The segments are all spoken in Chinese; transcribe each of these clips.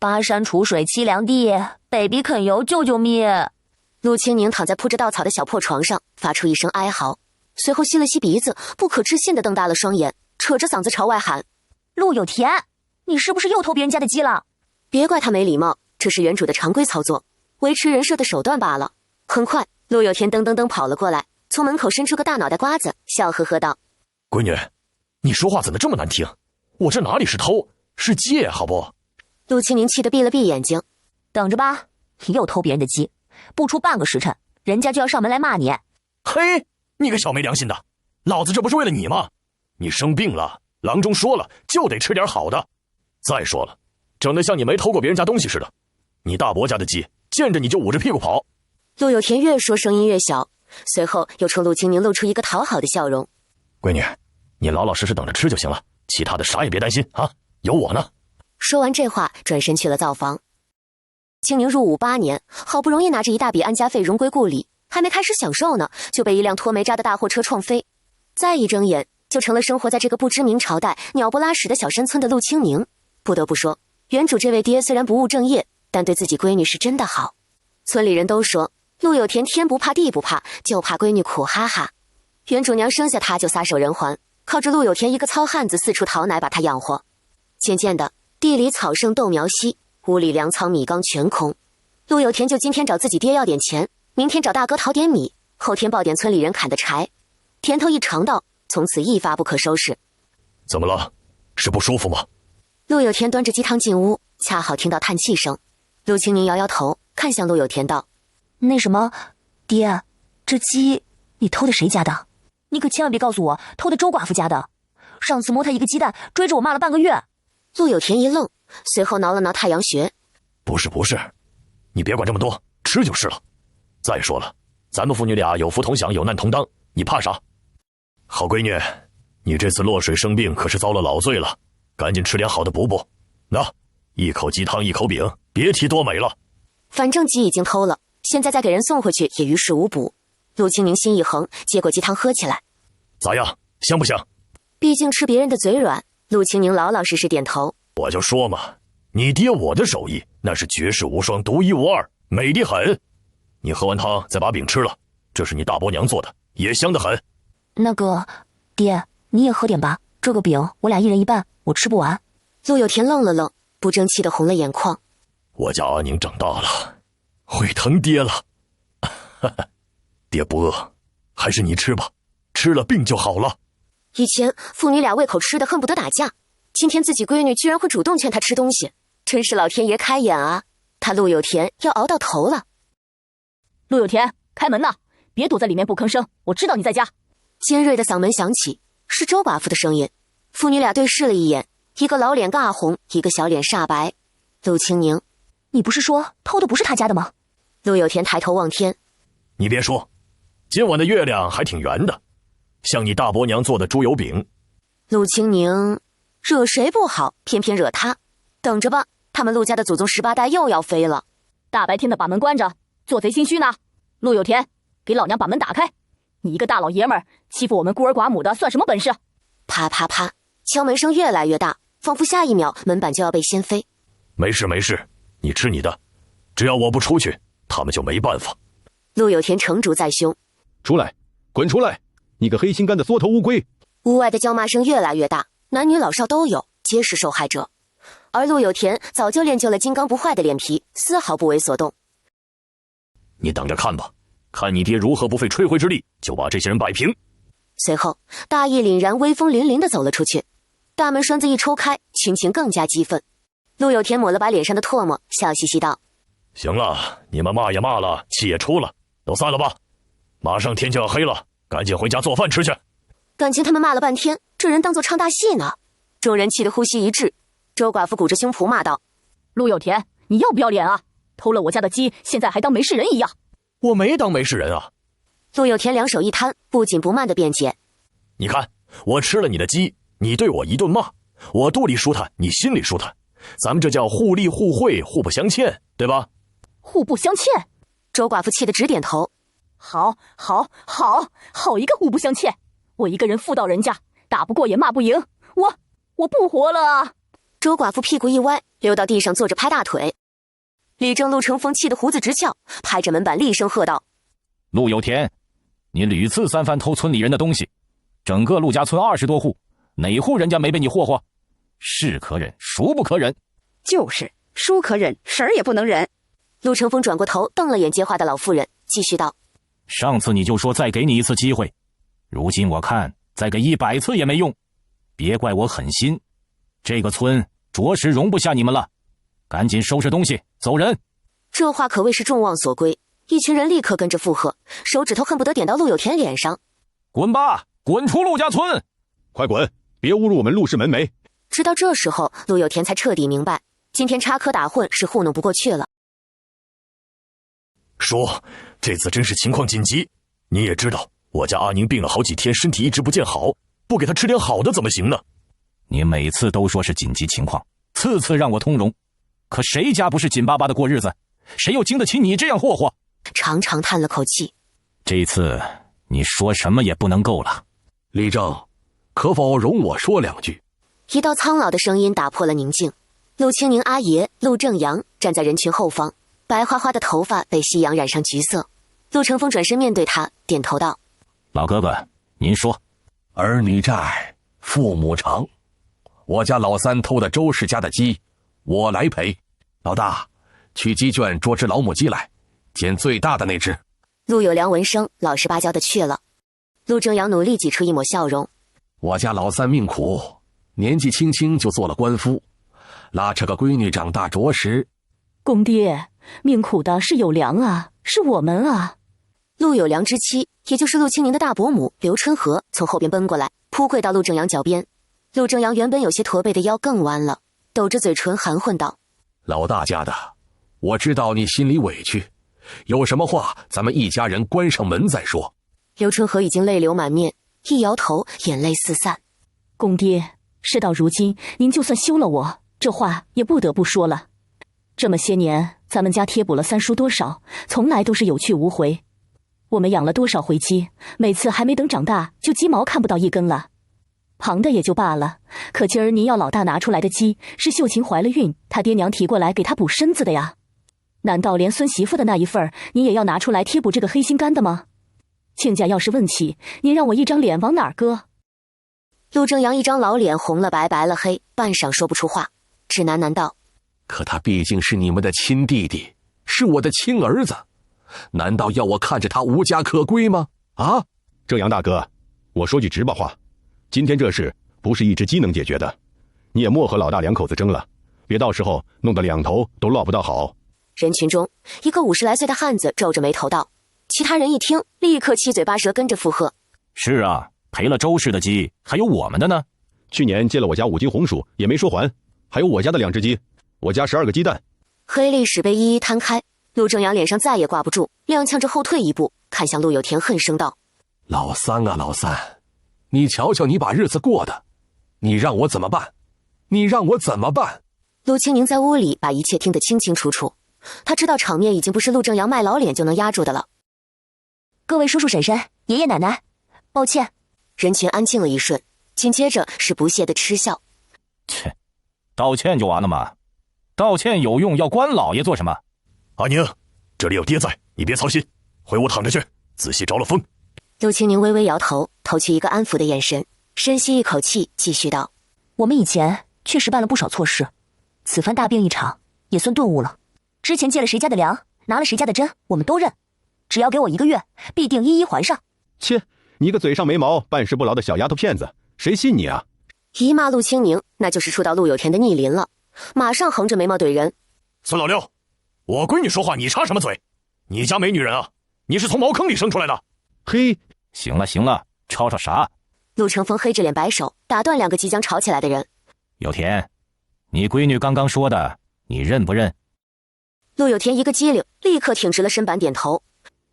巴山楚水凄凉地，北鼻肯油救救命！陆清宁躺在铺着稻草的小破床上，发出一声哀嚎，随后吸了吸鼻子，不可置信地瞪大了双眼，扯着嗓子朝外喊：“陆有田，你是不是又偷别人家的鸡了？”别怪他没礼貌，这是原主的常规操作，维持人设的手段罢了。很快，陆有田噔噔噔跑了过来，从门口伸出个大脑袋瓜子，笑呵呵道：“闺女，你说话怎么这么难听？我这哪里是偷，是借，好不？”陆清宁气得闭了闭眼睛：“等着吧，你又偷别人的鸡，不出半个时辰，人家就要上门来骂你。”“嘿，你个小没良心的，老子这不是为了你吗？你生病了，郎中说了就得吃点好的。再说了，整得像你没偷过别人家东西似的。你大伯家的鸡，见着你就捂着屁股跑。”陆有田越说声音越小，随后又冲陆清宁露出一个讨好的笑容：“闺女，你老老实实等着吃就行了，其他的啥也别担心啊，有我呢。”说完这话，转身去了灶房。清宁入伍8年，好不容易拿着一大笔安家费荣归故里，还没开始享受呢，就被一辆拖煤渣的大货车撞飞。再一睁眼，就成了生活在这个不知名朝代鸟不拉屎的小山村的陆清宁。不得不说，原主这位爹虽然不务正业，但对自己闺女是真的好。村里人都说，陆有田天不怕地不怕，就怕闺女苦哈哈。原主娘生下他就撒手人寰，靠着陆有田一个糙汉子四处讨奶把他养活。渐渐的，地里草盛豆苗稀，屋里粮仓米缸全空。陆有田就今天找自己爹要点钱，明天找大哥讨点米，后天报点村里人砍的柴。甜头一尝到，从此一发不可收拾。怎么了？是不舒服吗？陆有田端着鸡汤进屋，恰好听到叹气声。陆清宁摇摇头，看向陆有田道：“那什么，爹，这鸡你偷的谁家的？你可千万别告诉我偷的周寡妇家的。上次摸他一个鸡蛋，追着我骂了半个月。”陆有田一愣，随后挠了挠太阳穴：“不是，你别管这么多，吃就是了。再说了，咱们父女俩有福同享，有难同当，你怕啥？好闺女，你这次落水生病可是遭了老罪了，赶紧吃点好的补补。那一口鸡汤一口饼，别提多美了。反正鸡已经偷了，现在再给人送回去也于事无补。”陆清宁心一横，接过鸡汤喝起来。咋样，香不香？毕竟吃别人的嘴软，陆清宁老老实实点头。我就说嘛，你爹我的手艺那是绝世无双，独一无二，美得很。你喝完汤再把饼吃了，这是你大伯娘做的，也香得很。那个，爹，你也喝点吧，这个饼我俩一人一半，我吃不完。陆有田愣了愣，不争气的红了眼眶。我家阿宁长大了，会疼爹了。爹不饿，还是你吃吧，吃了病就好了。以前父女俩胃口吃的恨不得打架，今天自己闺女居然会主动劝他吃东西，真是老天爷开眼啊！他陆有田要熬到头了。陆有田，开门呐，别躲在里面不吭声，我知道你在家。尖锐的嗓门响起，是周寡妇的声音。父女俩对视了一眼，一个老脸尬红，一个小脸煞白。陆清宁，你不是说偷的不是他家的吗？陆有田抬头望天，你别说，今晚的月亮还挺圆的，像你大伯娘做的猪油饼。陆清宁，惹谁不好，偏偏惹他。等着吧，他们陆家的祖宗18代又要飞了。大白天的把门关着，做贼心虚呢。陆有田，给老娘把门打开！你一个大老爷们儿，欺负我们孤儿寡母的，算什么本事？啪啪啪，敲门声越来越大，仿佛下一秒门板就要被掀飞。没事，你吃你的，只要我不出去，他们就没办法。陆有田成竹在胸，出来，滚出来！你个黑心肝的缩头乌龟！屋外的叫骂声越来越大，男女老少都有，皆是受害者。而陆有田早就练就了金刚不坏的脸皮，丝毫不为所动。你等着看吧，看你爹如何不费吹灰之力就把这些人摆平。随后大义凛然威风凛凛地走了出去，大门栓子一抽开，群情更加激愤。陆有田抹了把脸上的唾沫，笑嘻嘻道：行了，你们骂也骂了，气也出了，都散了吧，马上天就要黑了，赶紧回家做饭吃去。感情他们骂了半天，这人当作唱大戏呢。众人气得呼吸一滞，周寡妇鼓着胸脯骂道：陆有田，你要不要脸啊？偷了我家的鸡，现在还当没事人一样。我没当没事人啊。陆有田两手一摊，不紧不慢地辩解：你看，我吃了你的鸡，你对我一顿骂，我肚里舒坦，你心里舒坦，咱们这叫互利互惠，互不相欠，对吧？互不相欠。周寡妇气得直点头：好一个互不相欠！我一个人妇道人家，打不过也骂不赢，我不活了啊！周寡妇屁股一歪，溜到地上坐着拍大腿。李正、陆成风气得胡子直翘，拍着门板厉声喝道：“陆有田，你屡次三番偷村里人的东西，整个陆家村20多户，哪户人家没被你霍霍？是可忍，孰不可忍？”就是孰可忍，婶儿也不能忍。陆成风转过头瞪了眼接话的老妇人，继续道：“上次你就说再给你一次机会，如今我看再给100次也没用，别怪我狠心，这个村着实容不下你们了，赶紧收拾东西走人。”这话可谓是众望所归，一群人立刻跟着附和，手指头恨不得点到陆有田脸上。滚吧，滚出陆家村！快滚，别侮辱我们陆氏门楣！直到这时候，陆有田才彻底明白，今天插科打诨是糊弄不过去了。说，这次真是情况紧急，你也知道，我家阿宁病了好几天，身体一直不见好，不给他吃点好的怎么行呢？你每次都说是紧急情况，次次让我通融，可谁家不是紧巴巴的过日子？谁又经得起你这样霍霍？长长叹了口气，这次你说什么也不能够了。李正，可否容我说2句？一道苍老的声音打破了宁静。陆清宁阿爷陆正阳站在人群后方，白花花的头发被夕阳染上橘色。陆成风转身面对他，点头道：“老哥哥，您说。”儿女债，父母偿。我家老三偷的周氏家的鸡，我来赔。老大，去鸡圈捉只老母鸡来，捡最大的那只。陆有良闻声老实巴交的去了。陆正阳努力挤出一抹笑容：“我家老三命苦，年纪轻轻就做了官夫，拉扯个闺女长大着实。”公爹，命苦的是有良啊，是我们啊。陆有良之妻，也就是陆清宁的大伯母刘春和，从后边奔过来，扑跪到陆正阳脚边。陆正阳原本有些驼背的腰更弯了，抖着嘴唇含混道：“老大家的，我知道你心里委屈，有什么话咱们一家人关上门再说。”刘春和已经泪流满面，一摇头，眼泪四散。公爹，事到如今，您就算休了我，这话也不得不说了。这么些年，咱们家贴补了三叔多少，从来都是有去无回。我们养了多少回鸡，每次还没等长大，就鸡毛看不到一根了。旁的也就罢了，可今儿您要老大拿出来的鸡，是秀琴怀了孕，他爹娘提过来给他补身子的呀。难道连孙媳妇的那一份儿，您也要拿出来贴补这个黑心肝的吗？亲家要是问起，您让我一张脸往哪儿搁？陆正阳一张老脸红了白，白了黑，半晌说不出话，只喃喃道：“可他毕竟是你们的亲弟弟，是我的亲儿子，难道要我看着他无家可归吗？啊？”正阳大哥，我说句直白话，今天这事不是一只鸡能解决的，你也莫和老大两口子争了，别到时候弄得两头都落不到好。人群中，一个50来岁的汉子皱着眉头道。其他人一听，立刻七嘴八舌跟着附和：“是啊，赔了周氏的鸡，还有我们的呢。去年借了我家5斤红薯也没说还，还有我家的2只鸡，我家12个鸡蛋。”黑历史被一一摊开，陆正阳脸上再也挂不住，踉跄着后退一步，看向陆有田，恨声道：“老三啊，老三，你瞧瞧你把日子过的，你让我怎么办？你让我怎么办？”陆清宁在屋里把一切听得清清楚楚，他知道场面已经不是陆正阳卖老脸就能压住的了。各位叔叔婶婶、爷爷奶奶，抱歉。人群安静了一瞬，紧接着是不屑的嗤笑：“切，道歉就完了吗？道歉有用，要关老爷做什么？”“阿宁，这里有爹在，你别操心，回屋躺着去，仔细着了风。”陆清宁微微摇头，投去一个安抚的眼神，深吸一口气，继续道：“我们以前确实办了不少错事，此番大病一场，也算顿悟了。之前借了谁家的粮，拿了谁家的针，我们都认。只要给我1个月，必定一一还上。”“切，你个嘴上没毛、办事不牢的小丫头片子，谁信你啊？”一骂陆清宁，那就是触到陆有田的逆鳞了，马上横着眉毛怼人：“孙老六，我闺女说话你插什么嘴？你家没女人啊？你是从茅坑里生出来的？”“嘿，行了行了，吵吵啥？”陆成风黑着脸摆手，打断2个即将吵起来的人：“有田，你闺女刚刚说的，你认不认？”陆有田一个机灵，立刻挺直了身板点头：“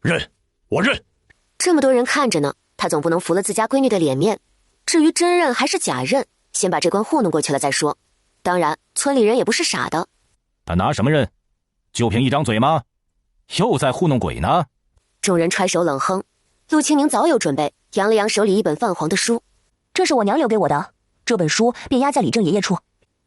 认，我认。”这么多人看着呢，他总不能服了自家闺女的脸面。至于真认还是假认，先把这关糊弄过去了再说。当然，村里人也不是傻的。他拿什么认？就凭一张嘴吗？又在糊弄鬼呢？众人揣手冷哼。陆清宁早有准备，扬了扬手里一本泛黄的书：“这是我娘留给我的，这本书便压在李正爷爷处。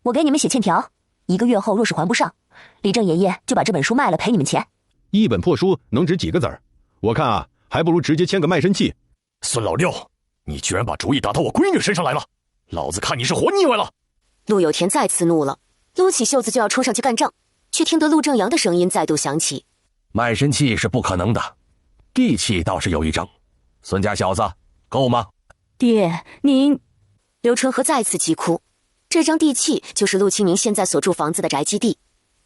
我给你们写欠条，1个月后若是还不上，李正爷爷就把这本书卖了赔你们钱。一本破书能值几个子儿？我看啊，还不如直接签个卖身契。孙老六，你居然把主意打到我闺女身上来了，老子看你是活腻歪了。陆有田再次怒了，撸起袖子就要冲上去干仗，却听得陆正阳的声音再度响起：卖身契是不可能的，地契倒是有一张。孙家小子，够吗？爹，您……刘春和再次急哭。这张地契就是陆清宁现在所住房子的宅基地。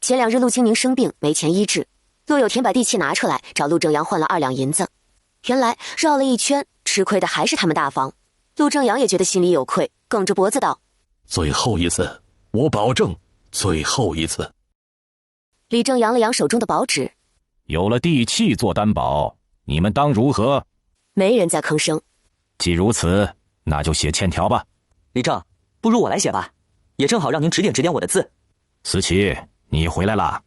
前2日陆清宁生病没钱医治，陆有田把地契拿出来找陆正阳换了2两银子。原来绕了一圈，吃亏的还是他们大房。陆正阳也觉得心里有愧，梗着脖子道：最后一次，我保证，最后一次。李正扬了扬手中的薄纸，有了地契做担保，你们当如何？没人再吭声。既如此，那就写欠条吧。李正，不如我来写吧，也正好让您指点指点我的字。思琪，你回来啦。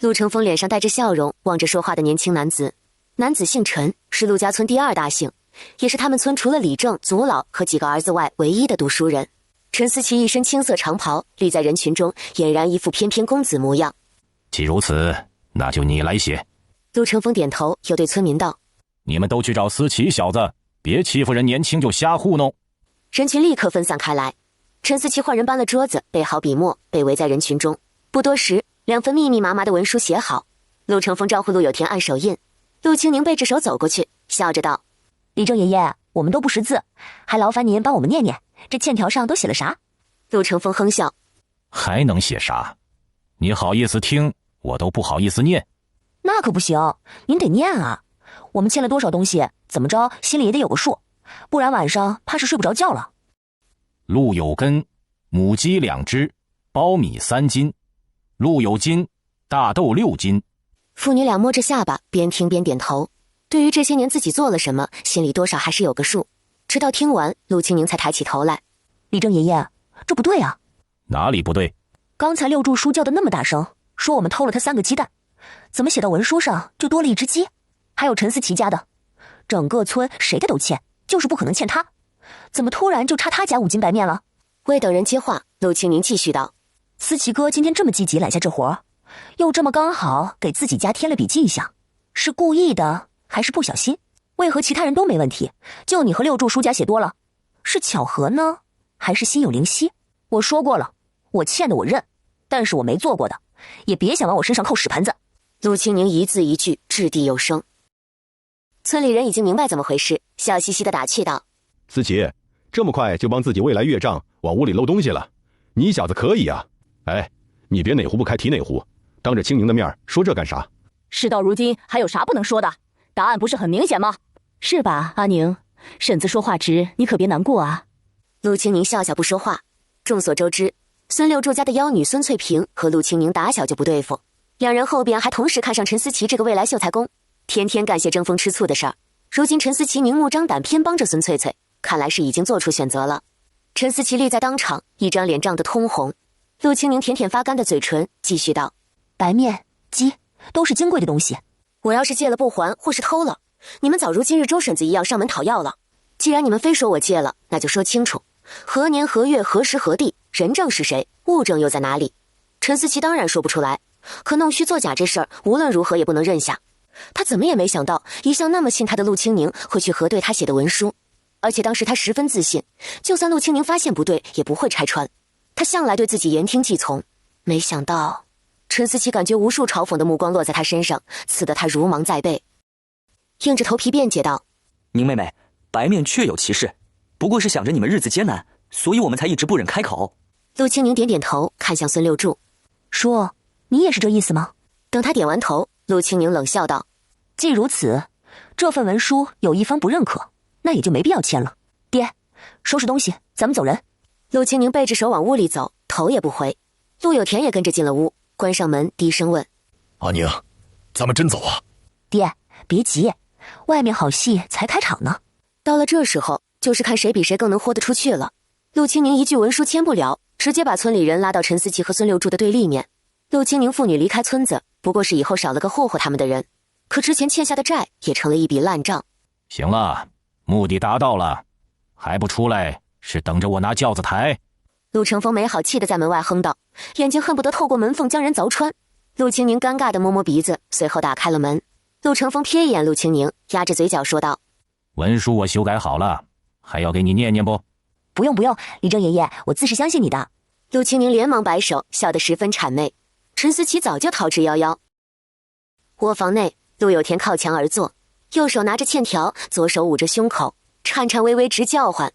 陆成风脸上带着笑容，望着说话的年轻男子。男子姓陈，是陆家村第2大姓，也是他们村除了李正、祖老和几个儿子外唯一的读书人。陈思琪一身青色长袍，立在人群中，俨然一副翩翩公子模样。既如此，那就你来写。陆成风点头，又对村民道：你们都去找思琪小子，别欺负人年轻就瞎糊弄。人群立刻分散开来。陈思琪换人搬了桌子，备好笔墨，被围在人群中。不多时，2份密密麻麻的文书写好。陆成风招呼陆有田按手印。陆清宁背着手走过去，笑着道：李正爷爷，我们都不识字，还劳烦您帮我们念念，这欠条上都写了啥？陆成风哼笑：还能写啥？你好意思听，我都不好意思念。那可不行，您得念啊！我们欠了多少东西，怎么着心里也得有个数，不然晚上怕是睡不着觉了。陆有根，母鸡2只，苞米3斤，陆有金，大豆6斤。父女俩摸着下巴，边听边点头。对于这些年自己做了什么，心里多少还是有个数。直到听完，陆清宁才抬起头来：李正爷爷，这不对啊！哪里不对？刚才六柱叔叫的那么大声，说我们偷了他3个鸡蛋，怎么写到文书上就多了1只鸡？还有陈思琪家的，整个村谁的都欠，就是不可能欠他。怎么突然就差他家5斤白面了？未等人接话，陆清宁继续道：思琪哥今天这么积极揽下这活，又这么刚好给自己家添了笔迹象，是故意的还是不小心？为何其他人都没问题，就你和六柱叔家写多了？是巧合呢，还是心有灵犀？我说过了，我欠的我认，但是我没做过的，也别想往我身上扣屎盆子。陆清宁一字一句，掷地有声。村里人已经明白怎么回事，笑嘻嘻的打趣道：思琪，这么快就帮自己未来岳丈往屋里漏东西了，你小子可以啊！哎，你别哪壶不开提哪壶，当着清宁的面说这干啥？事到如今还有啥不能说的？答案不是很明显吗？是吧，阿宁？婶子说话直，你可别难过啊。陆清宁笑笑不说话。众所周知，孙六柱家的妖女孙翠萍和陆清宁打小就不对付，2人后边还同时看上陈思琪这个未来秀才公，天天干些争风吃醋的事儿。如今陈思琪明目张胆偏帮着孙翠翠，看来是已经做出选择了。陈思琪立在当场，一张脸涨得通红。陆清宁舔舔发干的嘴唇，继续道：白面、鸡都是金贵的东西，我要是借了不还，或是偷了，你们早如今日周婶子一样上门讨要了。既然你们非说我借了，那就说清楚，何年何月何时何地，人证是谁，物证又在哪里？陈思琪当然说不出来，可弄虚作假这事儿无论如何也不能认下。他怎么也没想到，一向那么信他的陆清宁会去核对他写的文书，而且当时他十分自信，就算陆清宁发现不对，也不会拆穿。他向来对自己言听计从，没想到陈思琪感觉无数嘲讽的目光落在他身上，刺得他如芒在背，硬着头皮辩解道：宁妹妹，白面确有其事，不过是想着你们日子艰难，所以我们才一直不忍开口。陆清宁点点头，看向孙六柱，说：你也是这意思吗？等他点完头，陆清宁冷笑道：既如此，这份文书有一方不认可，那也就没必要签了。爹，收拾东西，咱们走人。陆清宁背着手往屋里走，头也不回。陆有田也跟着进了屋，关上门，低声问：阿宁，咱们真走啊？爹，别急，外面好戏才开场呢。到了这时候，就是看谁比谁更能豁得出去了。陆清宁一句文书签不了，直接把村里人拉到陈思琪和孙六柱的对立面。陆清宁父女离开村子，不过是以后少了个霍霍他们的人，可之前欠下的债也成了一笔烂账。行了，目的达到了，还不出来，是等着我拿轿子抬？陆成风没好气的在门外哼道，眼睛恨不得透过门缝将人凿穿。陆清宁尴尬的摸摸鼻子，随后打开了门。陆成风瞥一眼陆清宁，压着嘴角说道：“文书我修改好了，还要给你念念不？”“不用，李正爷爷，我自是相信你的。”陆清宁连忙摆手，笑得十分谄媚。陈思琪早就逃之夭夭。窝房内，陆有田靠墙而坐，右手拿着欠条，左手捂着胸口，颤颤巍巍直叫唤：“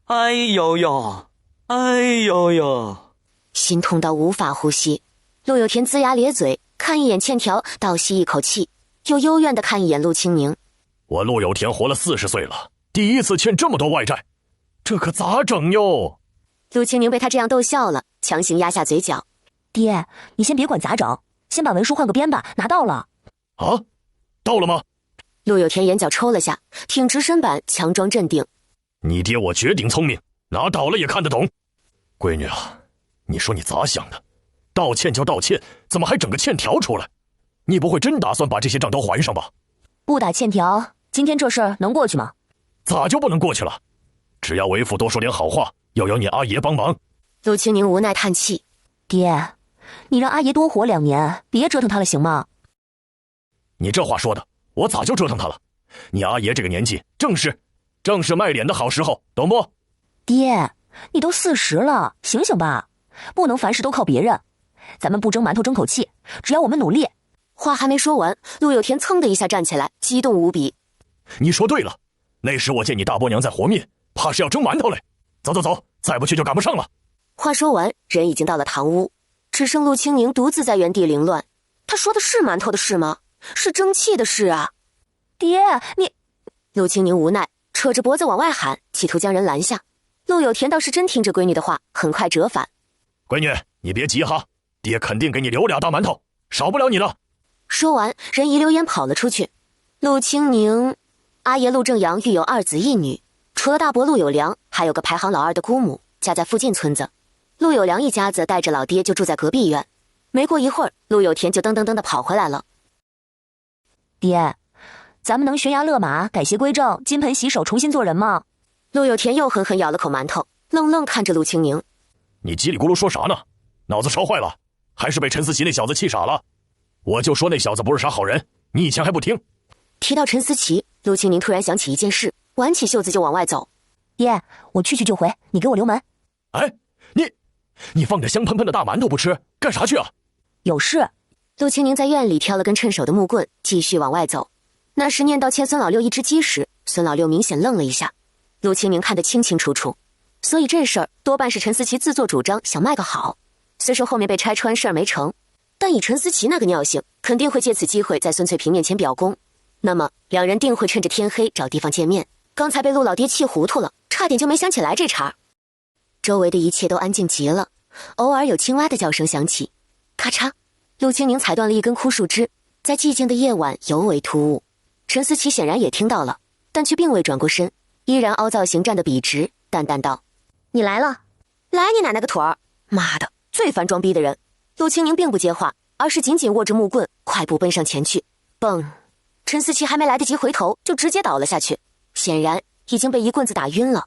哎呦呦，哎呦呦！”心痛到无法呼吸。陆有田龇牙咧嘴，看一眼欠条，倒吸一口气，又幽怨地看一眼陆清宁。我陆有田活了40岁了，第一次欠这么多外债，这可咋整哟？陆清宁被他这样逗笑了，强行压下嘴角。爹，你先别管咋整，先把文书换个编吧，拿到了。啊，到了吗？陆有田眼角抽了下，挺直身板，强装镇定。你爹我绝顶聪明，拿倒了也看得懂。闺女啊，你说你咋想的？道歉就道歉，怎么还整个欠条出来？你不会真打算把这些账都还上吧？不打欠条，今天这事儿能过去吗？咋就不能过去了？只要为父多说点好话，又有你阿爷帮忙。陆清宁无奈叹气：“爹，你让阿爷多活2年，别折腾他了，行吗？”你这话说的，我咋就折腾他了？你阿爷这个年纪，正是卖脸的好时候，懂不？爹，你都40了，醒醒吧，不能凡事都靠别人。咱们不争馒头争口气，只要我们努力。话还没说完，陆有田噌的一下站起来，激动无比。你说对了，那时我见你大伯娘在和面，怕是要蒸馒头嘞。走，再不去就赶不上了。话说完，人已经到了堂屋，只剩陆清宁独自在原地凌乱。他说的是馒头的事吗？是蒸汽的事啊！爹，你……陆清宁无奈，扯着脖子往外喊，企图将人拦下。陆有田倒是真听着闺女的话，很快折返：“闺女，你别急哈，爹肯定给你留2大馒头，少不了你的。”说完，人一溜烟跑了出去。陆清宁阿爷陆正阳育有2子1女，除了大伯陆有良，还有个排行老2的姑母，家在附近村子。陆有良一家子带着老爹就住在隔壁院。没过一会儿，陆有田就噔噔噔地跑回来了。爹，咱们能悬崖勒马，改邪归正，金盆洗手，重新做人吗？陆有田又狠狠咬了口馒头，愣愣看着陆清宁：“你叽里咕噜说啥呢？脑子烧坏了，还是被陈思琪那小子气傻了？我就说那小子不是啥好人，你以前还不听。”提到陈思琪，陆清宁突然想起一件事，挽起袖子就往外走。“爹，我去就回，你给我留门。”“哎，你放着香喷喷的大馒头不吃，干啥去啊？”“有事。”陆清宁在院里挑了根趁手的木棍，继续往外走。那时念叨欠孙老六1只鸡时，孙老六明显愣了一下。陆清宁看得清清楚楚，所以这事儿多半是陈思琪自作主张想卖个好。虽说后面被拆穿事儿没成，但以陈思琪那个尿性，肯定会借此机会在孙翠萍面前表功。那么两人定会趁着天黑找地方见面。刚才被陆老爹气糊涂了，差点就没想起来这茬。周围的一切都安静极了，偶尔有青蛙的叫声响起，咔嚓，陆清宁踩断了一根枯树枝，在寂静的夜晚尤为突兀。陈思琪显然也听到了，但却并未转过身，依然凹造型站得笔直，淡淡道：“你来了。”“来你奶奶个腿儿！妈的，最烦装逼的人。”陆清宁并不接话，而是紧紧握着木棍，快步奔上前去。蹦！陈思琪还没来得及回头，就直接倒了下去，显然已经被一棍子打晕了。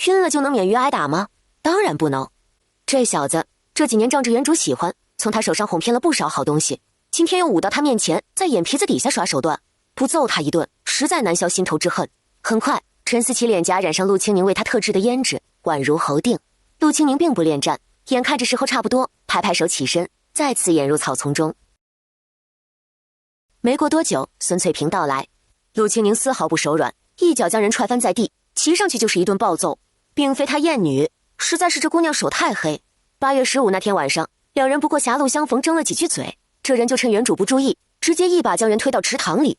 晕了就能免于挨打吗？当然不能。这小子这几年仗着原主喜欢，从他手上哄骗了不少好东西，今天又舞到他面前，在眼皮子底下耍手段，不揍他一顿，实在难消心头之恨。很快，陈思琪脸颊染上陆清宁为他特制的胭脂，宛如猴定。陆清宁并不恋战，眼看着时候差不多，拍拍手起身，再次掩入草丛中。没过多久，孙翠萍到来，陆清宁丝毫不手软，一脚将人踹翻在地，骑上去就是一顿暴揍。并非他厌女，实在是这姑娘手太黑。8月15那天晚上，两人不过狭路相逢，争了几句嘴，这人就趁原主不注意，直接一把将人推到池塘里。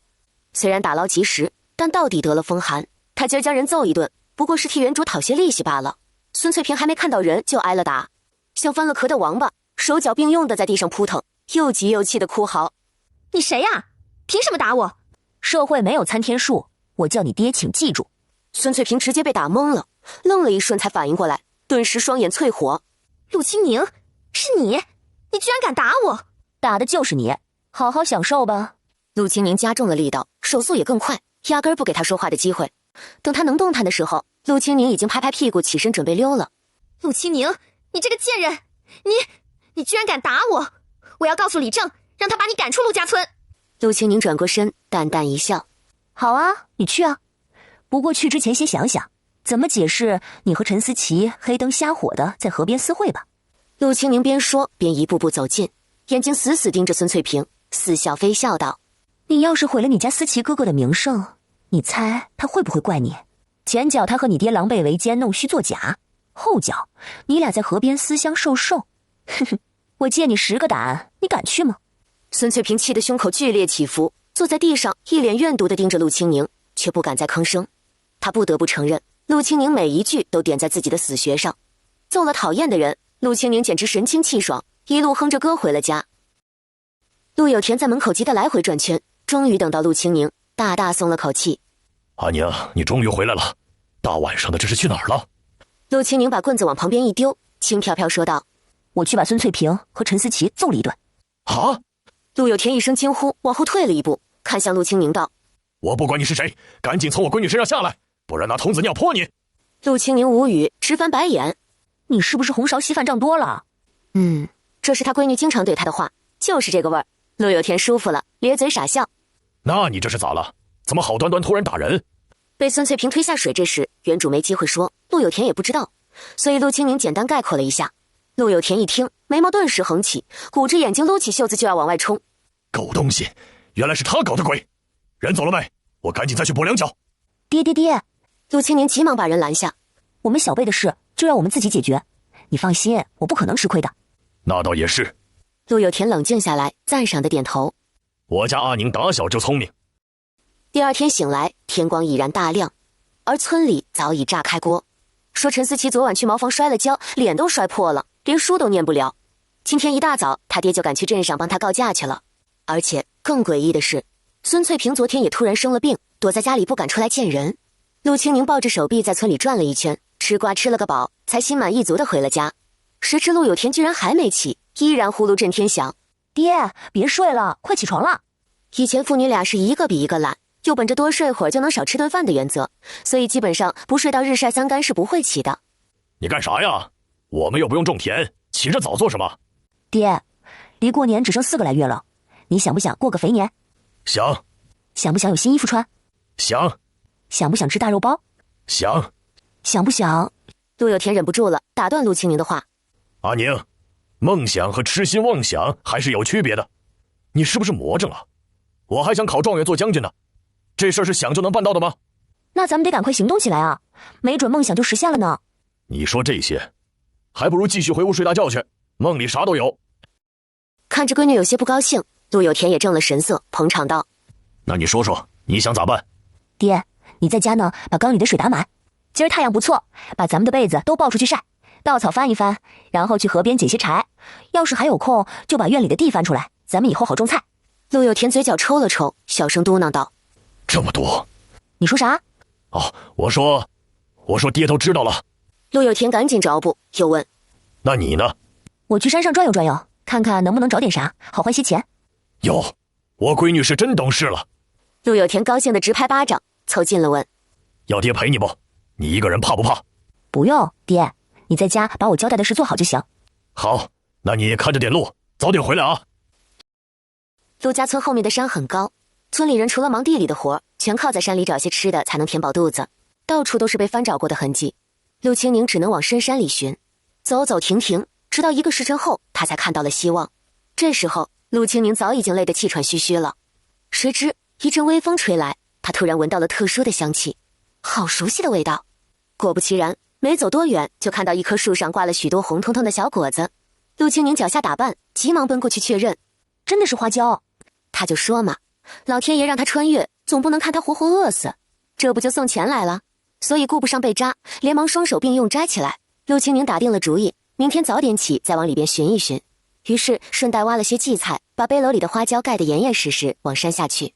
虽然打捞及时，但到底得了风寒。他今儿将人揍一顿，不过是替原主讨些利息罢了。孙翠萍还没看到人就挨了打，像翻了壳的王八，手脚并用的在地上扑腾，又急又气的哭嚎：“你谁呀？凭什么打我？社会没有参天术，我叫你爹，请记住。”孙翠萍直接被打懵了，愣了一瞬才反应过来，顿时双眼淬火：“陆清宁，是你居然敢打我！打的就是你，好好享受吧。”陆清宁加重了力道，手速也更快，压根儿不给他说话的机会。等他能动弹的时候，陆清宁已经拍拍屁股起身准备溜了。陆清宁，你这个贱人，你居然敢打我！我要告诉李正，让他把你赶出陆家村。陆清宁转过身，淡淡一笑：好啊，你去啊。不过去之前先想想，怎么解释你和陈思琪黑灯瞎火的在河边私会吧。陆清宁边说边一步步走近，眼睛死死盯着孙翠萍，似笑非笑道：你要是毁了你家思琪哥哥的名声，你猜他会不会怪你？前脚他和你爹狼狈为奸弄虚作假，后脚你俩在河边私相授受。哼哼，我借你10个胆，你敢去吗？孙翠萍气得胸口剧烈起伏，坐在地上一脸怨毒地盯着陆清宁，却不敢再吭声。他不得不承认，陆清宁每一句都点在自己的死穴上。揍了讨厌的人，陆清宁简直神清气爽，一路哼着歌回了家。陆有田在门口急得来回转圈，终于等到陆清宁，大大松了口气。阿宁，你终于回来了，大晚上的这是去哪儿了？陆清宁把棍子往旁边一丢，轻飘飘说道：我去把孙翠萍和陈思琪揍了一顿。啊！陆有田一声惊呼，往后退了一步，看向陆清宁道：我不管你是谁，赶紧从我闺女身上下来，不然拿童子尿泼你！陆清宁无语，直翻白眼。你是不是红苕稀饭胀多了？这是他闺女经常对他的话，就是这个味儿。陆有田舒服了，咧嘴傻笑。那你这是咋了？怎么好端端突然打人？被孙翠萍推下水这事，原主没机会说，陆有田也不知道，所以陆清宁简单概括了一下。陆有田一听，眉毛顿时横起，鼓着眼睛撸起袖子就要往外冲。狗东西，原来是他搞的鬼！人走了没？我赶紧再去补2脚。爹，陆清宁急忙把人拦下。我们小辈的事就让我们自己解决，你放心，我不可能吃亏的。那倒也是。陆有田冷静下来，赞赏的点头。我家阿宁打小就聪明。第二天醒来，天光已然大亮，而村里早已炸开锅，说陈思琪昨晚去茅房摔了跤，脸都摔破了，连书都念不了。今天一大早，他爹就赶去镇上帮他告假去了。而且更诡异的是，孙翠萍昨天也突然生了病，躲在家里不敢出来见人。陆清宁抱着手臂在村里转了一圈，吃瓜吃了个饱，才心满意足地回了家。谁知陆有田居然还没起，依然呼噜震天响。爹，别睡了，快起床了。以前父女俩是一个比一个懒，又本着多睡会儿就能少吃顿饭的原则，所以基本上不睡到日晒3竿是不会起的。你干啥呀？我们又不用种田，起这早做什么？爹，离过年只剩4个来月了，你想不想过个肥年？想。想不想有新衣服穿？想。想不想吃大肉包？想。想不想？陆有田忍不住了，打断陆清宁的话。阿宁，梦想和痴心妄想还是有区别的，你是不是魔怔了？我还想考状元做将军呢，这事儿是想就能办到的吗？那咱们得赶快行动起来啊，没准梦想就实现了呢。你说这些，还不如继续回屋睡大觉去，梦里啥都有。看着闺女有些不高兴，陆有田也正了神色，捧场道：那你说说，你想咋办？爹，你在家呢，把缸里的水打满。今儿太阳不错，把咱们的被子都抱出去晒，稻草翻一翻，然后去河边捡些柴。要是还有空，就把院里的地翻出来，咱们以后好种菜。陆有田嘴角抽了抽，小声嘟囔道：这么多？你说啥？哦，我说爹都知道了。陆有田赶紧着步，又问：那你呢？我去山上转悠转悠，看看能不能找点啥，好换些钱。哟，我闺女是真懂事了。陆有田高兴的直拍巴掌，凑近了问：要爹陪你不？你一个人怕不怕？不用，爹，你在家把我交代的事做好就行。好，那你看着点路，早点回来啊。陆家村后面的山很高，村里人除了忙地里的活，全靠在山里找些吃的才能填饱肚子，到处都是被翻找过的痕迹。陆清宁只能往深山里寻，走走停停，直到1个时辰后，他才看到了希望。这时候，陆清宁早已经累得气喘吁吁了。谁知一阵微风吹来，他突然闻到了特殊的香气，好熟悉的味道。果不其然，没走多远，就看到一棵树上挂了许多红彤彤的小果子。陆清宁脚下打扮，急忙奔过去确认，真的是花椒。他就说嘛，老天爷让他穿越，总不能看他活活饿死，这不就送钱来了？所以顾不上被扎，连忙双手并用摘起来。陆清宁打定了主意，明天早点起再往里边寻一寻，于是顺带挖了些荠菜，把背篓里的花椒盖得严严实实，往山下去。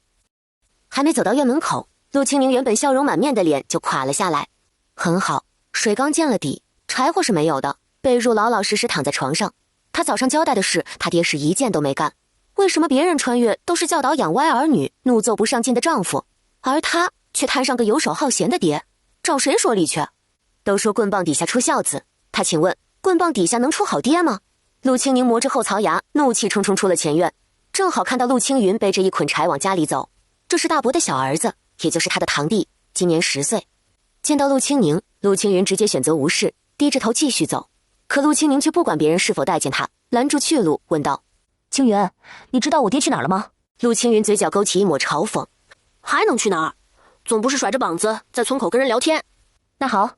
还没走到院门口，陆清宁原本笑容满面的脸就垮了下来。很好，水缸见了底，柴火是没有的，被褥老老实实躺在床上。他早上交代的事，他爹是一件都没干。为什么别人穿越都是教导养歪儿女、怒揍不上进的丈夫，而他却摊上个游手好闲的爹？找谁说理去？都说棍棒底下出孝子，他请问棍棒底下能出好爹吗？陆清宁磨着后槽牙，怒气冲冲出了前院，正好看到陆青云背着一捆柴往家里走。这是大伯的小儿子，也就是他的堂弟，今年10岁。见到陆清宁，陆青云直接选择无视，低着头继续走。可陆清宁却不管别人是否待见他，拦住去路，问道：“青云，你知道我爹去哪儿了吗？”陆青云嘴角勾起一抹嘲讽：“还能去哪儿？总不是甩着膀子在村口跟人聊天。”那好，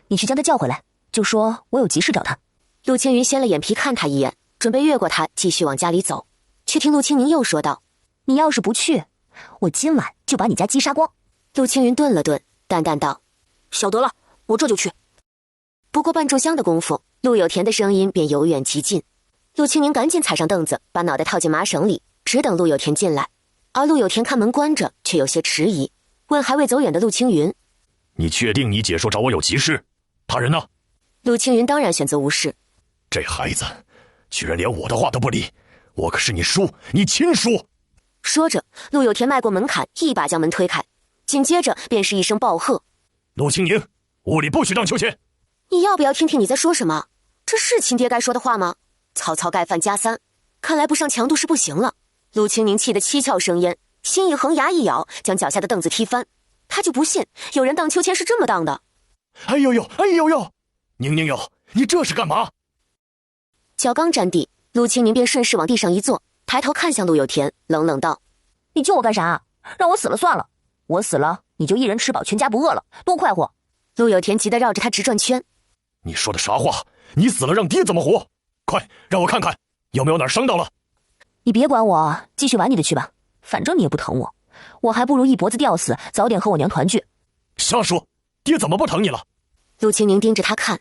你去将他叫回来，就说我有急事找他。陆青云掀了眼皮看他一眼，准备越过他继续往家里走，却听陆清宁又说道：“你要是不去，我今晚就把你家鸡杀光。”陆青云顿了顿，淡淡道：“晓得了，我这就去。”不过半炷香的功夫，陆有田的声音便由远及近。陆清宁赶紧踩上凳子，把脑袋套进麻绳里，只等陆有田进来。而陆有田看门关着，却有些迟疑，问还未走远的陆青云：“你确定你姐说找我有急事？他人呢？”陆青云当然选择无视。这孩子居然连我的话都不理，我可是你叔，你亲叔。说着，陆有田迈过门槛，一把将门推开，紧接着便是一声暴喝：“陆清宁，屋里不许荡秋千！”你要不要听听你在说什么？这是亲爹该说的话吗？草草盖饭加3，看来不上强度是不行了。陆清宁气得七窍生烟，心一横，牙一咬，将脚下的凳子踢翻。他就不信有人荡秋千是这么荡的。哎呦呦，哎呦呦，宁宁哟，你这是干嘛？脚刚沾地，陆清宁便顺势往地上一坐，抬头看向陆有田，冷冷道：“你救我干啥？让我死了算了，我死了你就一人吃饱全家不饿了，多快活。”陆有田急得绕着他直转圈。你说的啥话？你死了让爹怎么活？快让我看看有没有哪儿伤到了。你别管我，继续玩你的去吧，反正你也不疼我，我还不如一脖子吊死，早点和我娘团聚。瞎说，爹怎么不疼你了？陆清宁盯着他看，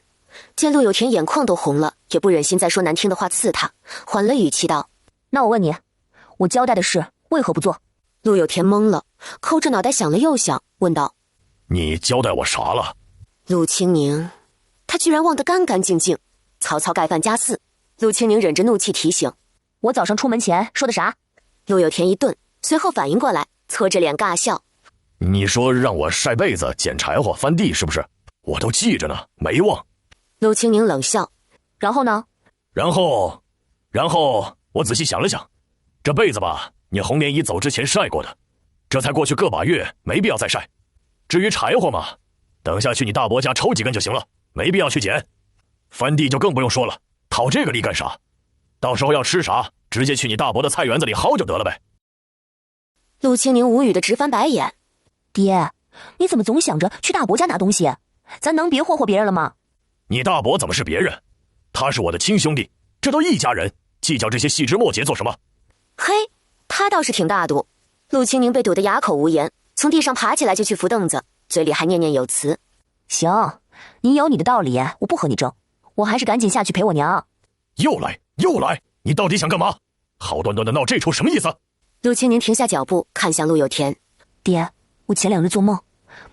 见陆有田眼眶都红了，也不忍心再说难听的话刺他，缓了语气道：“那我问你，我交代的事为何不做？”陆有田懵了，抠着脑袋想了又想，问道：“你交代我啥了？”陆清宁，他居然忘得干干净净，草草盖饭加4。陆清宁忍着怒气提醒：“我早上出门前说的啥？”陆有田一顿，随后反应过来，搓着脸尬笑：“你说让我晒被子、捡柴火、翻地是不是？我都记着呢，没忘。”陆清宁冷笑：“然后呢？”然后我仔细想了想，这被子吧，你红莲姨走之前晒过的，这才过去个把月，没必要再晒。至于柴火嘛，等下去你大伯家抽几根就行了，没必要去捡。翻地就更不用说了，讨这个力干啥？到时候要吃啥，直接去你大伯的菜园子里薅就得了呗。陆清宁无语的直翻白眼：“爹，你怎么总想着去大伯家拿东西？咱能别霍霍别人了吗？”你大伯怎么是别人？他是我的亲兄弟，这都一家人，计较这些细枝末节做什么？嘿，他倒是挺大度。陆清宁被堵得哑口无言，从地上爬起来就去扶凳子，嘴里还念念有词：“行，你有你的道理，我不和你争，我还是赶紧下去陪我娘。”又来，你到底想干嘛？好端端的闹这出什么意思？陆清宁停下脚步，看向陆有田：“爹，我前2日做梦，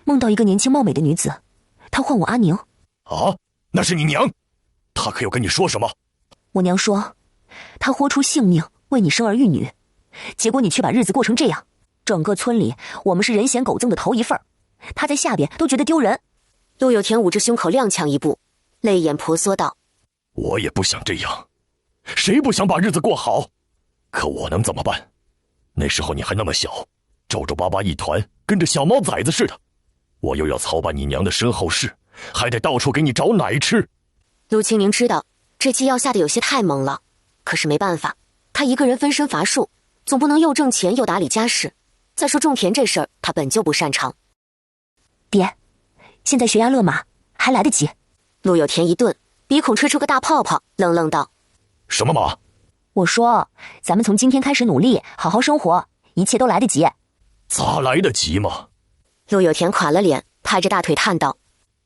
梦到一个年轻貌美的女子，她唤我阿宁。”啊，那是你娘？她可有跟你说什么？我娘说，她豁出性命为你生儿育女，结果你却把日子过成这样。整个村里，我们是人嫌狗憎的头一份，她在下边都觉得丢人。陆有田捂着胸口踉跄一步，泪眼婆娑道：“我也不想这样，谁不想把日子过好？可我能怎么办？那时候你还那么小，皱皱巴巴一团，跟着小猫崽子似的。我又要操办你娘的身后事，还得到处给你找奶吃。”陆清宁知道这剂药下的有些太猛了，可是没办法，他一个人分身乏术，总不能又挣钱又打理家事。再说种田这事儿，他本就不擅长。爹，现在悬崖勒马，还来得及。陆有田一顿，鼻孔吹出个大泡泡，冷冷道：“什么马？”我说，咱们从今天开始努力，好好生活，一切都来得及。咋来得及嘛？陆有田垮了脸，拍着大腿叹道：“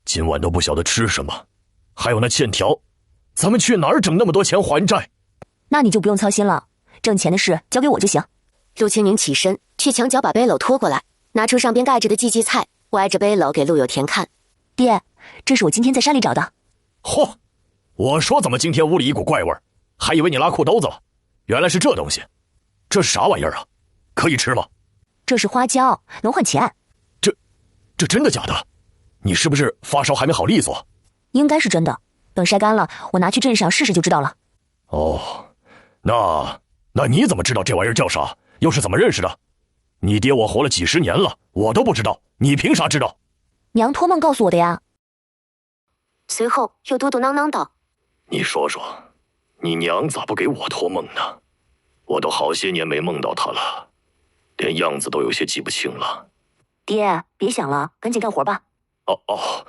今晚都不晓得吃什么，还有那欠条，咱们去哪儿整那么多钱还债？”那你就不用操心了，挣钱的事交给我就行。陆清宁起身去墙角把背篓拖过来，拿出上边盖着的荠菜，歪着背篓给陆有田看：“爹，这是我今天在山里找的。”嚯！我说怎么今天屋里一股怪味儿，还以为你拉裤兜子了，原来是这东西。这是啥玩意儿啊？可以吃吗？这是花椒，能换钱。这真的假的？你是不是发烧还没好利索？应该是真的，等晒干了，我拿去镇上试试就知道了。哦，那你怎么知道这玩意儿叫啥？又是怎么认识的？你爹我活了几十年了，我都不知道，你凭啥知道？娘托梦告诉我的呀。随后又嘟嘟囔囔道：“你说说，你娘咋不给我托梦呢？我都好些年没梦到她了，连样子都有些记不清了。”爹，别想了，赶紧干活吧。哦，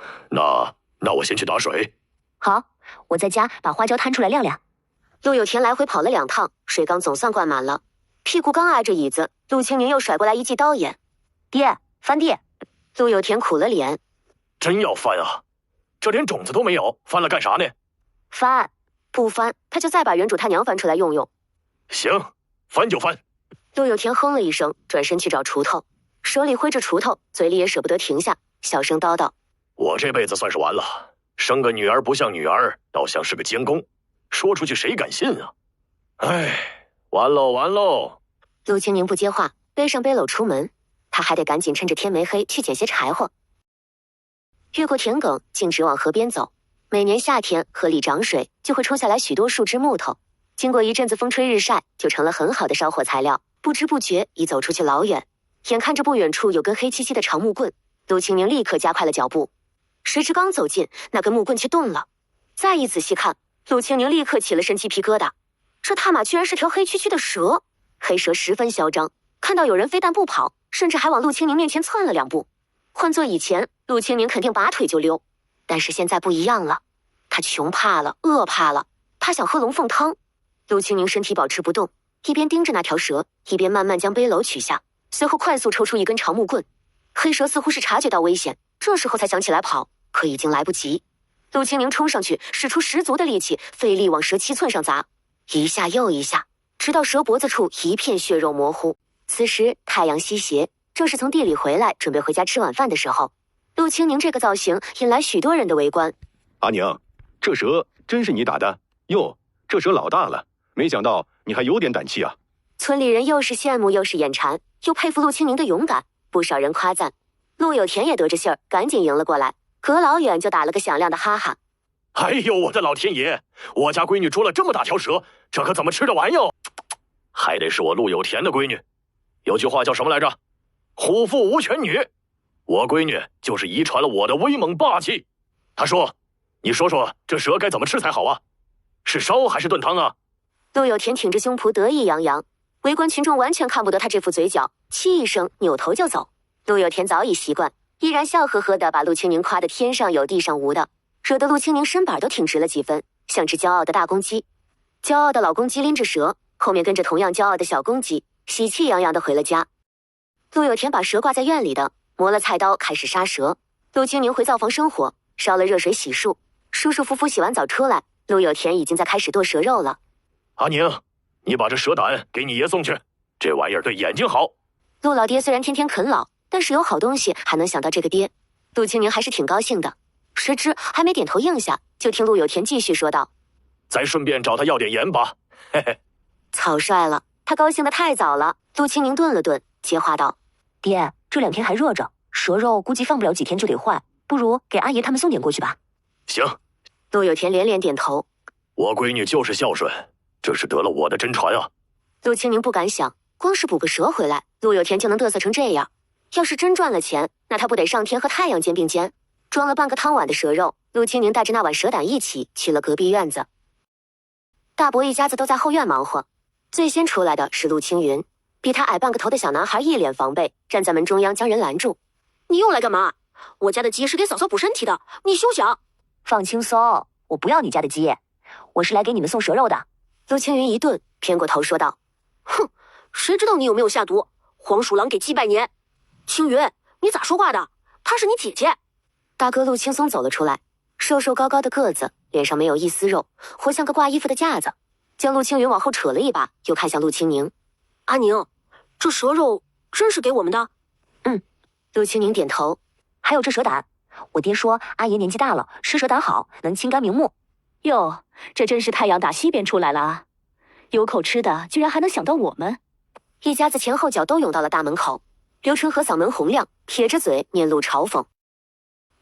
那我先去打水。好，我在家把花椒摊出来晾晾。陆有田来回跑了2趟，水缸总算灌满了。屁股刚挨着椅子，陆清明又甩过来一记刀眼：“爹，翻地！”陆有田苦了脸：“真要翻啊？这连种子都没有，翻了干啥呢？”“翻，不翻他就再把原主他娘翻出来用用。”“行，翻就翻。”陆有田哼了一声，转身去找锄头，手里挥着锄头，嘴里也舍不得停下，小声叨叨：“我这辈子算是完了，生个女儿不像女儿，倒像是个监工，说出去谁敢信啊？哎，完喽！”陆清明不接话，背上背篓出门，他还得赶紧趁着天没黑去捡些柴火。越过田埂，径直往河边走。每年夏天，河里涨水，就会冲下来许多树枝木头，经过一阵子风吹日晒，就成了很好的烧火材料。不知不觉已走出去老远，眼看着不远处有根黑漆漆的长木棍，陆清明立刻加快了脚步。谁知刚走近，那根木棍却动了。再一仔细看，陆清明立刻起了身鸡皮疙瘩，这他妈居然是条黑黢黢的蛇！黑蛇十分嚣张，看到有人非但不跑，甚至还往陆清明面前窜了2步。换做以前，陆清明肯定拔腿就溜，但是现在不一样了，他穷怕了，饿怕了，他想喝龙凤汤。陆清明身体保持不动，一边盯着那条蛇，一边慢慢将背篓取下，随后快速抽出一根长木棍。黑蛇似乎是察觉到危险，这时候才想起来跑，可已经来不及。陆清明冲上去，使出十足的力气，费力往蛇7寸上砸，一下又一下，直到蛇脖子处一片血肉模糊。此时太阳西斜，正是从地里回来准备回家吃晚饭的时候。陆清明这个造型引来许多人的围观。阿娘，这蛇真是你打的？哟，这蛇老大了，没想到你还有点胆气啊！村里人又是羡慕又是眼馋，又佩服陆清明的勇敢，不少人夸赞。陆有田也得着信儿，赶紧迎了过来，隔老远就打了个响亮的哈哈。哎呦，我的老天爷！我家闺女捉了这么大条蛇，这可怎么吃得完哟？还得是我陆有田的闺女。有句话叫什么来着？虎父无犬女。我闺女就是遗传了我的威猛霸气。她说：“你说说这蛇该怎么吃才好啊？是烧还是炖汤啊？”陆有田挺着胸脯得意洋洋，围观群众完全看不得他这副嘴角，气一声扭头就走。陆有田早已习惯，依然笑呵呵地把陆清明夸得天上有地上无的，惹得陆清明身板都挺直了几分，像只骄傲的大公鸡。骄傲的老公鸡拎着蛇，后面跟着同样骄傲的小公鸡，喜气洋洋地回了家。陆有田把蛇挂在院里的，磨了菜刀开始杀蛇。陆清明回灶房生火，烧了热水洗漱，舒舒服服洗完澡出来，陆有田已经在开始剁蛇肉了。阿宁，你把这蛇胆给你爷送去，这玩意儿对眼睛好。陆老爹虽然天天啃老，但是有好东西还能想到这个爹，陆清明还是挺高兴的。谁知还没点头应下，就听陆有田继续说道：“再顺便找他要点盐吧。”嘿嘿，草率了，他高兴得太早了。陆清明顿了顿，接话道：“爹，这2天还热着，蛇肉估计放不了几天就得坏，不如给阿爷他们送点过去吧。”行。陆有田连连点头。我闺女就是孝顺，这是得了我的真传啊。陆清明不敢想，光是捕个蛇回来，陆有田就能嘚瑟成这样。要是真赚了钱，那他不得上天和太阳肩并肩？装了半个汤碗的蛇肉，陆清明带着那碗蛇胆一起去了隔壁院子。大伯一家子都在后院忙活，最先出来的是陆青云，比他矮半个头的小男孩一脸防备，站在门中央将人拦住：“你又来干嘛？我家的鸡是给嫂嫂补身体的，你休想！”“放轻松，我不要你家的鸡，我是来给你们送蛇肉的。”陆青云一顿，偏过头说道：“哼，谁知道你有没有下毒？黄鼠狼给鸡拜年。青云，你咋说话的？她是你姐姐。”大哥陆青松走了出来，瘦瘦高高的个子，脸上没有一丝肉，活像个挂衣服的架子，将陆青云往后扯了一把，又看向陆清明：“阿宁，这蛇肉真是给我们的？”“嗯。”陆清明点头。“还有这蛇胆，我爹说阿爷年纪大了，吃蛇胆好，能清肝明目。”“哟，这真是太阳打西边出来了啊！有口吃的，居然还能想到我们。”一家子前后脚都涌到了大门口。刘春和嗓门洪亮，撇着嘴面露嘲讽。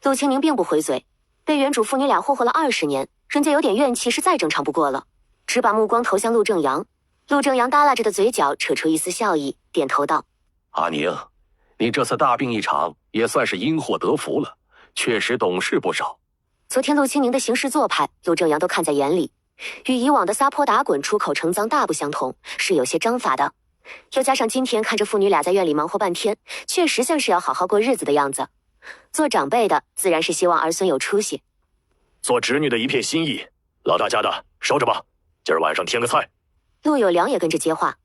陆清明并不回嘴，被原主父女俩霍霍了20年，人家有点怨气是再正常不过了，只把目光投向陆正阳。陆正阳耷拉着的嘴角扯出一丝笑意，点头道：“阿宁，你这次大病一场，也算是因祸得福了，确实懂事不少。”昨天陆清宁的行事做派，陆正阳都看在眼里，与以往的撒泼打滚、出口成脏大不相同，是有些章法的。又加上今天看着父女俩在院里忙活半天，确实像是要好好过日子的样子。做长辈的自然是希望儿孙有出息，做侄女的一片心意，老大家的收着吧，今儿晚上添个菜。陆有良也跟着接话：“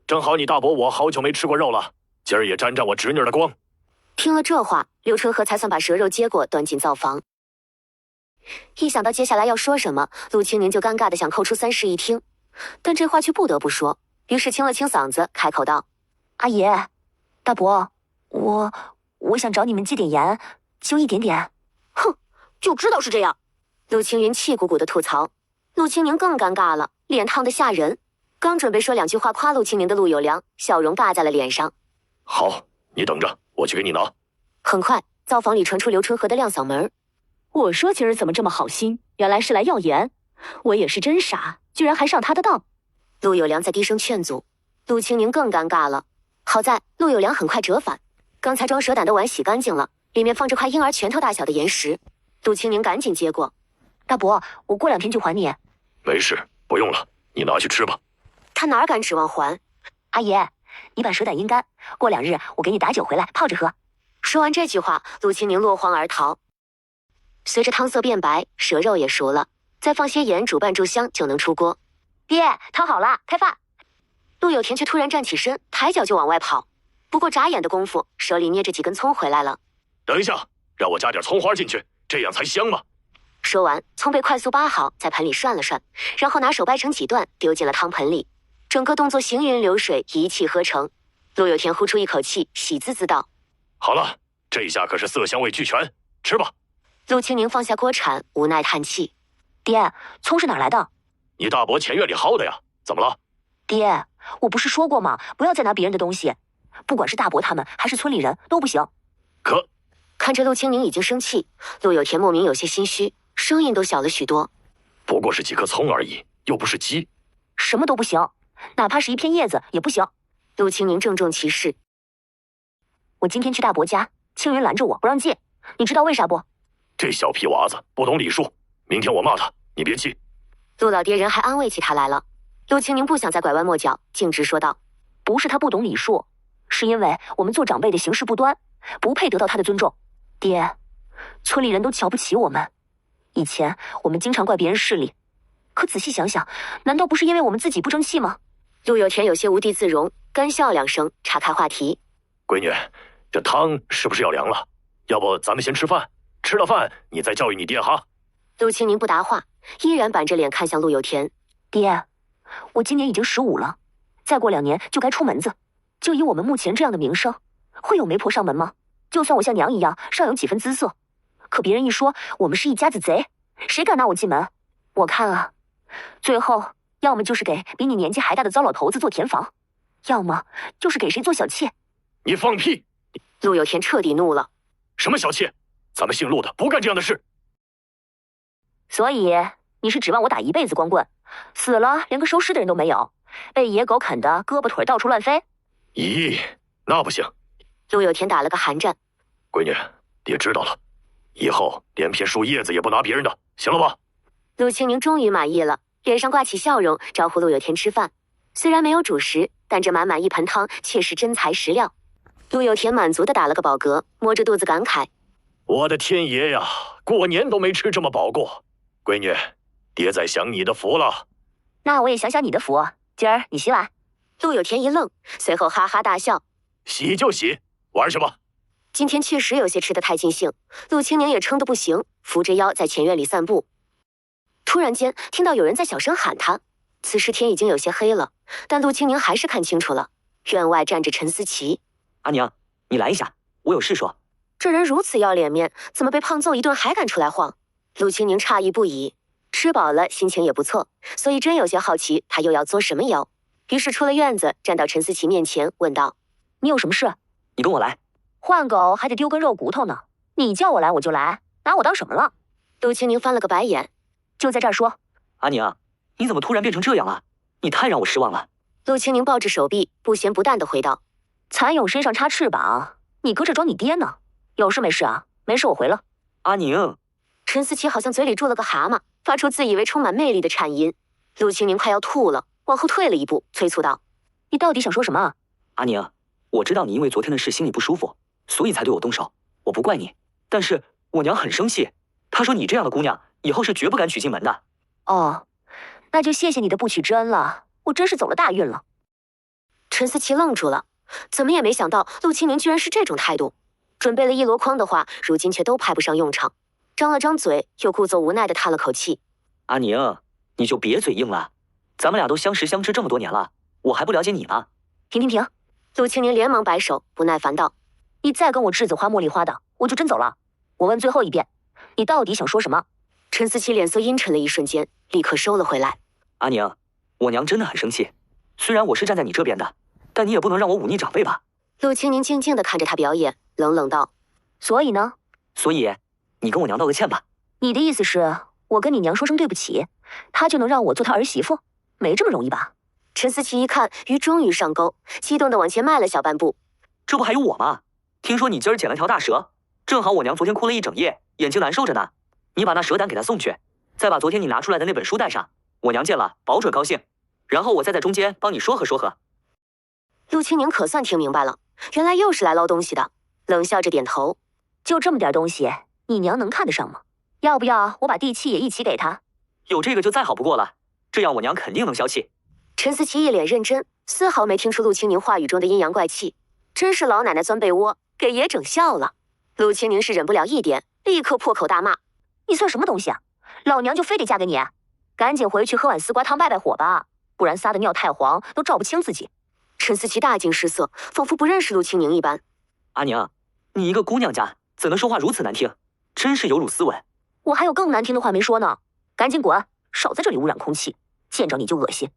正好你大伯我好久没吃过肉了，今儿也沾沾我侄女的光。”听了这话，刘春和才算把蛇肉接过，端进灶房。一想到接下来要说什么，陆清宁就尴尬的想扣出3室一厅，但这话却不得不说，于是清了清嗓子，开口道：“阿爷，大伯，我想找你们借点盐，就一点点。”哼，就知道是这样。陆青云气鼓鼓的吐槽，陆清宁更尴尬了，脸烫得吓人。刚准备说2句话夸陆清宁的陆有良，笑容尬在了脸上。好，你等着，我去给你拿。很快，灶房里传出刘春和的亮嗓门：“我说今儿怎么这么好心，原来是来要盐，我也是真傻，居然还上他的当。”陆有良在低声劝阻，陆清宁更尴尬了。好在陆有良很快折返，刚才装蛇胆的碗洗干净了，里面放着块婴儿拳头大小的岩石。陆清宁赶紧接过：“大伯，我过2天就还你。”“没事，不用了，你拿去吃吧。”他哪敢指望还？阿爷，你把蛇胆阴干，过2日我给你打酒回来泡着喝。说完这句话，陆清宁落荒而逃。随着汤色变白，蛇肉也熟了，再放些盐煮拌入香就能出锅。爹，汤好了，开饭。陆有田却突然站起身，抬脚就往外跑。不过眨眼的功夫，手里捏着几根葱回来了。等一下，让我加点葱花进去，这样才香嘛。说完，葱被快速扒好，在盆里涮了涮，然后拿手掰成几段，丢进了汤盆里。整个动作行云流水，一气呵成。陆有田呼出一口气，喜滋滋道：“好了，这下可是色香味俱全，吃吧。”陆清宁放下锅铲，无奈叹气：“爹，葱是哪来的？”“你大伯前院里薅的呀，怎么了？”“爹，我不是说过吗？不要再拿别人的东西，不管是大伯他们还是村里人都不行。”可看着陆清宁已经生气，陆有田莫名有些心虚，声音都小了许多：“不过是几颗葱而已，又不是鸡。”“什么都不行，哪怕是一片叶子也不行。”陆清宁郑重其事：“我今天去大伯家，青云拦着我不让借，你知道为啥不？”“这小屁娃子不懂礼数，明天我骂他，你别气。”陆老爹人还安慰起他来了。陆清宁不想再拐弯抹角，径直说道：“不是他不懂礼数，是因为我们做长辈的行事不端，不配得到他的尊重。爹，村里人都瞧不起我们，以前我们经常怪别人势利，可仔细想想，难道不是因为我们自己不争气吗？”陆有田有些无地自容，干笑2声，岔开话题：“闺女，这汤是不是要凉了？要不咱们先吃饭，吃了饭你再教育你爹哈。”陆清宁不答话，依然板着脸看向陆有田：“爹，我今年已经15了，再过2年就该出门子。就以我们目前这样的名声，会有媒婆上门吗？就算我像娘一样尚有几分姿色，可别人一说我们是一家子贼，谁敢拿我进门？我看啊，最后要么就是给比你年纪还大的糟老头子做田房，要么就是给谁做小妾。”“你放屁！”陆有田彻底怒了：“什么小妾？咱们姓陆的不干这样的事。”“所以你是指望我打一辈子光棍，死了连个收尸的人都没有，被野狗啃得胳膊腿到处乱飞？”“咦，那不行。”陆有田打了个寒战：“闺女，爹知道了，以后连片树叶子也不拿别人的，行了吧？”陆清宁终于满意了，脸上挂起笑容，招呼陆有田吃饭。虽然没有主食，但这满满一盆汤却是真材实料。陆有田满足地打了个饱嗝，摸着肚子感慨：“我的天爷呀，过年都没吃这么饱过。闺女，爹在享你的福了。”“那我也想想你的福，今儿你洗碗。”陆有田一愣，随后哈哈大笑：“洗就洗，玩去吧。”今天确实有些吃得太尽兴，陆清宁也撑得不行，扶着腰在前院里散步。突然间听到有人在小声喊他，此时天已经有些黑了，但陆清宁还是看清楚了，院外站着陈思琪。“阿娘，你来一下，我有事说。”这人如此要脸面，怎么被胖揍一顿还敢出来晃？陆清宁诧异不已，吃饱了心情也不错，所以真有些好奇他又要作什么妖。于是出了院子，站到陈思琪面前问道：“你有什么事？”“你跟我来。”“换狗还得丢根肉骨头呢，你叫我来我就来，拿我当什么了？”陆清宁翻了个白眼：“就在这儿说。阿宁，你怎么突然变成这样了？你太让我失望了。陆清宁抱着手臂，不咸不淡地回道：“蚕蛹身上插翅膀，你搁这装你爹呢？有事没事啊？没事我回了。”阿宁，陈思琪好像嘴里住了个蛤蟆，发出自以为充满魅力的颤音。陆清宁快要吐了，往后退了一步，催促道：“你到底想说什么？”阿宁，我知道你因为昨天的事心里不舒服，所以才对我动手，我不怪你。但是我娘很生气，她说你这样的姑娘以后是绝不敢娶进门的。哦，那就谢谢你的不娶之恩了，我真是走了大运了。陈思琪愣住了，怎么也没想到陆清宁居然是这种态度。准备了一箩筐的话，如今却都派不上用场。张了张嘴，又故作无奈地叹了口气：“阿宁，你就别嘴硬了，咱们俩都相识相知这么多年了，我还不了解你吗？”停！陆清宁连忙摆手，不耐烦道：“你再跟我栀子花茉莉花的，我就真走了。我问最后一遍，你到底想说什么？”陈思琪脸色阴沉了一瞬间，立刻收了回来：“阿宁，我娘真的很生气，虽然我是站在你这边的，但你也不能让我忤逆长辈吧？”陆清宁静静地看着他表演，冷冷道：“所以呢？所以，你跟我娘道个歉吧。”你的意思是我跟你娘说声对不起，她就能让我做她儿媳妇？没这么容易吧？陈思琪一看鱼终于上钩，激动地往前迈了小半步：“这不还有我吗？听说你今儿捡了条大蛇，正好我娘昨天哭了一整夜，眼睛难受着呢。你把那蛇胆给她送去，再把昨天你拿出来的那本书带上，我娘见了保准高兴。然后我再在中间帮你说和说和。”陆清宁可算听明白了，原来又是来捞东西的，冷笑着点头：“就这么点东西，你娘能看得上吗？要不要我把地契也一起给她？”有这个就再好不过了，这样我娘肯定能消气。陈思琪一脸认真，丝毫没听出陆清宁话语中的阴阳怪气，真是老奶奶钻被窝，给爷整笑了。陆清宁是忍不了一点，立刻破口大骂：“你算什么东西啊？老娘就非得嫁给你？赶紧回去喝碗丝瓜汤败败火吧，不然撒的尿太黄都照不清自己。”陈思琪大惊失色，仿佛不认识陆清宁一般：“阿娘，你一个姑娘家怎能说话如此难听？真是有辱斯文。”我还有更难听的话没说呢，赶紧滚，少在这里污染空气，见着你就恶心。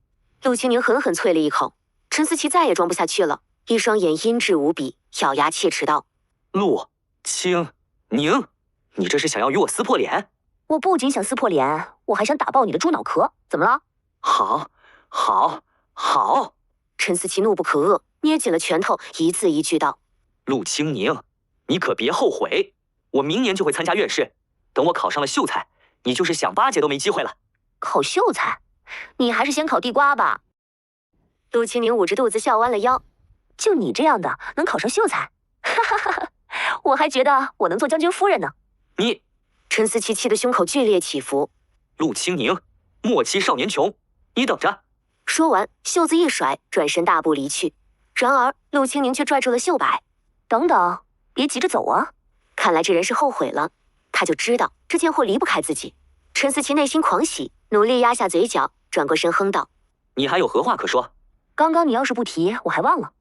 陆清宁狠狠啐了一口，陈思琪再也装不下去了，一双眼阴鸷无比，咬牙切齿道：“陆清宁，你这是想要与我撕破脸？”我不仅想撕破脸，我还想打爆你的猪脑壳，怎么了？好。陈思琪怒不可遏，捏紧了拳头，一字一句道：“陆清宁，你可别后悔，我明年就会参加院试，等我考上了秀才，你就是想巴结都没机会了。”考秀才？你还是先考地瓜吧。陆清宁捂着肚子笑弯了腰：“就你这样的能考上秀才？哈哈哈！我还觉得我能做将军夫人呢。”你……陈思琪气得胸口剧烈起伏。陆清宁，莫欺少年穷，你等着！说完，袖子一甩，转身大步离去。然而，陆清宁却拽住了秀柏：“等等，别急着走啊！”看来这人是后悔了，他就知道这贱货离不开自己。陈思琪内心狂喜，努力压下嘴角，转过身哼道：“你还有何话可说？”刚刚你要是不提，我还忘了。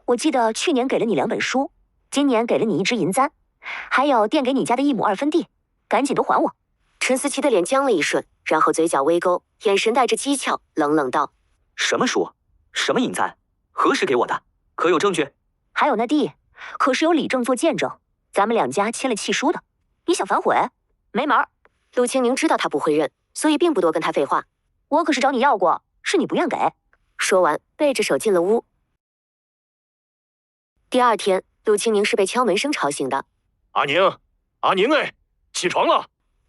我记得去年给了你2本书，今年给了你1支银簪，还有垫给你家的1亩2分地，赶紧都还我。陈思琪的脸僵了一瞬，然后嘴角微勾，眼神带着讥诮，冷冷道：“什么书？什么银簪？何时给我的？可有证据？”还有那地，可是有李正做见证，咱们2家签了契书的。你想反悔？没门儿！陆清宁知道他不会认，所以并不多跟他废话。我可是找你要过，是你不愿给。说完，背着手进了屋。第二天，陆清宁是被敲门声吵醒的。阿宁，阿宁哎，起床了！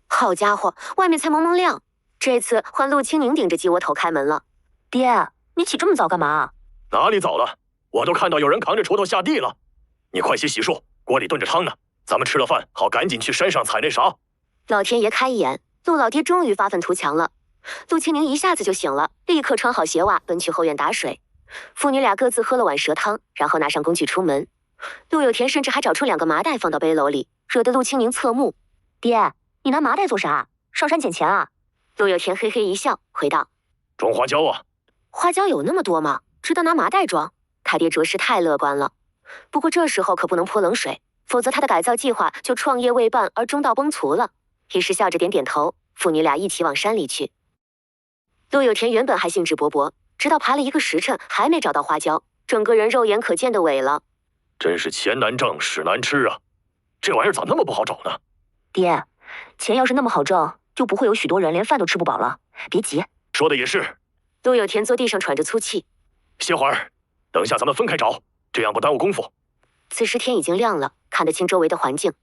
好家伙，外面才蒙蒙亮，这次换陆清宁顶着鸡窝头开门了。爹，你起这么早干嘛？哪里早了？我都看到有人扛着锄头下地了。你快些洗漱，锅里炖着汤呢。咱们吃了饭，好赶紧去山上采那啥。老天爷开眼，陆老爹终于发愤图强了。陆清宁一下子就醒了，立刻穿好鞋袜，奔去后院打水。父女俩各自喝了碗蛇汤，然后拿上工具出门。陆有田甚至还找出2个麻袋放到背篓里，惹得陆清宁侧目。爹，你拿麻袋做啥？上山捡钱啊？陆有田嘿嘿一笑，回道：“种花椒啊。”花椒有那么多吗？值得拿麻袋装？他爹着实太乐观了。不过这时候可不能泼冷水，否则他的改造计划就创业未半而中道崩殂了。于是笑着点点头，父女俩一起往山里去。陆有田原本还兴致勃勃，直到爬了1个时辰还没找到花椒，整个人肉眼可见的萎了。真是钱难挣，屎难吃啊！这玩意儿咋那么不好找呢？爹，钱要是那么好挣，就不会有许多人连饭都吃不饱了。别急。说的也是。陆有田坐地上喘着粗气。歇会儿，等下咱们分开找，这样不耽误功夫。此时天已经亮了，看得清周围的环境。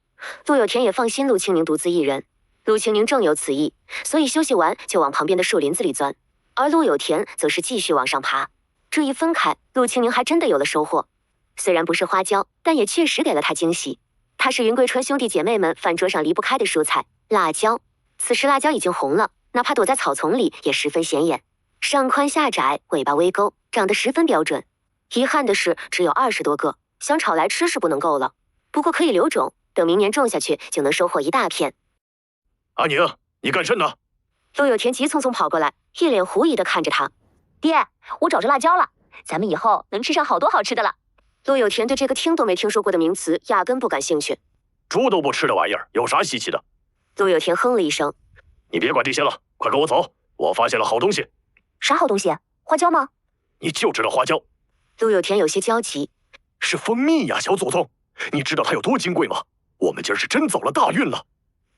陆有田也放心陆清宁独自一人。陆清宁正有此意，所以休息完就往旁边的树林子里钻，而陆有田则是继续往上爬。这一分开，陆清宁还真的有了收获。虽然不是花椒，但也确实给了他惊喜。它是云贵川兄弟姐妹们饭桌上离不开的蔬菜——辣椒。此时辣椒已经红了，哪怕躲在草丛里也十分显眼，上宽下窄，尾巴微勾，长得十分标准。遗憾的是，只有20多个，想炒来吃是不能够了。不过可以留种，等明年种下去就能收获一大片。阿宁，你干甚呢？陆有田急匆匆跑过来，一脸狐疑地看着他。爹，我找着辣椒了，咱们以后能吃上好多好吃的了。陆有田对这个听都没听说过的名词压根不感兴趣。猪都不吃的玩意儿，有啥稀奇的？陆有田哼了一声。你别管这些了，快跟我走，我发现了好东西。啥好东西？花椒吗？你就知道花椒。陆有田有些焦急。是蜂蜜呀，小祖宗，你知道它有多金贵吗？我们今儿是真走了大运了。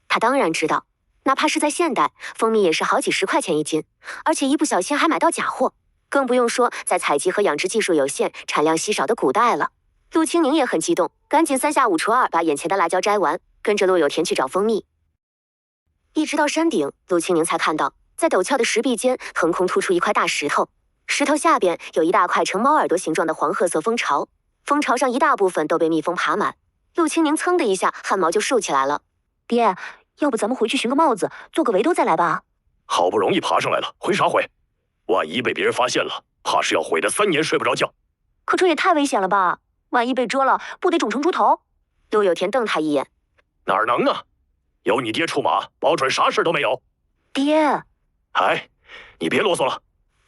他当然知道，哪怕是在现代，蜂蜜也是好几10块钱一斤，而且一不小心还买到假货，更不用说在采集和养殖技术有限、产量稀少的古代了。陆清宁也很激动，赶紧3下5除2把眼前的辣椒摘完，跟着陆有田去找蜂蜜。一直到山顶，陆清宁才看到，在陡峭的石壁间横空突出一块大石头，石头下边有一大块呈猫耳朵形状的黄褐色蜂巢，蜂巢上一大部分都被蜜蜂爬满。陆清宁噌的一下汗毛就竖起来了。爹，要不咱们回去寻个帽子，做个围兜再来吧？好不容易爬上来了，回啥回？万一被别人发现了，怕是要毁得3年睡不着觉。可这也太危险了吧！万一被蛰了，不得肿成猪头？陆有田瞪他一眼。哪儿能啊？有你爹出马，保准啥事都没有。爹，哎，你别啰嗦了。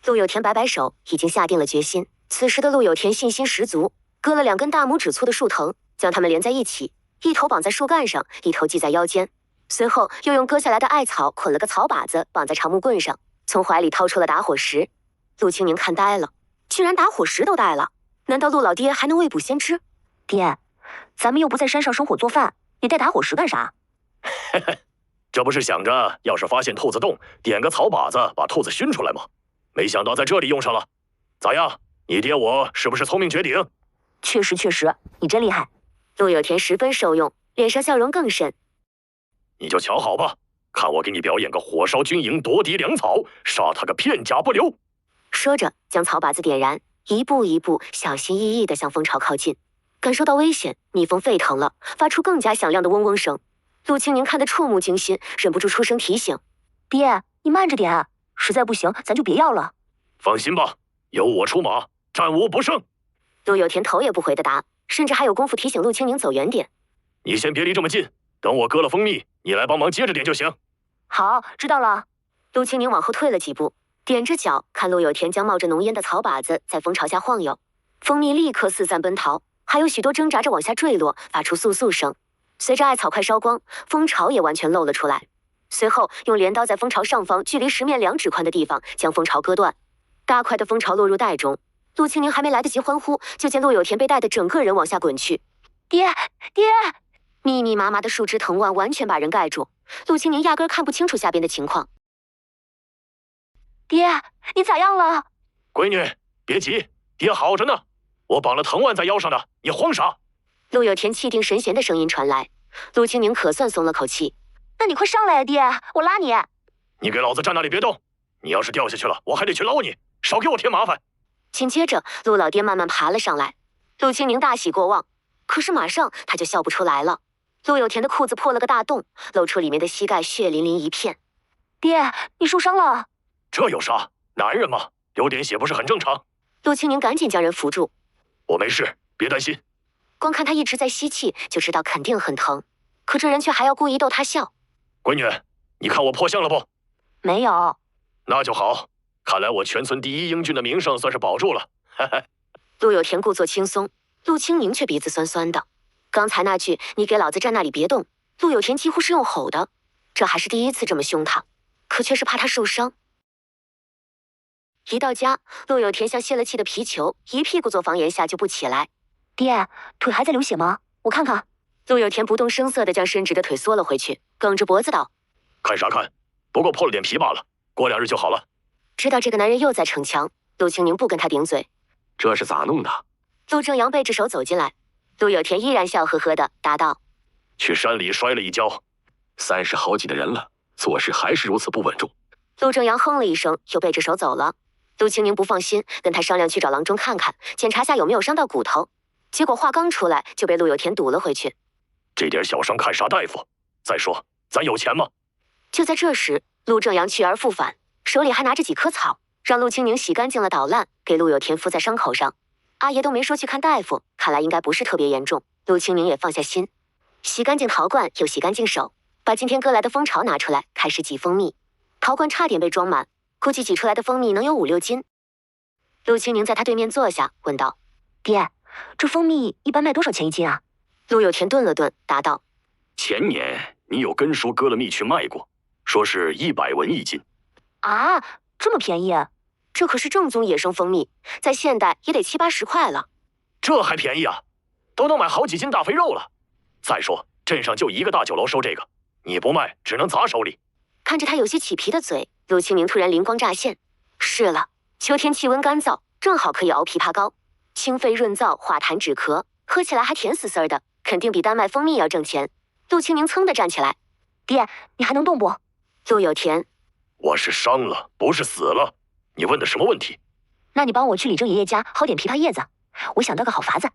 陆有田摆摆手，已经下定了决心。此时的陆有田信心十足，割了2根大拇指粗的树藤，将它们连在一起，一头绑在树干上，一头系在腰间。随后又用割下来的艾草捆了个草把子，绑在长木棍上，从怀里掏出了打火石。陆清宁看呆了，居然打火石都带了，难道陆老爹还能未卜先知？爹，咱们又不在山上生火做饭，你带打火石干啥？嘿嘿，这不是想着要是发现兔子洞，点个草把子把兔子熏出来吗？没想到在这里用上了。咋样，你爹我是不是聪明绝顶？确实，你真厉害。陆有田十分受用，脸上笑容更甚。你就瞧好吧，看我给你表演个火烧军营，夺嫡粮草，杀他个片甲不留。说着，将草把子点燃，一步一步小心翼翼地向蜂巢靠近。感受到危险，蜜蜂沸腾了，发出更加响亮的嗡嗡声。陆清宁看得触目惊心，忍不住出声提醒：“爹，你慢着点，实在不行咱就别要了。”放心吧，有我出马，战无不胜。陆有田头也不回的答，甚至还有功夫提醒陆清宁走远点。你先别离这么近，等我割了蜂蜜，你来帮忙接着点就行。好，知道了。陆清宁往后退了几步，踮着脚看陆有田将冒着浓烟的草把子在蜂巢下晃悠，蜂蜜立刻四散奔逃，还有许多挣扎着往下坠落，发出簌簌声。随着艾草快烧光，蜂巢也完全露了出来。随后用镰刀在蜂巢上方距离石面2指宽的地方将蜂巢割断，大块的蜂巢落入袋中。陆清宁还没来得及欢呼，就见陆有田被带得整个人往下滚去。爹！密密麻麻的树枝藤蔓完全把人盖住，陆清宁压根看不清楚下边的情况。爹，你咋样了？闺女，别急，爹好着呢，我绑了藤蔓在腰上的，你慌啥？陆有田气定神闲的声音传来，陆清宁可算松了口气。那你快上来呀，爹，我拉你。你给老子站那里别动，你要是掉下去了，我还得去捞你，少给我添麻烦。紧接着，陆老爹慢慢爬了上来，陆清宁大喜过望，可是马上他就笑不出来了。陆有田的裤子破了个大洞，露出里面的膝盖血淋淋一片。爹，你受伤了？这有啥？男人嘛，流点血不是很正常？陆清宁赶紧将人扶住。我没事，别担心。光看他一直在吸气，就知道肯定很疼，可这人却还要故意逗他笑。闺女，你看我破相了不？没有。那就好，看来我全村第一英俊的名声算是保住了。陆有田故作轻松，陆清宁却鼻子酸酸的。刚才那句“你给老子站那里别动”，陆有田几乎是用吼的，这还是第一次这么凶他，可却是怕他受伤。一到家，陆有田像泄了气的皮球，一屁股坐房檐下就不起来。爹，腿还在流血吗？我看看。陆有田不动声色地将伸直的腿缩了回去，梗着脖子道：“看啥看？不过破了点皮罢了，过2日就好了。知道这个男人又在逞强，陆清宁不跟他顶嘴。这是咋弄的？陆正阳背着手走进来，陆有田依然笑呵呵的答道：“去山里摔了一跤，30好几的人了，做事还是如此不稳重。”陆正阳哼了一声，又背着手走了。陆清宁不放心，跟他商量去找郎中看看，检查下有没有伤到骨头。结果话刚出来，就被陆有田堵了回去。这点小伤看啥大夫？再说咱有钱吗？就在这时，陆正阳去而复返，手里还拿着几棵草，让陆清宁洗干净了捣烂，给陆有田敷在伤口上。阿爷都没说去看大夫，看来应该不是特别严重。陆清宁也放下心，洗干净陶罐，又洗干净手，把今天割来的蜂巢拿出来，开始挤蜂蜜。陶罐差点被装满，估计挤出来的蜂蜜能有5、6斤。陆清宁在他对面坐下，问道：“爹，这蜂蜜一般卖多少钱1斤啊？”陆有田顿了顿，答道：“前年你有跟叔割了蜜去卖过，说是100文1斤。”啊，这么便宜？这可是正宗野生蜂蜜，在现代也得70、80块了。这还便宜啊？都能买好几斤大肥肉了。再说镇上就一个大酒楼收这个，你不卖只能砸手里。看着他有些起皮的嘴，陆清宁突然灵光乍现。是了，秋天气温干燥，正好可以熬枇杷膏，清肺润燥，化痰止咳，喝起来还甜丝丝的，肯定比单卖蜂蜜要挣钱。陆清宁噌地站起来：“爹，你还能动不？”陆有田：“我是伤了，不是死了。你问的什么问题？”“那你帮我去李正爷爷家薅点枇杷叶子，我想到个好法子。”“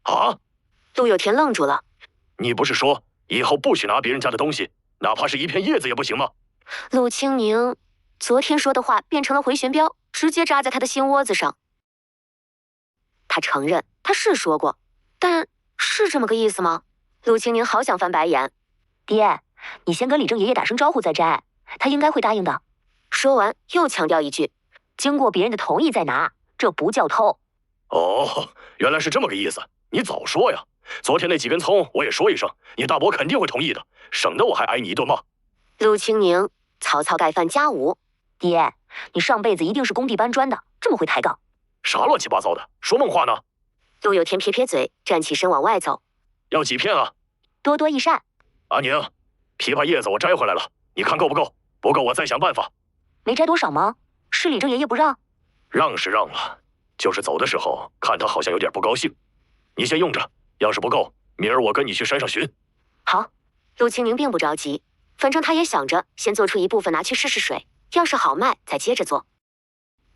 啊？”陆有田愣住了。“你不是说以后不许拿别人家的东西，哪怕是一片叶子也不行吗？”陆清宁昨天说的话变成了回旋镖，直接扎在他的心窝子上。他承认他是说过，但是这么个意思吗？陆清宁好想翻白眼。“爹，你先跟李正爷爷打声招呼再摘，他应该会答应的。”说完又强调一句：“经过别人的同意再拿，这不叫偷。”“哦，原来是这么个意思，你早说呀！昨天那几根葱我也说一声，你大伯肯定会同意的，省得我还挨你一顿骂。”陆清宁草草盖饭加5。“爹，你上辈子一定是工地搬砖的，这么会抬杠。”“啥乱七八糟的，说梦话呢？”陆有田撇撇嘴，站起身往外走。“要几片啊？”“多多益善。”“阿宁，枇杷叶子我摘回来了，你看够不够？不够我再想办法。”“没摘多少吗？是李正爷爷不让？”“让是让了，就是走的时候看他好像有点不高兴。你先用着，要是不够，明儿我跟你去山上寻。”“好。”陆清宁并不着急，反正他也想着先做出一部分拿去试试水，要是好卖再接着做。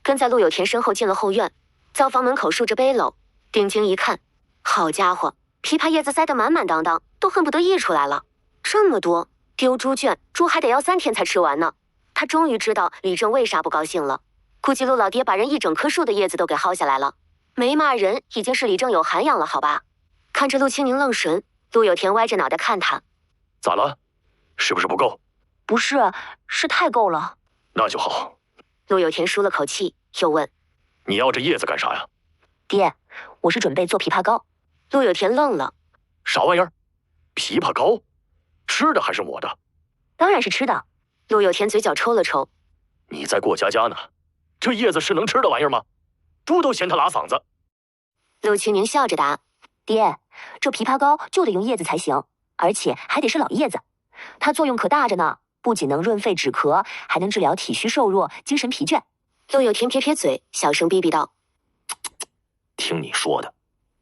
跟在陆有田身后进了后院，灶房门口竖着背篓，定睛一看，好家伙，枇杷叶子塞得满满当当，都恨不得溢出来了。这么多，丢猪圈，猪还得要3天才吃完呢。他终于知道李正为啥不高兴了，估计陆老爹把人一整棵树的叶子都给薅下来了。没骂人已经是李正有涵养了，好吧？看着陆清宁愣神，陆有田歪着脑袋看他：“咋了？是不是不够？”“不是，是太够了。”“那就好。”陆有田舒了口气，又问：“你要这叶子干啥呀？”“爹，我是准备做枇杷膏。”陆有田愣了：“啥玩意儿？枇杷膏？吃的还是抹的？”“当然是吃的。”陆有田嘴角抽了抽：“你在过家家呢？这叶子是能吃的玩意儿吗？猪都嫌它拉嗓子。”陆清宁笑着答：“爹，这枇杷膏就得用叶子才行，而且还得是老叶子，它作用可大着呢，不仅能润肺止咳，还能治疗体虚瘦弱、精神疲倦。”陆有田撇撇嘴，小声逼逼道：“听你说的，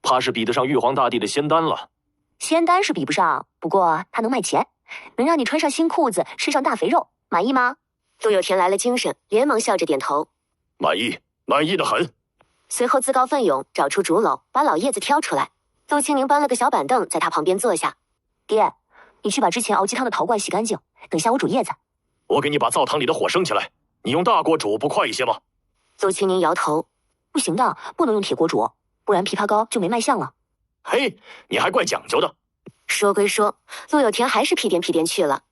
怕是比得上玉皇大帝的仙丹了。”“仙丹是比不上，不过它能卖钱，能让你穿上新裤子，吃上大肥肉，满意吗？”陆有田来了精神，连忙笑着点头：“满意，满意的很。”随后自告奋勇找出竹篓，把老叶子挑出来。陆清宁搬了个小板凳在他旁边坐下：“爹，你去把之前熬鸡汤的陶罐洗干净，等下我煮叶子。”“我给你把灶堂里的火升起来，你用大锅煮不快一些吗？”陆清宁摇头：“不行的，不能用铁锅煮，不然枇杷膏就没卖相了。”“嘿，你还怪讲究的。”说归说，陆有田还是屁颠屁颠去了。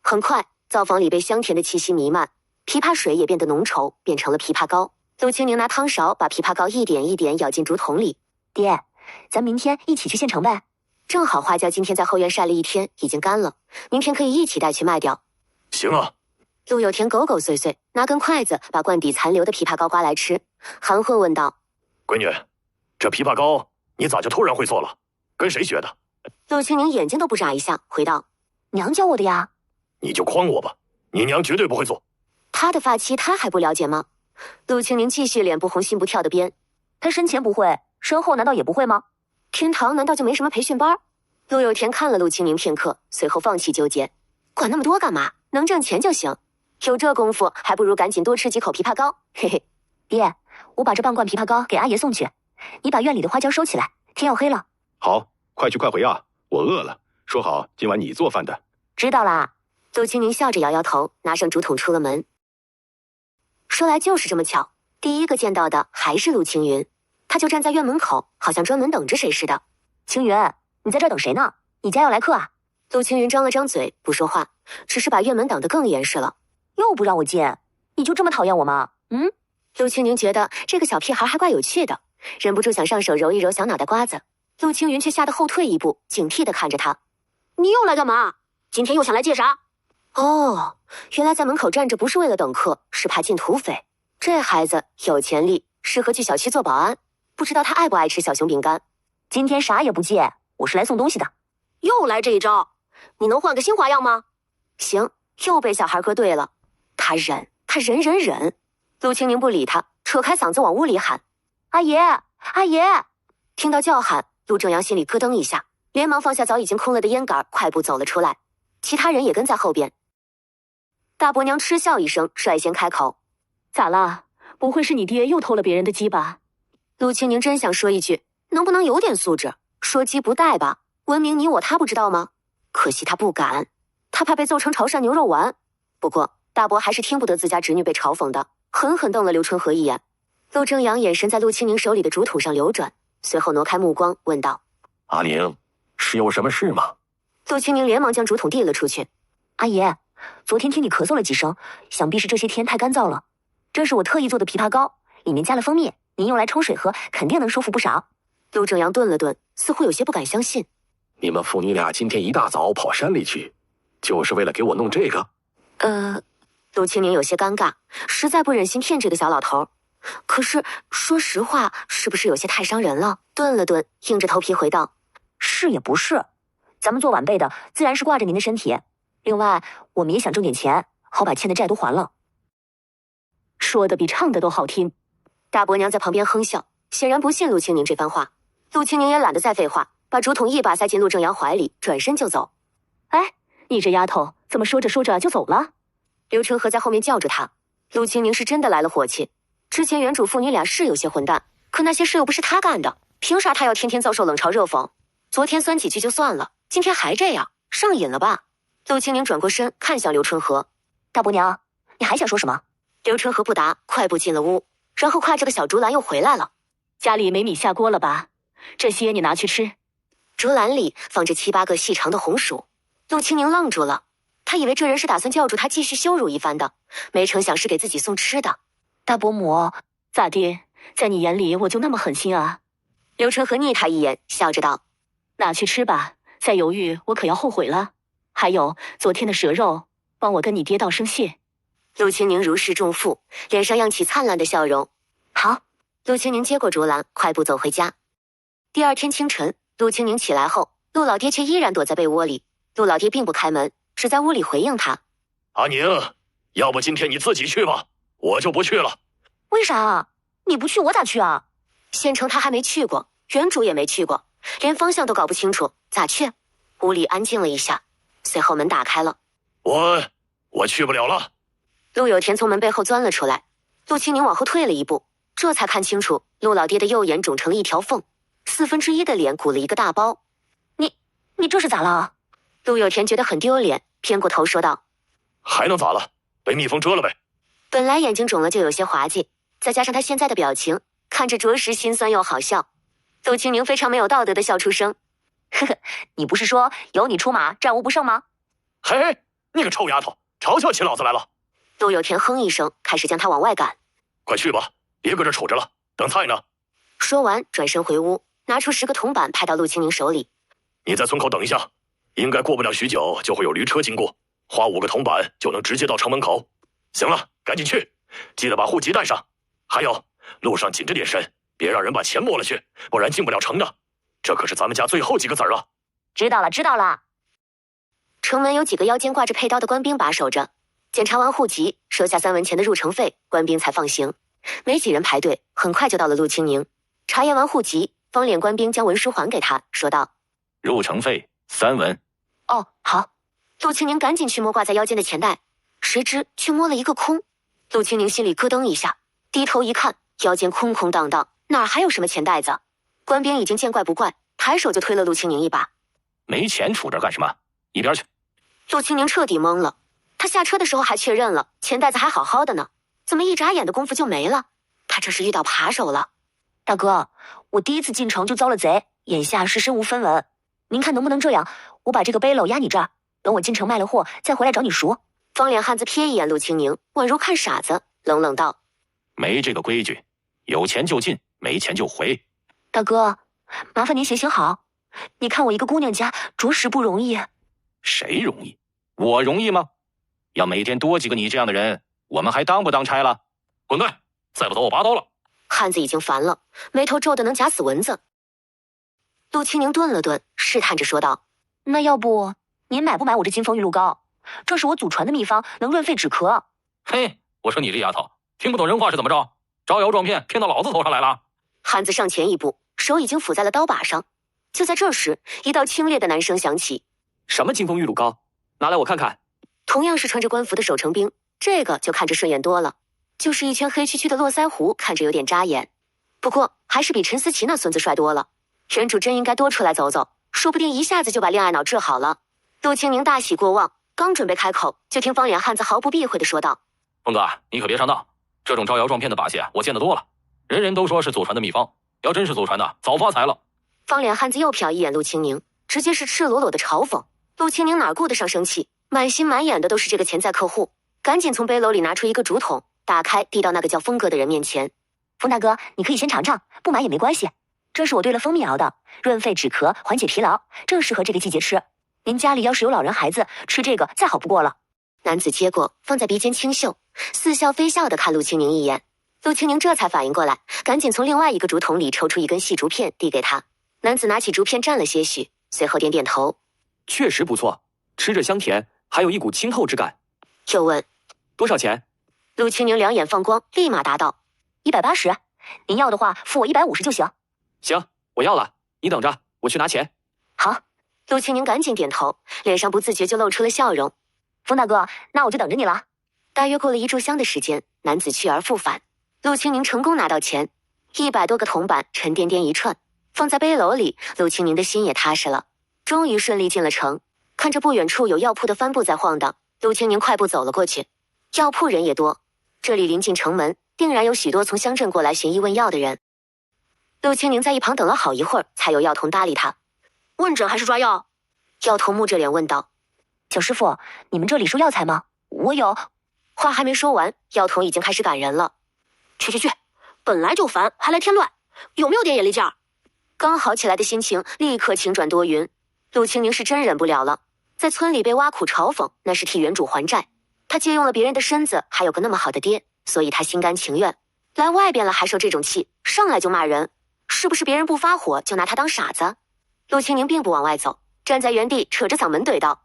很快，灶房里被香甜的气息弥漫，枇杷水也变得浓稠，变成了枇杷膏。陆清宁拿汤勺把枇杷膏一点一点舀进竹筒里。“爹，咱明天一起去县城呗。正好花椒今天在后院晒了一天，已经干了，明天可以一起带去卖掉。”“行啊。”陆有田狗狗碎碎，拿根筷子把罐底残留的枇杷膏刮来吃，含混问道：“闺女，这枇杷膏你咋就突然会做了？跟谁学的？”陆清宁眼睛都不眨一下，回道：“娘教我的呀。”“你就诓我吧，你娘绝对不会做。他的发妻他还不了解吗？陆清宁继续脸不红心不跳的编。他身前不会，身后难道也不会吗？天堂难道就没什么培训班？陆有田看了陆清宁片刻，随后放弃纠结，管那么多干嘛？能挣钱就行。有这功夫，还不如赶紧多吃几口枇杷膏。嘿嘿，爹，我把这半罐枇杷膏给阿爷送去，你把院里的花椒收起来，天要黑了。好，快去快回啊！我饿了。说好今晚你做饭的。知道啦。陆清宁笑着摇摇头，拿上竹筒出了门。说来就是这么巧，第一个见到的还是陆青云，他就站在院门口，好像专门等着谁似的。青云，你在这等谁呢？你家要来客啊？陆青云张了张嘴，不说话，只是把院门挡得更严实了。又不让我进，你就这么讨厌我吗？陆青云觉得这个小屁孩还怪有趣的，忍不住想上手揉一揉小脑袋瓜子。陆青云却吓得后退一步，警惕地看着他。你又来干嘛？今天又想来借啥？哦，原来在门口站着不是为了等客，是怕进土匪。这孩子有潜力，适合去小区做保安。不知道他爱不爱吃小熊饼干。今天啥也不借，我是来送东西的。又来这一招，你能换个新花样吗？行，又被小孩搁对了。他忍。陆清宁不理他，扯开嗓子往屋里喊：“阿爷，阿爷！”听到叫喊，陆正阳心里咯噔一下，连忙放下早已经空了的烟杆，快步走了出来。其他人也跟在后边。大伯娘嗤笑一声，率先开口：“咋了？不会是你爹又偷了别人的鸡吧？”陆清宁真想说一句，能不能有点素质，说鸡不带吧，文明你我他不知道吗？可惜他不敢，他怕被揍成潮汕牛肉丸。不过大伯还是听不得自家侄女被嘲讽的，狠狠瞪了刘春和一眼。陆正阳眼神在陆清宁手里的竹筒上流转，随后挪开目光问道：“阿宁，是有什么事吗？”陆清宁连忙将竹筒递了出去。阿爷，昨天听你咳嗽了几声，想必是这些天太干燥了。这是我特意做的枇杷膏，里面加了蜂蜜，您用来冲水喝，肯定能舒服不少。陆正阳顿了顿，似乎有些不敢相信。你们父女俩今天一大早跑山里去，就是为了给我弄这个？陆清宁有些尴尬，实在不忍心骗这个小老头。可是说实话，是不是有些太伤人了？顿了顿，硬着头皮回道：“是也不是，咱们做晚辈的，自然是挂着您的身体。另外，我们也想挣点钱，好把欠的债都还了。”说的比唱的都好听。大伯娘在旁边哼笑，显然不信陆清宁这番话。陆清宁也懒得再废话，把竹筒一把塞进陆正阳怀里，转身就走。哎，你这丫头怎么说着说着就走了？刘春和在后面叫住他。陆清宁是真的来了火气。之前原主父女俩是有些混蛋，可那些事又不是他干的，凭啥他要天天遭受冷嘲热讽？昨天酸几句就算了，今天还这样，上瘾了吧？陆清宁转过身看向刘春和：“大伯娘，你还想说什么？”刘春和不答，快步进了屋，然后挎着个小竹篮又回来了。家里没米下锅了吧？这些你拿去吃。竹篮里放着7、8个细长的红薯。陆清宁愣住了，他以为这人是打算叫住他继续羞辱一番的，没成想是给自己送吃的。大伯母，咋的？在你眼里我就那么狠心啊？刘春和睨他一眼，笑着道：“拿去吃吧，再犹豫我可要后悔了。还有昨天的蛇肉，帮我跟你爹道声谢。”陆清宁如释重负，脸上漾起灿烂的笑容。好。陆清宁接过竹篮，快步走回家。第二天清晨，陆清宁起来后，陆老爹却依然躲在被窝里。陆老爹并不开门，只在屋里回应他：“阿宁，要不今天你自己去吧，我就不去了。”为啥？你不去我咋去啊？县城他还没去过，原主也没去过，连方向都搞不清楚，咋去？屋里安静了一下，随后门打开了。我去不了了。陆有田从门背后钻了出来，陆清宁往后退了一步，这才看清楚陆老爹的右眼肿成了一条缝，1/4的脸鼓了一个大包。你这是咋了？陆有田觉得很丢脸，偏过头说道：“还能咋了？被蜜蜂蛰了呗。”本来眼睛肿了就有些滑稽，再加上他现在的表情，看着着实心酸又好笑。陆清宁非常没有道德的笑出声：“呵呵，你不是说有你出马，战无不胜吗？”“嘿，你个臭丫头，嘲笑起老子来了！”陆有田哼一声，开始将他往外赶。“快去吧，别搁这杵着了，等菜呢。”说完转身回屋，拿出10个铜板拍到陆清宁手里：“你在村口等一下，应该过不了许久就会有驴车经过，花5个铜板就能直接到城门口。行了，赶紧去，记得把户籍带上。还有，路上紧着点身，别让人把钱摸了去，不然进不了城的。这可是咱们家最后几个子儿了。”“知道了，知道了。”城门有几个腰间挂着佩刀的官兵把守着，检查完户籍，收下3文钱的入城费，官兵才放行。没几人排队，很快就到了陆清宁。查验完户籍，方脸官兵将文书还给他，说道：“入城费3文。”哦，好。陆清宁赶紧去摸挂在腰间的钱袋，谁知却摸了一个空。陆清宁心里咯噔一下，低头一看，腰间空空荡荡，哪还有什么钱袋子？官兵已经见怪不怪，抬手就推了陆清宁一把。没钱杵这干什么？一边去！陆清宁彻底懵了，他下车的时候还确认了钱袋子还好好的呢，怎么一眨眼的功夫就没了？他这是遇到扒手了。大哥，我第一次进城就遭了贼，眼下是身无分文，您看能不能这样？我把这个背篓压你这儿，等我进城卖了货，再回来找你赎。方脸汉子瞥一眼陆清宁，宛如看傻子，冷冷道：“没这个规矩，有钱就进，没钱就回。”大哥，麻烦您行行好，你看我一个姑娘家，着实不容易。谁容易？我容易吗？要每天多几个你这样的人，我们还当不当差了？滚开！再不走我拔刀了！汉子已经烦了，眉头皱得能夹死蚊子。陆清宁顿了顿，试探着说道：“那要不您买不买我这金风玉露膏？这是我祖传的秘方，能润肺止咳。”嘿，我说你这丫头，听不懂人话是怎么着？招摇撞骗，骗到老子头上来了！汉子上前一步，手已经抚在了刀把上。就在这时，一道清冽的男声响起：“什么金风玉露膏？拿来我看看。”同样是穿着官服的守城兵，这个就看着顺眼多了，就是一圈黑黢黢的络腮胡，看着有点扎眼。不过还是比陈思琪那孙子帅多了。人主真应该多出来走走，说不定一下子就把恋爱脑治好了。陆清宁大喜过望，刚准备开口，就听方脸汉子毫不避讳地说道：“峰哥，你可别上当，这种招摇撞骗的把戏我见得多了，人人都说是祖传的秘方，要真是祖传的，早发财了。”方脸汉子又瞟一眼陆清宁，直接是赤裸裸的嘲讽。陆清宁哪顾得上生气，满心满眼的都是这个潜在客户，赶紧从背篓里拿出一个竹筒，打开递到那个叫峰哥的人面前。“峰大哥，你可以先尝尝，不买也没关系。这是我兑了蜂蜜熬的，润肺止咳，缓解疲劳，正适合这个季节吃。您家里要是有老人孩子，吃这个再好不过了。”男子接过，放在鼻尖轻嗅，似笑非笑地看陆清宁一眼。陆清宁这才反应过来，赶紧从另外一个竹筒里抽出一根细竹片递给他。男子拿起竹片蘸了些许，随后点点头：“确实不错，吃着香甜，还有一股清透之感。”又问：“多少钱？”陆清宁两眼放光，立马答道：“180，您要的话付我150就行。”“行，我要了，你等着，我去拿钱。”“好。”陆清宁赶紧点头，脸上不自觉就露出了笑容。“冯大哥，那我就等着你了。”大约过了1炷香的时间，男子去而复返，陆清宁成功拿到钱，100多个铜板沉甸甸一串，放在背篓里，陆清宁的心也踏实了。终于顺利进了城，看着不远处有药铺的帆布在晃荡，陆清宁快步走了过去。药铺人也多，这里临近城门，定然有许多从乡镇过来寻医问药的人。陆清宁在一旁等了好一会儿，才有药童搭理他：“问诊还是抓药？”药童木着脸问道：“小师傅，你们这里收药材吗？我有。”话还没说完，药童已经开始赶人了。“去，本来就烦，还来添乱，有没有点眼力劲儿？”刚好起来的心情立刻晴转多云。陆清宁是真忍不了了，在村里被挖苦嘲讽，那是替原主还债。他借用了别人的身子，还有个那么好的爹，所以他心甘情愿。来外边了还受这种气，上来就骂人，是不是别人不发火就拿他当傻子？陆清宁并不往外走，站在原地扯着嗓门怼道：“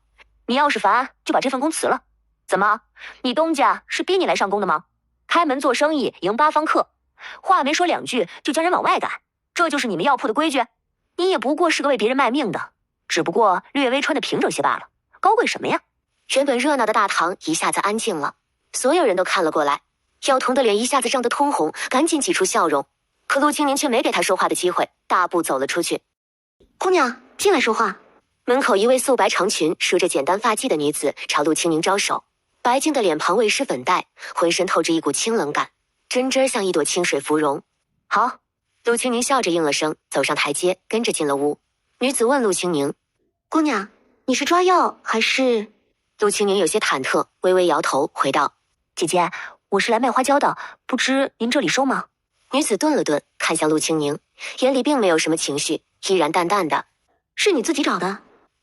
你要是烦，就把这份工辞了。怎么，你东家是逼你来上工的吗？开门做生意，迎8方客，话没说2句就将人往外赶，这就是你们药铺的规矩？你也不过是个为别人卖命的，只不过略微穿的平整些罢了，高贵什么呀？”原本热闹的大堂一下子安静了，所有人都看了过来。药童的脸一下子涨得通红，赶紧挤出笑容，可陆清宁却没给他说话的机会，大步走了出去。“姑娘，进来说话。”门口一位素白长裙、梳着简单发髻的女子朝陆清宁招手，白净的脸庞未施粉黛，浑身透着一股清冷感，真真像一朵清水芙蓉。“好。”陆清宁笑着应了声，走上台阶，跟着进了屋。女子问陆清宁：“姑娘，你是抓药还是？”陆清宁有些忐忑，微微摇头，回道：“姐姐，我是来卖花椒的，不知您这里收吗？”女子顿了顿，看向陆清宁，眼里并没有什么情绪，依然淡淡的：“是你自己找的？”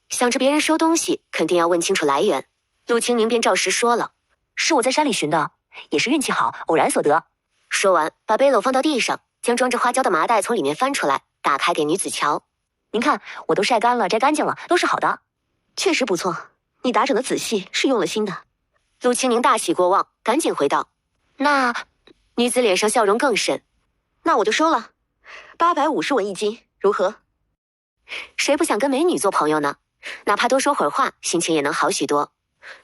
想着别人收东西，肯定要问清楚来源，陆清宁便照实说了：“是我在山里寻的，也是运气好，偶然所得。”说完，把背篓放到地上，将装着花椒的麻袋从里面翻出来，打开给女子瞧。“您看，我都晒干了，摘干净了，都是好的。”“确实不错，你打整的仔细，是用了心的。”陆清宁大喜过望，赶紧回道：“那……”女子脸上笑容更甚：“那我就收了，850文一斤，如何？”谁不想跟美女做朋友呢？哪怕多说会儿话，心情也能好许多。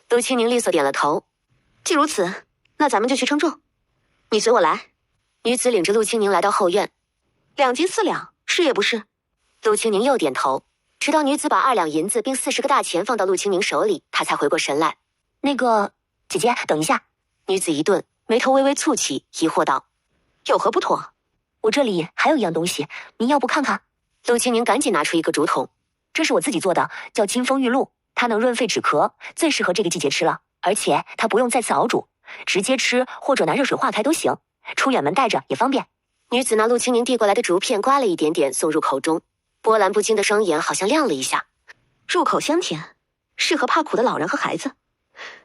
陆清宁利索点了头：“既如此，那咱们就去称重。你随我来。”女子领着陆清宁来到后院，2斤4两，是也不是？陆清宁又点头，直到女子把2两银子并40个大钱放到陆清宁手里，他才回过神来。那个姐姐，等一下。女子一顿，眉头微微蹙起，疑惑道：“有何不妥？我这里还有一样东西，您要不看看？”陆清宁赶紧拿出一个竹筒，这是我自己做的，叫金风玉露，它能润肺止咳，最适合这个季节吃了。而且它不用再次熬煮，直接吃或者拿热水化开都行，出远门带着也方便。女子拿陆清宁递过来的竹片刮了一点点，送入口中，波澜不惊的双眼好像亮了一下。入口香甜，适合怕苦的老人和孩子。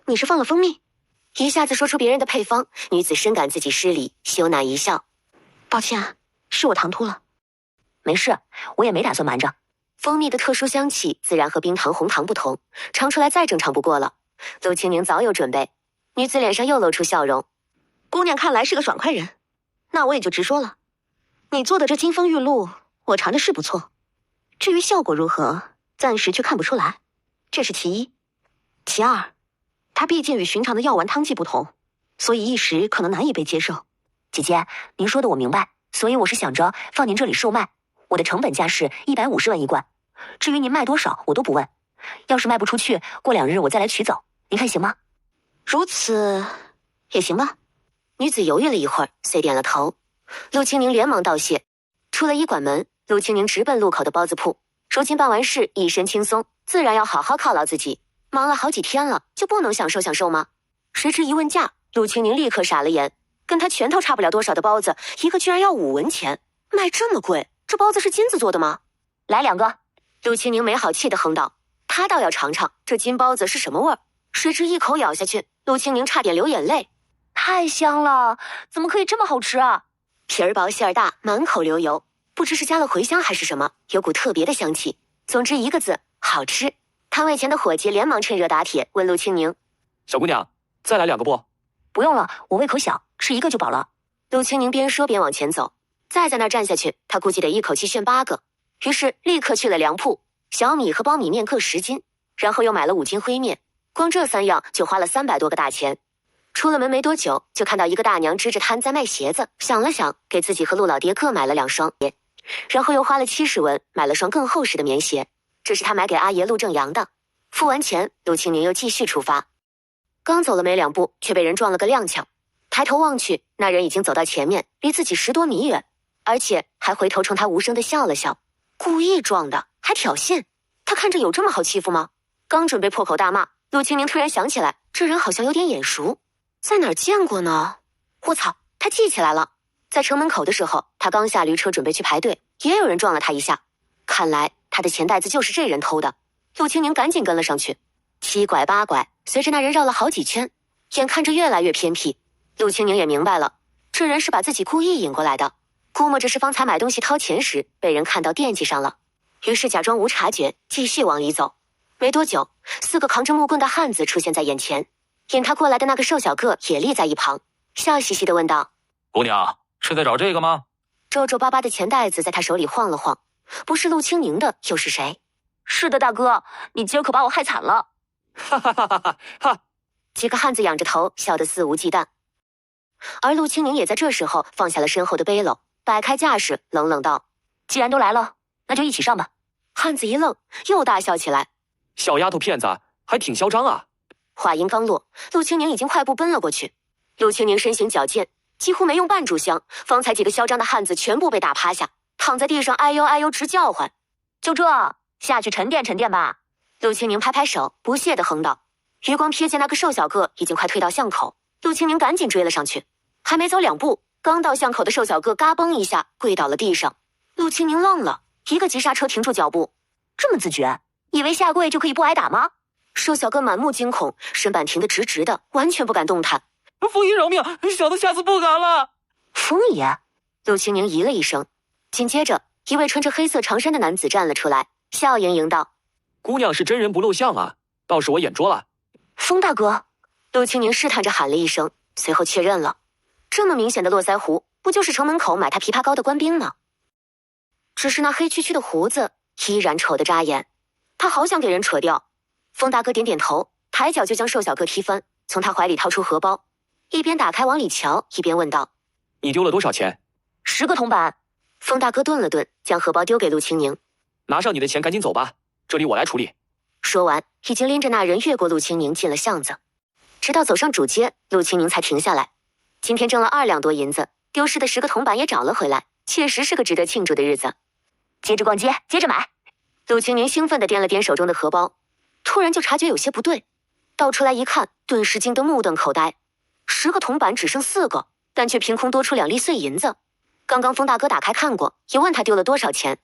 你是放了蜂蜜？一下子说出别人的配方，女子深感自己失礼，羞赧一笑：“抱歉，是我唐突了。”没事，我也没打算瞒着。蜂蜜的特殊香气自然和冰糖、红糖不同，尝出来再正常不过了。陆清宁早有准备，女子脸上又露出笑容：“姑娘看来是个爽快人，那我也就直说了。你做的这金风玉露，我尝着是不错，至于效果如何，暂时却看不出来，这是其一。其二，它毕竟与寻常的药丸汤剂不同，所以一时可能难以被接受。姐姐，您说的我明白，所以我是想着放您这里售卖。我的成本价是150文一罐，至于您卖多少，我都不问。要是卖不出去，过2日我再来取走，您看行吗？”如此也行吧。女子犹豫了一会儿，遂点了头。陆清宁连忙道谢。出了医馆门，陆清宁直奔路口的包子铺。如今办完事，一身轻松，自然要好好犒劳自己。忙了好几天了，就不能享受享受吗？谁知一问价，陆清宁立刻傻了眼。跟他拳头差不了多少的包子，一个居然要5文钱，卖这么贵，这包子是金子做的吗？来2个。陆清宁没好气地哼道，他倒要尝尝这金包子是什么味儿。谁知一口咬下去，陆清宁差点流眼泪。太香了，怎么可以这么好吃啊？皮儿薄馅儿大，满口流油，不知是加了茴香还是什么，有股特别的香气。总之一个字，好吃。摊位前的伙计连忙趁热打铁，问陆清宁：“小姑娘，再来2个不？”“不用了，我胃口小，吃1个就饱了。”陆清宁边说边往前走，再在那儿站下去，他估计得一口气炫8个。于是立刻去了粮铺，小米和苞米面各10斤，然后又买了5斤灰面，光这3样就花了300多个大钱。出了门没多久，就看到一个大娘支着摊在卖鞋子，想了想，给自己和陆老爹各买了2双鞋，然后又花了70文买了双更厚实的棉鞋，这是他买给阿爷陆正阳的。付完钱，陆清宁又继续出发。刚走了没2步，却被人撞了个踉跄。抬头望去，那人已经走到前面，离自己10多米远，而且还回头冲他无声地笑了笑。故意撞的，还挑衅，他看着有这么好欺负吗？刚准备破口大骂，陆清宁突然想起来，这人好像有点眼熟，在哪儿见过呢？我操，他记起来了。在城门口的时候，他刚下驴车准备去排队，也有人撞了他一下。看来他的钱袋子就是这人偷的。陆清宁赶紧跟了上去，7拐8拐，随着那人绕了好几圈，眼看着越来越偏僻。陆清宁也明白了，这人是把自己故意引过来的，估摸着是方才买东西掏钱时被人看到惦记上了，于是假装无察觉，继续往里走。没多久，4个扛着木棍的汉子出现在眼前，引他过来的那个瘦小个也立在一旁，笑嘻嘻地问道：“姑娘，是在找这个吗？”皱皱巴巴的钱袋子在他手里晃了晃，不是陆清宁的又是谁？是的，大哥，你今儿可把我害惨了。哈哈哈哈哈！几个汉子仰着头，笑得肆无忌惮。而陆清宁也在这时候放下了身后的背篓，摆开架势，冷冷道：“既然都来了，那就一起上吧。”汉子一愣，又大笑起来：“小丫头片子还挺嚣张啊！”话音刚落，陆清宁已经快步奔了过去。陆清宁身形矫健，几乎没用半炷香，方才几个嚣张的汉子全部被打趴下，躺在地上哎呦哎呦直叫唤。就这，下去沉淀沉淀吧。陆清宁拍拍手，不屑地哼道。余光瞥见那个瘦小个已经快退到巷口，陆清宁赶紧追了上去。还没走2步，刚到巷口的瘦小个嘎嘣一下跪倒了地上。陆清宁愣了，一个急刹车停住脚步。这么自觉，以为下跪就可以不挨打吗？瘦小个满目惊恐，身板停得直直的，完全不敢动弹。风爷饶命，小的下次不敢了。风爷，陆清宁咦了一声，紧接着一位穿着黑色长衫的男子站了出来，笑盈盈道：“姑娘是真人不露相啊，倒是我眼拙了。”风大哥，陆清宁试探着喊了一声，随后确认了。这么明显的络腮胡，不就是城门口买他枇杷膏的官兵吗？只是那黑黢黢的胡子依然丑得扎眼，他好想给人扯掉。风大哥点点头，抬脚就将瘦小个踢翻，从他怀里掏出荷包，一边打开往里瞧，一边问道：“你丢了多少钱？10个铜板。”风大哥顿了顿，将荷包丢给陆清宁：“拿上你的钱，赶紧走吧，这里我来处理。”说完，已经拎着那人越过陆清宁进了巷子。直到走上主街，陆清宁才停下来。今天挣了2两多银子，丢失的10个铜板也找了回来，确实是个值得庆祝的日子。接着逛街，接着买。陆清宁兴奋地掂了掂手中的荷包，突然就察觉有些不对，倒出来一看，顿时惊得目瞪口呆。10个铜板只剩4个，但却凭空多出2粒碎银子。刚刚风大哥打开看过，也问他丢了多少钱，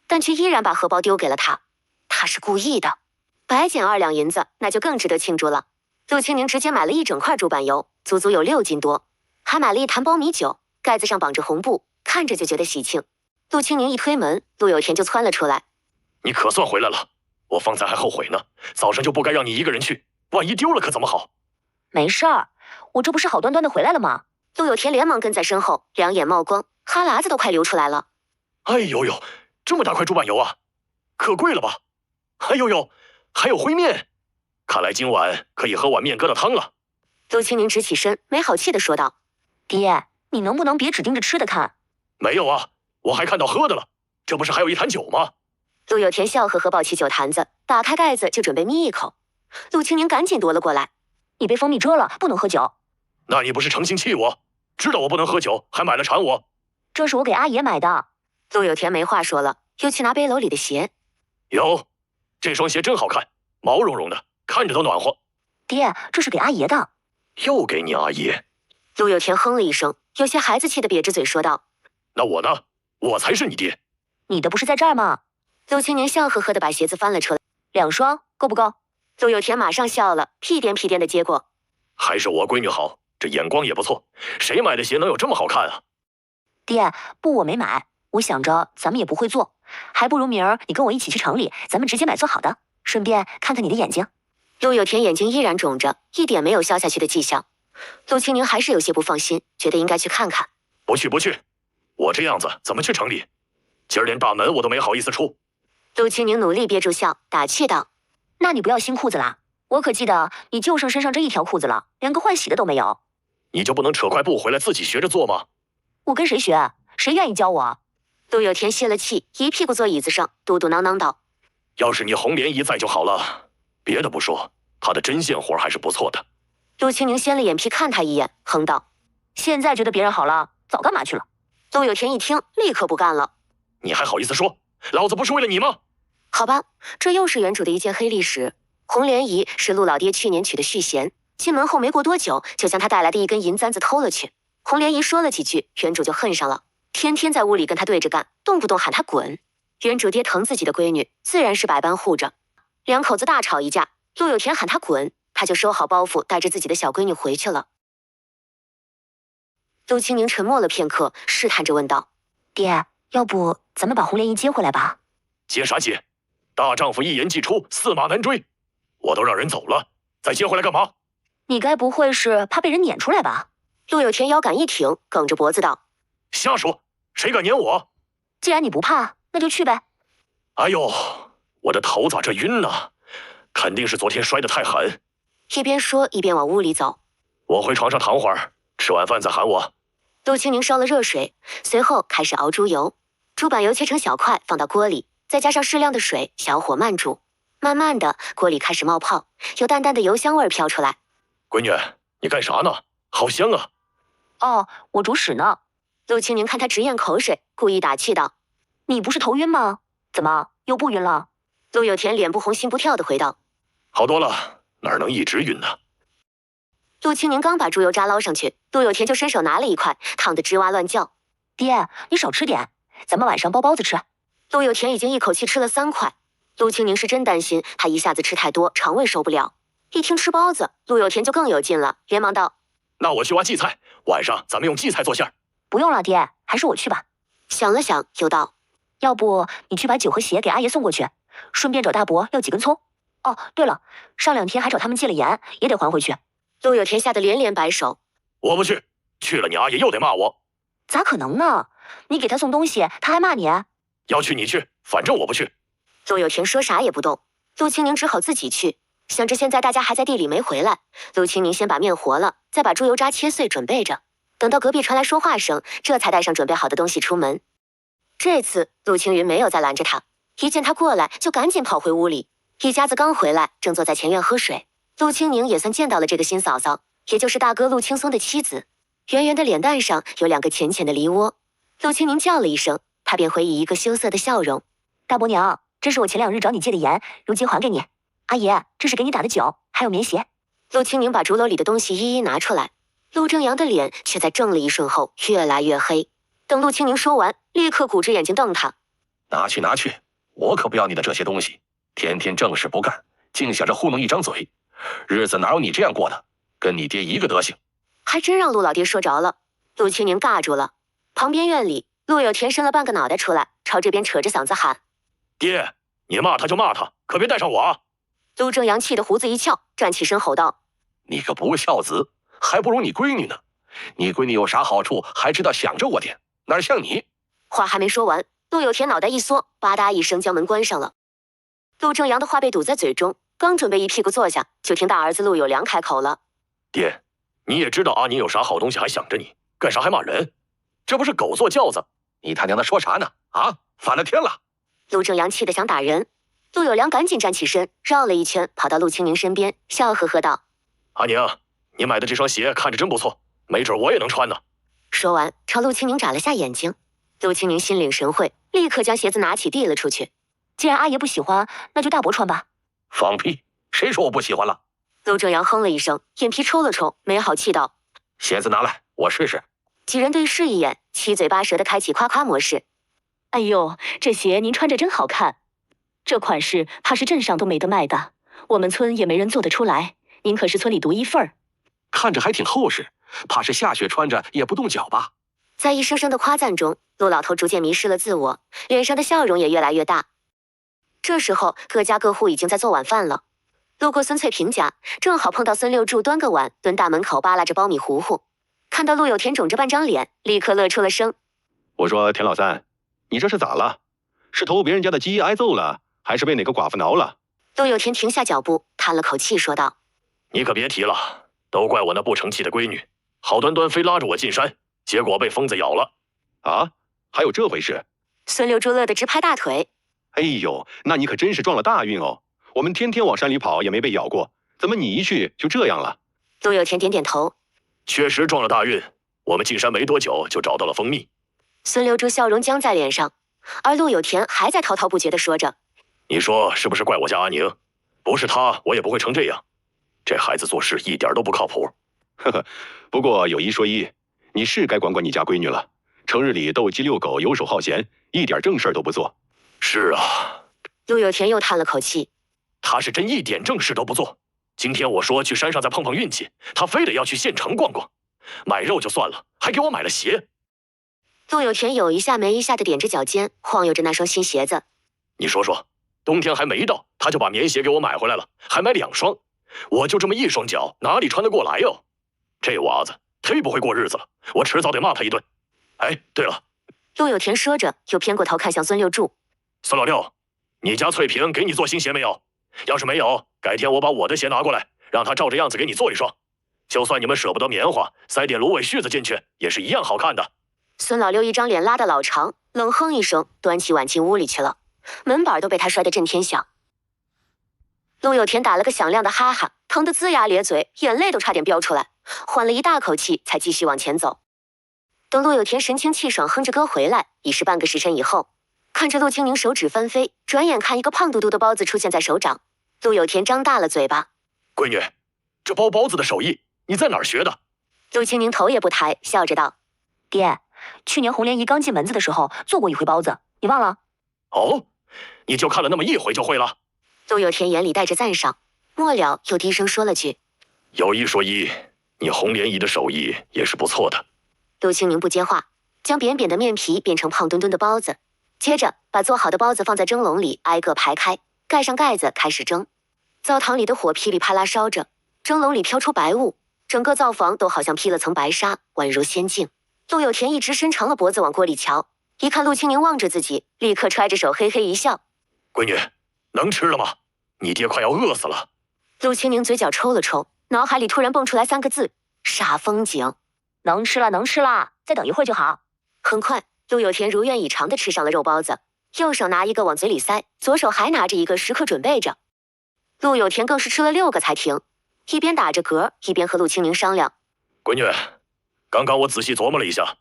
但却依然把荷包丢给了他。他是故意的，白捡2两银子，那就更值得庆祝了。陆清宁直接买了一整块猪板油，足足有6斤多，还买了一坛苞米酒，盖子上绑着红布，看着就觉得喜庆。陆清宁一推门，陆有田就窜了出来：“你可算回来了，我方才还后悔呢，早上就不该让你一个人去，万一丢了可怎么好？”“没事儿，我这不是好端端的回来了吗？”陆有田连忙跟在身后，两眼冒光，哈喇子都快流出来了。“哎呦呦，这么大块猪板油啊，可贵了吧？哎呦呦，还有烩面，看来今晚可以喝碗面疙瘩汤了。”陆清宁直起身，没好气地说道：“爹，你能不能别只盯着吃的看？”“没有啊，我还看到喝的了，这不是还有一坛酒吗？”陆有田笑呵呵抱起酒坛子，打开盖子就准备眯一口。陆清宁赶紧夺了过来：“你被蜂蜜蛰了，不能喝酒。”“那你不是诚心气我，知道我不能喝酒，还买了馋我？”“这是我给阿爷买的。”陆有田没话说了，又去拿背篓里的鞋。“有，这双鞋真好看，毛茸茸的，看着都暖和。”“爹，这是给阿爷的。”“又给你阿爷。”陆有田哼了一声，有些孩子气的瘪着嘴说道：“那我呢？我才是你爹。”“你的不是在这儿吗？”陆清宁笑呵呵的把鞋子翻了出来，2双够不够？陆有田马上笑了，屁颠屁颠的接过：“还是我闺女好，这眼光也不错，谁买的鞋能有这么好看啊？”“爹，不，我没买，我想着咱们也不会做，还不如明儿你跟我一起去城里，咱们直接买做好的，顺便看看你的眼睛。”陆有田眼睛依然肿着，一点没有消下去的迹象。陆清宁还是有些不放心，觉得应该去看看。“不去不去，我这样子怎么去城里？今儿连大门我都没好意思出。”陆清宁努力憋住笑，打趣道：“那你不要新裤子啦，我可记得你就剩身上这一条裤子了，连个换洗的都没有。”“你就不能扯块布回来自己学着做吗？”“我跟谁学？谁愿意教我？”陆有田泄了气，一屁股坐椅子上，嘟嘟囔囔道：“要是你红莲姨在就好了，别的不说，她的针线活还是不错的。”陆清宁掀了眼皮看他一眼，哼道：“现在觉得别人好了，早干嘛去了？”陆有田一听，立刻不干了：“你还好意思说？老子不是为了你吗？”“好吧，这又是原主的一件黑历史。红莲姨是陆老爹去年娶的续弦，进门后没过多久，就将他带来的一根银簪子偷了去。红莲姨说了几句，原主就恨上了，天天在屋里跟他对着干，动不动喊他滚。原主爹疼自己的闺女，自然是百般护着。两口子大吵一架，陆有田喊他滚，他就收好包袱，带着自己的小闺女回去了。”陆清宁沉默了片刻，试探着问道：“爹，要不咱们把红莲姨接回来吧？”“接啥接？大丈夫一言既出，驷马难追。我都让人走了，再接回来干嘛？”“你该不会是怕被人撵出来吧？”陆有田腰杆一挺，梗着脖子道：“瞎说，谁敢撵我？”“既然你不怕，那就去呗。”“哎呦，我的头咋这晕呢？肯定是昨天摔得太狠。”一边说一边往屋里走。“我回床上躺会儿，吃完饭再喊我。”陆清宁烧了热水，随后开始熬猪油。猪板油切成小块，放到锅里，再加上适量的水，小火慢煮。慢慢的，锅里开始冒泡，有淡淡的油香味飘出来。“闺女，你干啥呢？好香啊！”“哦，我煮屎呢。”陆清宁看他直咽口水，故意打趣道：“你不是头晕吗？怎么又不晕了？”陆有田脸不红心不跳的回道：“好多了，哪能一直晕呢？”陆清宁刚把猪油渣捞上去，陆有田就伸手拿了一块，烫得吱哇乱叫：“爹，你少吃点，咱们晚上包包子吃。”陆有田已经一口气吃了3块，陆清宁是真担心他一下子吃太多，肠胃受不了。一听吃包子，陆有田就更有劲了，连忙道：“那我去挖荠菜，晚上咱们用荠菜做馅儿。”“不用了，爹，还是我去吧。”想了想，又道：“要不你去把酒和鞋给阿爷送过去，顺便找大伯要几根葱。哦，对了，上2天还找他们借了盐，也得还回去。”陆有田吓得连连摆手。我不去，去了你阿爷又得骂我。咋可能呢？你给他送东西，他还骂你？要去你去，反正我不去。陆有田说啥也不动，陆清宁只好自己去。想着现在大家还在地里没回来，陆清宁先把面和了，再把猪油渣切碎准备着。等到隔壁传来说话声，这才带上准备好的东西出门。这次陆青云没有再拦着他，一见他过来就赶紧跑回屋里。一家子刚回来，正坐在前院喝水。陆清宁也算见到了这个新嫂嫂，也就是大哥陆青松的妻子。圆圆的脸蛋上有2个浅浅的梨窝。陆清宁叫了一声，他便回以一个羞涩的笑容：“大伯娘，这是我前2日找你借的盐，如今还给你。阿爷，这是给你打的酒，还有棉鞋。”陆清宁把竹篓里的东西一一拿出来，陆正阳的脸却在怔了一瞬后越来越黑。等陆清宁说完，立刻鼓着眼睛瞪他：“拿去拿去，我可不要你的这些东西，天天正事不干，净想着糊弄一张嘴，日子哪有你这样过的，跟你爹一个德行。”还真让陆老爹说着了。陆清宁尬住了。旁边院里，陆有田伸了半个脑袋出来，朝这边扯着嗓子喊：“爹，你骂他就骂他，可别带上我啊！”陆正阳气得胡子一翘，站起身吼道：“你个不孝子，还不如你闺女呢！你闺女有啥好处，还知道想着我点，哪像你！”话还没说完，陆有田脑袋一缩，吧嗒一声将门关上了。陆正阳的话被堵在嘴中，刚准备一屁股坐下，就听大儿子陆有良开口了：“爹，你也知道阿宁有啥好东西还想着你，干啥还骂人？这不是狗坐轿子！你他娘的说啥呢？啊，反了天了！”陆正阳气得想打人。陆有良赶紧站起身，绕了一圈，跑到陆清宁身边，笑呵呵道：“阿宁，你买的这双鞋看着真不错，没准我也能穿呢。”说完，朝陆清宁眨了下眼睛。陆清宁心领神会，立刻将鞋子拿起递了出去。“既然阿爷不喜欢，那就大伯穿吧。”“放屁！谁说我不喜欢了？”陆正阳哼了一声，眼皮抽了抽，没好气道：“鞋子拿来，我试试。”几人对视一眼，七嘴八舌的开启夸夸模式。“哎呦，这鞋您穿着真好看，这款式怕是镇上都没得卖的，我们村也没人做得出来。您可是村里独一份儿。”“看着还挺厚实，怕是下雪穿着也不冻脚吧？”在一声声的夸赞中，陆老头逐渐迷失了自我，脸上的笑容也越来越大。这时候，各家各户已经在做晚饭了。路过孙翠萍家，正好碰到孙六柱端个碗蹲大门口扒拉着苞米糊糊。看到陆有田肿着半张脸，立刻乐出了声：“我说田老三，你这是咋了？是偷别人家的鸡挨揍了，还是被哪个寡妇挠了？”陆有田停下脚步，叹了口气说道：“你可别提了，都怪我那不成器的闺女，好端端非拉着我进山，结果被疯子咬了。”“啊，还有这回事？”孙六柱乐得直拍大腿。“哎呦，那你可真是撞了大运哦！我们天天往山里跑也没被咬过，怎么你一去就这样了？”陆有田点点头：“确实撞了大运，我们进山没多久就找到了蜂蜜。”孙六柱笑容僵在脸上，而陆有田还在滔滔不绝地说着：“你说是不是怪我家阿宁？不是他，我也不会成这样。这孩子做事一点都不靠谱。”“呵呵，不过有一说一，你是该管管你家闺女了。成日里斗鸡遛狗，游手好闲，一点正事都不做。”“是啊。”陆有田又叹了口气：“他是真一点正事都不做。今天我说去山上再碰碰运气，他非得要去县城逛逛，买肉就算了，还给我买了鞋。”陆有田有一下没一下的踮着脚尖，晃悠着那双新鞋子。“你说说，冬天还没到，他就把棉鞋给我买回来了，还买2双。我就这么一双脚，哪里穿得过来哟？这娃子忒不会过日子了，我迟早得骂他一顿。哎，对了。”陆有田说着，又偏过头看向孙六柱：“孙老六，你家翠萍给你做新鞋没有？要是没有，改天我把我的鞋拿过来，让他照着样子给你做一双。就算你们舍不得棉花，塞点芦苇絮子进去，也是一样好看的。”孙老六一张脸拉得老长，冷哼一声，端起碗进屋里去了，门板都被他摔得震天响。陆有田打了个响亮的哈哈，疼得龇牙咧嘴，眼泪都差点飙出来，缓了一大口气，才继续往前走。等陆有田神清气爽哼着歌回来，已是半个时辰以后。看着陆清宁手指翻飞，转眼看一个胖嘟嘟的包子出现在手掌，陆有田张大了嘴巴：“闺女，这包包子的手艺你在哪儿学的？”陆清宁头也不抬，笑着道：“爹，去年红莲姨刚进门子的时候做过一回包子，你忘了？”“哦，你就看了那么一回就会了？”陆有田眼里带着赞赏，末了又低声说了句：“有一说一，你红莲姨的手艺也是不错的。”陆清宁不接话，将扁扁的面皮变成胖墩墩的包子，接着把做好的包子放在蒸笼里，挨个排开，盖上盖子开始蒸。灶堂里的火噼里啪啦烧着，蒸笼里飘出白雾，整个灶房都好像披了层白纱，宛如仙境。陆有田一直伸长了脖子往锅里瞧，一看陆清宁望着自己，立刻揣着手嘿嘿一笑：“闺女，能吃了吗？你爹快要饿死了。”陆清宁嘴角抽了抽，脑海里突然蹦出来3个字：煞风景。能吃了，能吃了，再等一会儿就好。很快，陆有田如愿以偿地吃上了肉包子，右手拿一个往嘴里塞，左手还拿着一个时刻准备着。陆有田更是吃了6个才停，一边打着嗝，一边和陆清宁商量：“闺女，刚刚我仔细琢磨了一下，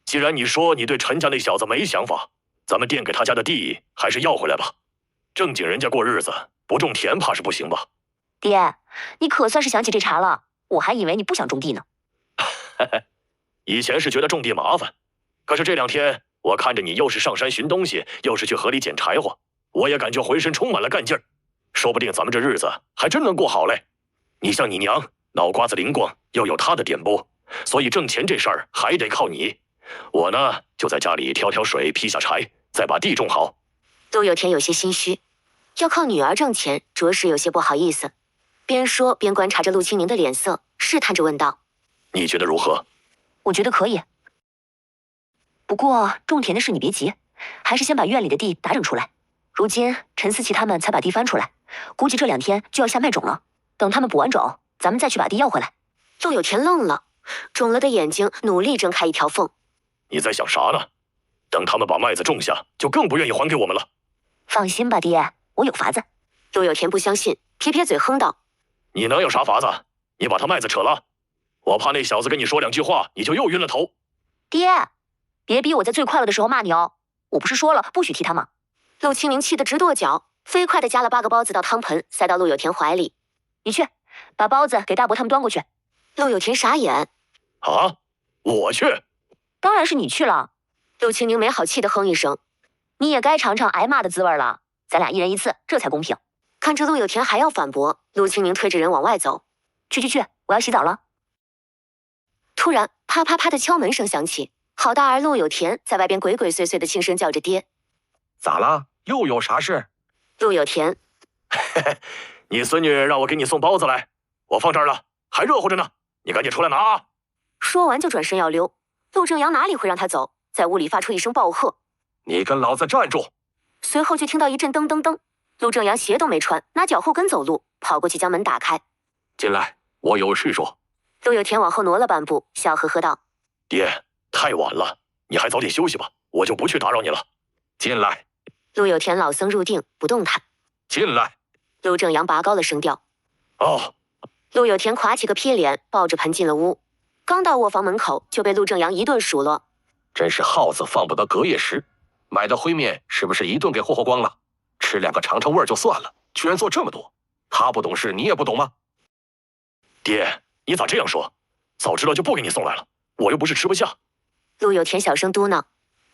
既然你说你对陈家那小子没想法，咱们店给他家的地还是要回来吧。正经人家过日子，不种田怕是不行吧？”爹，你可算是想起这茬了，我还以为你不想种地呢。以前是觉得种地麻烦，可是这2天我看着你又是上山寻东西，又是去河里捡柴火，我也感觉浑身充满了干劲儿，说不定咱们这日子还真能过好嘞。你像你娘，脑瓜子灵光，又有她的点拨，所以挣钱这事儿还得靠你。我呢，就在家里挑挑水，劈下柴，再把地种好。陆有田有些心虚，要靠女儿挣钱，着实有些不好意思。边说边观察着陆清宁的脸色，试探着问道：“你觉得如何？”我觉得可以，不过种田的事你别急，还是先把院里的地打整出来。如今陈思琪他们才把地翻出来，估计这2天就要下麦种了。等他们补完种，咱们再去把地要回来。陆有田愣了，肿了的眼睛努力睁开一条缝。你在想啥呢？等他们把麦子种下，就更不愿意还给我们了。放心吧，爹，我有法子。陆有田不相信，撇撇嘴哼道：“你能有啥法子？你把他麦子扯了，我怕那小子跟你说2句话，你就又晕了头。”爹，别逼我在最快乐的时候骂你哦！我不是说了不许提他吗？陆清宁气得直跺脚，飞快地夹了8个包子到汤盆，塞到陆有田怀里。你去，把包子给大伯他们端过去。陆有田傻眼。啊，我去？当然是你去了。陆清宁没好气地哼一声。你也该尝尝挨骂的滋味了，咱俩1人1次，这才公平。看着陆有田还要反驳，陆清宁推着人往外走。去，我要洗澡了。突然，啪啪啪的敲门声响起，好大儿陆有田在外边鬼鬼祟祟的轻声叫着爹。咋了？又有啥事？陆有田，你孙女让我给你送包子来，我放这儿了，还热乎着呢，你赶紧出来拿啊！说完就转身要溜。陆正阳哪里会让他走，在屋里发出一声暴喝：“你跟老子站住！”随后就听到一阵噔噔噔，陆正阳鞋都没穿，拿脚后跟走路，跑过去将门打开。进来，我有事说。陆有田往后挪了半步，笑呵呵道：“爹，太晚了，你还早点休息吧，我就不去打扰你了。”进来。陆有田老僧入定，不动弹。进来。陆正阳拔高了声调。哦。陆有田垮起个屁脸，抱着盆进了屋。刚到卧房门口，就被陆正阳一顿数落：“真是耗子放不得隔夜食，买的烩面是不是一顿给霍霍光了？吃2个尝尝味儿就算了，居然做这么多，他不懂事，你也不懂吗？”爹，你咋这样说？早知道就不给你送来了，我又不是吃不下。陆有田小声嘟囔，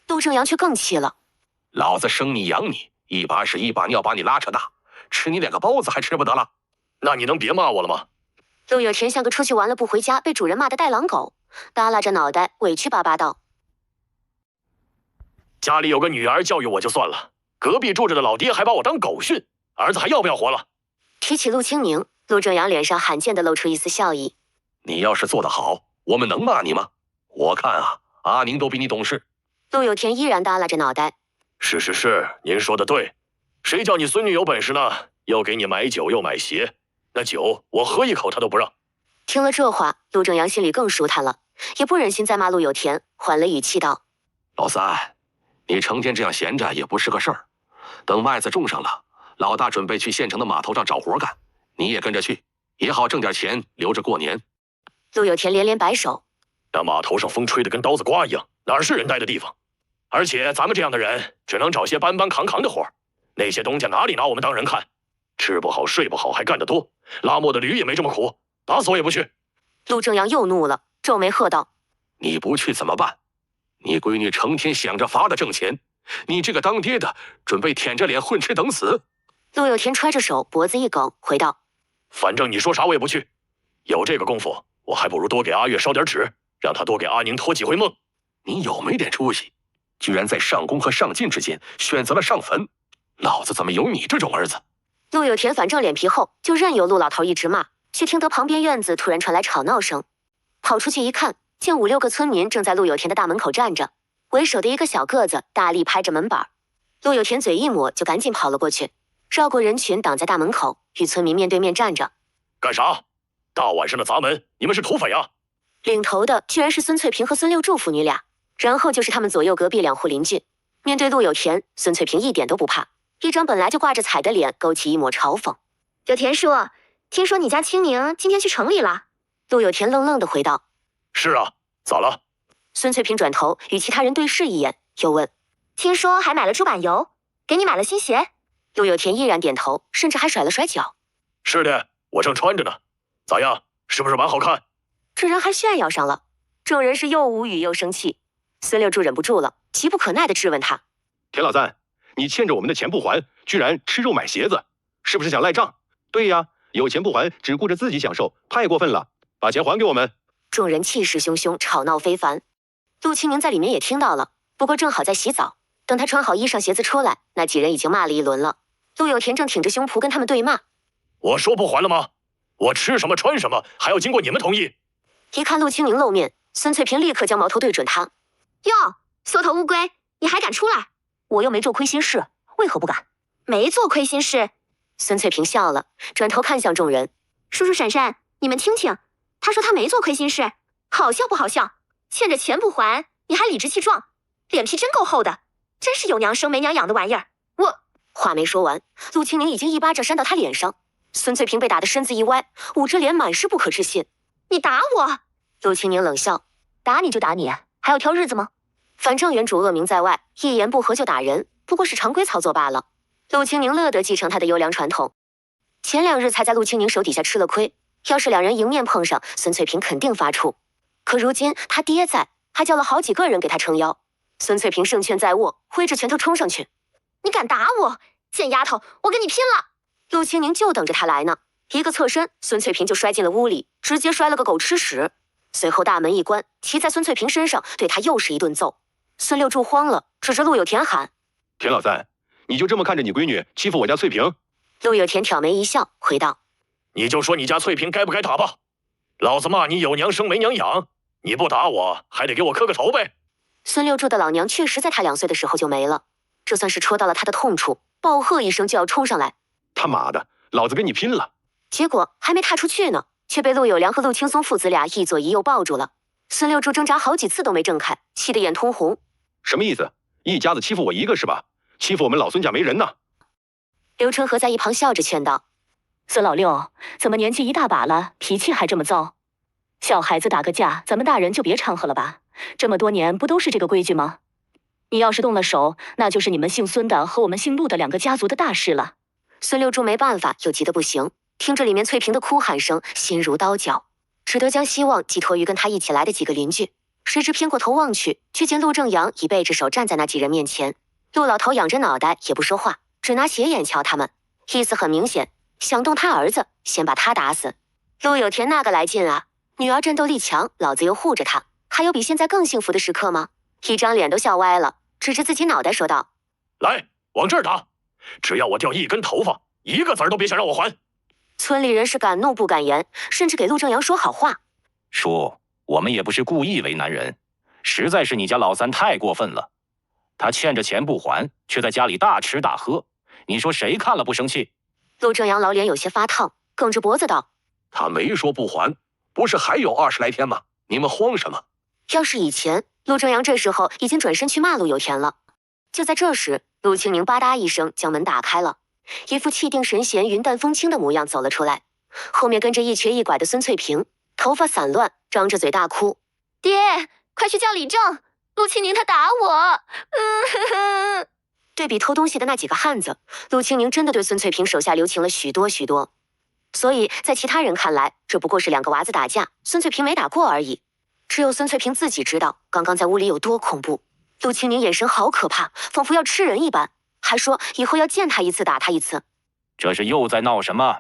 陆正阳却更气了：“老子生你养你，一把屎一把尿把你拉扯大，吃你2个包子还吃不得了？那你能别骂我了吗？”陆有田像个出去玩了不回家被主人骂的带狼狗，耷拉着脑袋委屈巴巴道：“家里有个女儿教育我就算了，隔壁住着的老爹还把我当狗训，儿子还要不要活了？”提起陆清宁，陆正阳脸上罕见的露出一丝笑意：“你要是做得好，我们能骂你吗？我看啊，阿宁都比你懂事。”陆有田依然耷拉着脑袋：“是，您说的对，谁叫你孙女有本事呢？又给你买酒又买鞋，那酒我喝1口他都不让。”听了这话，陆正阳心里更舒坦了，也不忍心再骂陆有田，缓了语气道：“老三，你成天这样闲着也不是个事儿。等麦子种上了，老大准备去县城的码头上找活干，你也跟着去，也好挣点钱留着过年。”陆有田连连摆手：“那码头上风吹得跟刀子刮一样，哪是人待的地方？而且咱们这样的人只能找些搬搬扛扛的活，那些东家哪里拿我们当人看？吃不好睡不好还干得多，拉磨的驴也没这么苦，打死我也不去。”陆正阳又怒了，皱眉喝道：“你不去怎么办？你闺女成天想着法的挣钱，你这个当爹的准备舔着脸混吃等死。”陆有田揣着手，脖子一梗，回道：“反正你说啥我也不去，有这个功夫，我还不如多给阿月烧点纸，让他多给阿宁托几回梦。”你有没点出息？居然在上工和上进之间选择了上坟，老子怎么有你这种儿子？陆有田反正脸皮厚，就任由陆老头一直骂，却听得旁边院子突然传来吵闹声。跑出去一看，见5、6个村民正在陆有田的大门口站着，为首的一个小个子大力拍着门板。陆有田嘴一抹，就赶紧跑了过去，绕过人群挡在大门口，与村民面对面站着。干啥？大晚上的砸门，你们是土匪啊？领头的居然是孙翠萍和孙六柱父女俩，然后就是他们左右隔壁2户邻居。面对陆有田，孙翠萍一点都不怕，一张本来就挂着彩的脸勾起一抹嘲讽。有田叔，听说你家青宁今天去城里了？陆有田愣愣地回道：是啊，咋了？孙翠萍转头与其他人对视一眼，又问：听说还买了猪板油，给你买了新鞋？陆有田依然点头，甚至还甩了甩脚。是的，我正穿着呢。咋样，是不是蛮好看？这人还炫耀上了，众人是又无语又生气。孙六柱忍不住了，急不可耐地质问他：田老三，你欠着我们的钱不还，居然吃肉买鞋子，是不是想赖账？对呀，有钱不还，只顾着自己享受，太过分了，把钱还给我们。众人气势汹汹，吵闹非凡。陆清明在里面也听到了，不过正好在洗澡，等他穿好衣裳鞋子出来，那几人已经骂了一轮了。陆有田正挺着胸脯跟他们对骂：我说不还了吗？我吃什么穿什么还要经过你们同意？一看陆清明露面，孙翠萍立刻将矛头对准他：哟，缩头乌龟，你还敢出来？我又没做亏心事，为何不敢？没做亏心事。孙翠萍笑了，转头看向众人：叔叔婶婶，你们听听，他说他没做亏心事，好笑不好笑？欠着钱不还，你还理直气壮，脸皮真够厚的，真是有娘生没娘养的玩意儿。我话没说完，陆清明已经一巴掌扇到他脸上。孙翠萍被打得身子一歪，捂着脸满是不可置信：你打我！陆清明冷笑：打你就打你，还要挑日子吗？反正原主恶名在外，一言不合就打人，不过是常规操作罢了。陆清明乐得继承他的优良传统。前2日才在陆清明手底下吃了亏，要是2人迎面碰上，孙翠萍肯定发怵。可如今他爹在，还叫了好几个人给他撑腰。孙翠萍胜券在握，挥着拳头冲上去：你敢打我，贱丫头，我跟你拼了！陆清明就等着他来呢，一个侧身，孙翠萍就摔进了屋里，直接摔了个狗吃屎。随后大门一关，骑在孙翠萍身上，对他又是一顿揍。孙六柱慌了，指着陆有田喊：田老三，你就这么看着你闺女欺负我家翠萍？陆有田挑眉一笑，回道：你就说你家翠萍该不该打吧，老子骂你有娘生没娘养，你不打我还得给我磕个头呗。孙六柱的老娘确实在他2岁的时候就没了，这算是戳到了他的痛处，暴喝一声就要冲上来。他妈的，老子跟你拼了！结果还没踏出去呢，却被陆有良和陆青松父子俩一左一右抱住了。孙六柱挣扎好几次都没挣开，气得眼通红。什么意思？一家子欺负我一个是吧？欺负我们老孙家没人呐！刘春和在一旁笑着劝道：孙老六，怎么年纪一大把了，脾气还这么糟？小孩子打个架，咱们大人就别掺和了吧？这么多年不都是这个规矩吗？你要是动了手，那就是你们姓孙的和我们姓陆的2个家族的大事了。孙六柱没办法，又急得不行，听着里面翠萍的哭喊声，心如刀绞，只得将希望寄托于跟他一起来的几个邻居。谁知偏过头望去，却见陆正阳已背着手站在那几人面前。陆老头仰着脑袋也不说话，只拿斜眼瞧他们，意思很明显，想动他儿子，先把他打死。陆有田那个来劲啊！女儿战斗力强，老子又护着她，还有比现在更幸福的时刻吗？一张脸都笑歪了，指着自己脑袋说道：来，往这儿打，只要我掉1根头发，一个子儿都别想让我还。村里人是敢怒不敢言，甚至给陆正阳说好话：叔，我们也不是故意为难人，实在是你家老三太过分了。他欠着钱不还，却在家里大吃大喝，你说谁看了不生气？陆正阳老脸有些发烫，梗着脖子道：他没说不还，不是还有20来天吗？你们慌什么？要是以前，陆正阳这时候已经转身去骂陆有田了。就在这时，陆清明吧嗒一声将门打开了，一副气定神闲、云淡风轻的模样走了出来，后面跟着一瘸一拐的孙翠萍，头发散乱，张着嘴大哭：爹，快去叫李正，陆清宁他打我。对比偷东西的那几个汉子，陆清宁真的对孙翠萍手下留情了许多许多。所以在其他人看来，这不过是2个娃子打架，孙翠萍没打过而已。只有孙翠萍自己知道刚刚在屋里有多恐怖。陆清明眼神好可怕，仿佛要吃人一般，还说以后要见他一次打他一次。这是又在闹什么？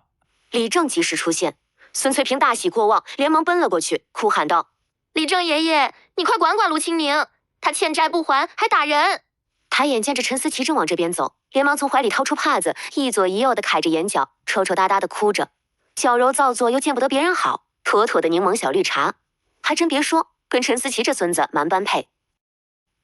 李正及时出现，孙翠萍大喜过望，连忙奔了过去，哭喊道：李正爷爷，你快管管陆清明，他欠债不还还打人。抬眼见着陈思琪正往这边走，连忙从怀里掏出帕子，一左一右的揩着眼角，抽抽搭搭的哭着。小柔造作又见不得别人好，妥妥的柠檬小绿茶。还真别说，跟陈思琪这孙子蛮般配。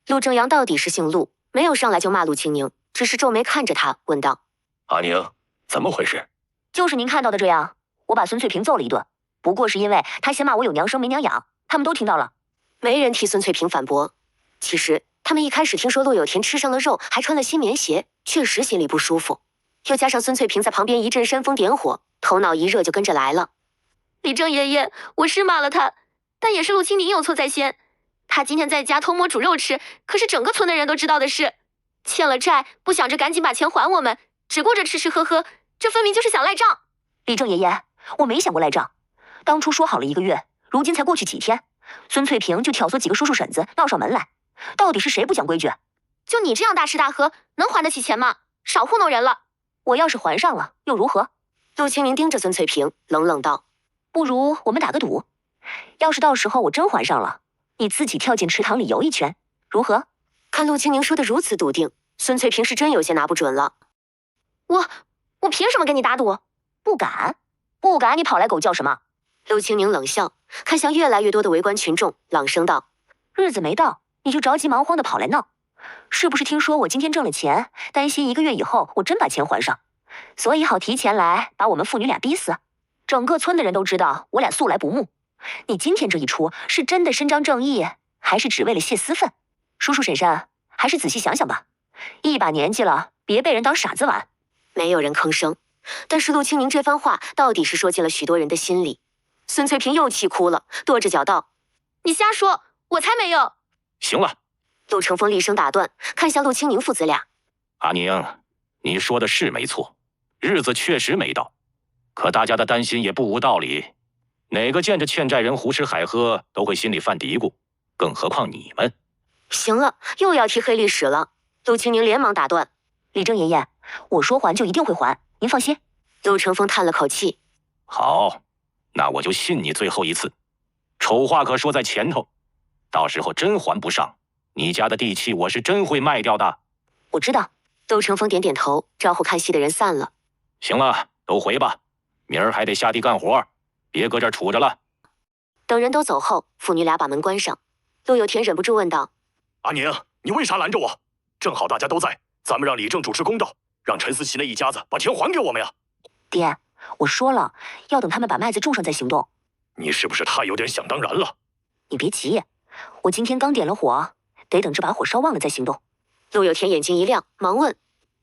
陆正阳到底是姓陆，没有上来就骂陆清宁，只是皱眉看着他，问道：“阿宁，怎么回事？”就是您看到的这样，我把孙翠萍揍了一顿，不过是因为她嫌骂我有娘生没娘养，他们都听到了。没人替孙翠萍反驳。其实他们一开始听说陆有田吃上了肉，还穿了新棉鞋，确实心里不舒服。又加上孙翠萍在旁边一阵煽风点火，头脑一热就跟着来了。李正爷爷，我是骂了他，但也是陆清宁有错在先。他今天在家偷摸煮肉吃，可是整个村的人都知道的事。欠了债，不想着赶紧把钱还我们，只顾着吃吃喝喝，这分明就是想赖账。李正爷爷，我没想过赖账。当初说好了1个月，如今才过去几天，孙翠萍就挑唆几个叔叔婶子闹上门来，到底是谁不讲规矩？就你这样大吃大喝，能还得起钱吗？少糊弄人了。我要是还上了，又如何？陆清宁盯着孙翠萍，冷冷道：“不如我们打个赌，要是到时候我真还上了，你自己跳进池塘里游一圈，如何？”看陆清宁说的如此笃定，孙翠萍是真有些拿不准了。我凭什么跟你打赌？不敢，不敢，你跑来狗叫什么？陆清宁冷笑，看向越来越多的围观群众，朗声道：“日子没到，你就着急忙慌的跑来闹，是不是听说我今天挣了钱，担心1个月以后我真把钱还上，所以好提前来把我们父女俩逼死？整个村的人都知道我俩素来不睦，你今天这一出是真的伸张正义，还是只为了泄私愤？叔叔婶婶，还是仔细想想吧，一把年纪了，别被人当傻子玩。”没有人吭声，但是陆清宁这番话到底是说进了许多人的心里。孙翠萍又气哭了，跺着脚道：“你瞎说，我才没有！”行了，陆成风厉声打断，看向陆清宁父子俩：“阿宁，你说的是没错，日子确实没到，可大家的担心也不无道理。哪个见着欠债人胡吃海喝都会心里犯嘀咕，更何况你们。”行了，又要提黑历史了。陆清宁连忙打断：“李正爷爷，我说还就一定会还，您放心。”陆成风叹了口气：“好，那我就信你最后一次。丑话可说在前头，到时候真还不上，你家的地契我是真会卖掉的。”我知道。陆成风点点头，招呼看戏的人散了。行了，都回吧，明儿还得下地干活，别搁这儿杵着了。等人都走后，父女俩把门关上。陆有田忍不住问道：“阿宁，你为啥拦着我？正好大家都在，咱们让李正主持公道，让陈思琪那一家子把钱还给我们呀！”爹，我说了，要等他们把麦子种上再行动。你是不是太有点想当然了？你别急，我今天刚点了火，得等这把火烧旺了再行动。陆有田眼睛一亮，忙问：“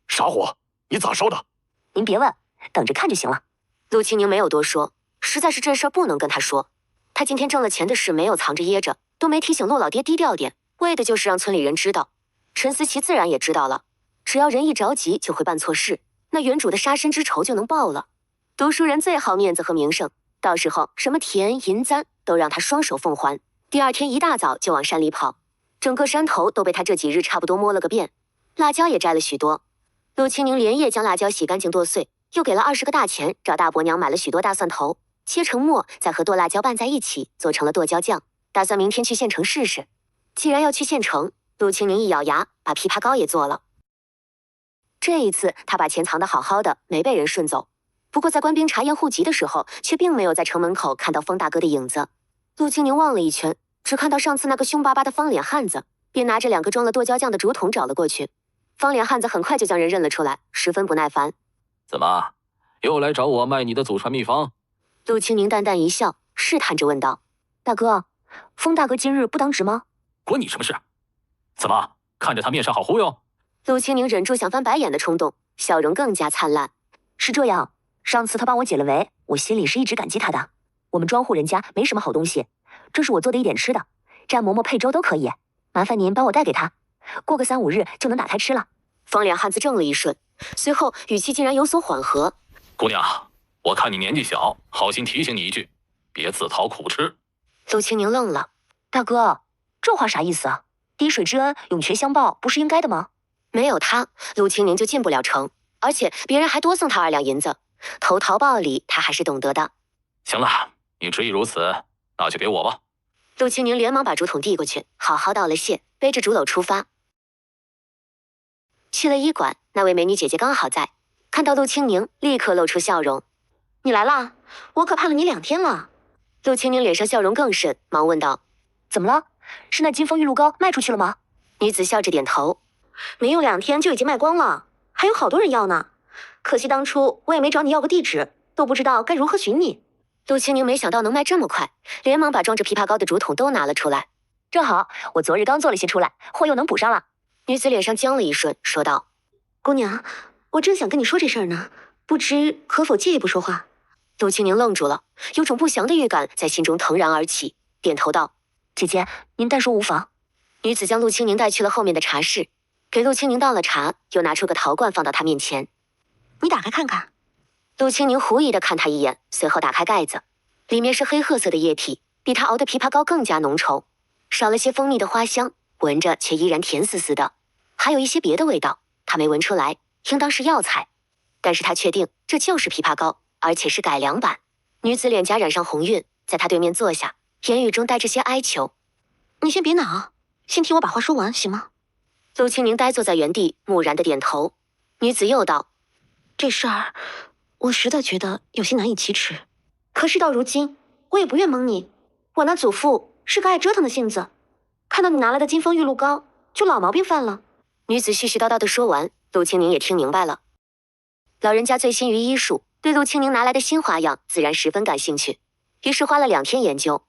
啥火？你咋烧的？”您别问，等着看就行了。陆清宁没有多说，实在是这事儿不能跟他说。他今天挣了钱的事没有藏着掖着，都没提醒陆老爹低调点，为的就是让村里人知道。陈思琪自然也知道了，只要人一着急就会办错事，那原主的杀身之仇就能报了。读书人最好面子和名声，到时候什么田银簪都让他双手奉还。第二天一大早就往山里跑，整个山头都被他这几日差不多摸了个遍，辣椒也摘了许多。陆清宁连夜将辣椒洗干净剁碎，又给了20个大钱，找大伯娘买了许多大蒜头，切成末，再和剁辣椒拌在一起，做成了剁椒酱。打算明天去县城试试。既然要去县城，陆清宁一咬牙，把枇杷膏也做了。这一次他把钱藏得好好的，没被人顺走。不过在官兵查验户籍的时候，却并没有在城门口看到方大哥的影子。陆清宁望了一圈，只看到上次那个凶巴巴的方脸汉子，便拿着2个装了剁椒酱的竹筒找了过去。方脸汉子很快就将人认了出来，十分不耐烦：“怎么，又来找我卖你的祖传秘方？”陆清宁淡淡一笑，试探着问道：“大哥，风大哥今日不当值吗？”“关你什么事？怎么看着他面上好忽悠？”陆清宁忍住想翻白眼的冲动，笑容更加灿烂。“是这样，上次他帮我解了围，我心里是一直感激他的。我们庄户人家没什么好东西，这是我做的一点吃的，蘸馍馍配粥都可以，麻烦您帮我带给他，过个3、5日就能打开吃了。”方脸汉子怔了一瞬，随后语气竟然有所缓和：“姑娘，我看你年纪小，好心提醒你一句，别自讨苦吃。”陆清宁愣了：“大哥，这话啥意思啊？滴水之恩，涌泉相报，不是应该的吗？”没有他，陆清宁就进不了城，而且别人还多送他2两银子，投桃报李他还是懂得的。行了，你执意如此，那就给我吧。陆清宁连忙把竹筒递过去，好好道了谢，背着竹篓出发。去了医馆，那位美女姐姐刚好在，看到陆清宁，立刻露出笑容：“你来啦，我可盼了你2天了。陆清宁脸上笑容更甚，忙问道：“怎么了？是那金风玉露膏卖出去了吗？”女子笑着点头：“没用2天就已经卖光了，还有好多人要呢。可惜当初我也没找你要个地址，都不知道该如何寻你。”陆清宁没想到能卖这么快，连忙把装着枇杷膏的竹筒都拿了出来。正好，我昨日刚做了些出来，货又能补上了。女子脸上僵了一瞬，说道：“姑娘，我正想跟你说这事儿呢，不知可否借一步说话？”陆清宁愣住了，有种不祥的预感在心中腾然而起，点头道：“姐姐，您但说无妨。”女子将陆清宁带去了后面的茶室，给陆清宁倒了茶，又拿出个陶罐放到他面前：“你打开看看。”陆清宁狐疑地看他一眼，随后打开盖子，里面是黑褐色的液体，比他熬的枇杷膏更加浓稠，少了些蜂蜜的花香，闻着却依然甜丝丝的，还有一些别的味道，他没闻出来，应当是药材，但是他确定这就是枇杷膏，而且是改良版。女子脸颊染上红晕，在他对面坐下，言语中带着些哀求：“你先别恼，先听我把话说完，行吗？”陆清宁呆坐在原地，木然的点头。女子又道：“这事儿，我实在觉得有些难以启齿。可事到如今，我也不愿蒙你。我那祖父是个爱折腾的性子，看到你拿来的金风玉露膏，就老毛病犯了。”女子絮絮叨叨的说完，陆清宁也听明白了。老人家醉心于医术，对陆清宁拿来的新花样自然十分感兴趣，于是花了2天研究。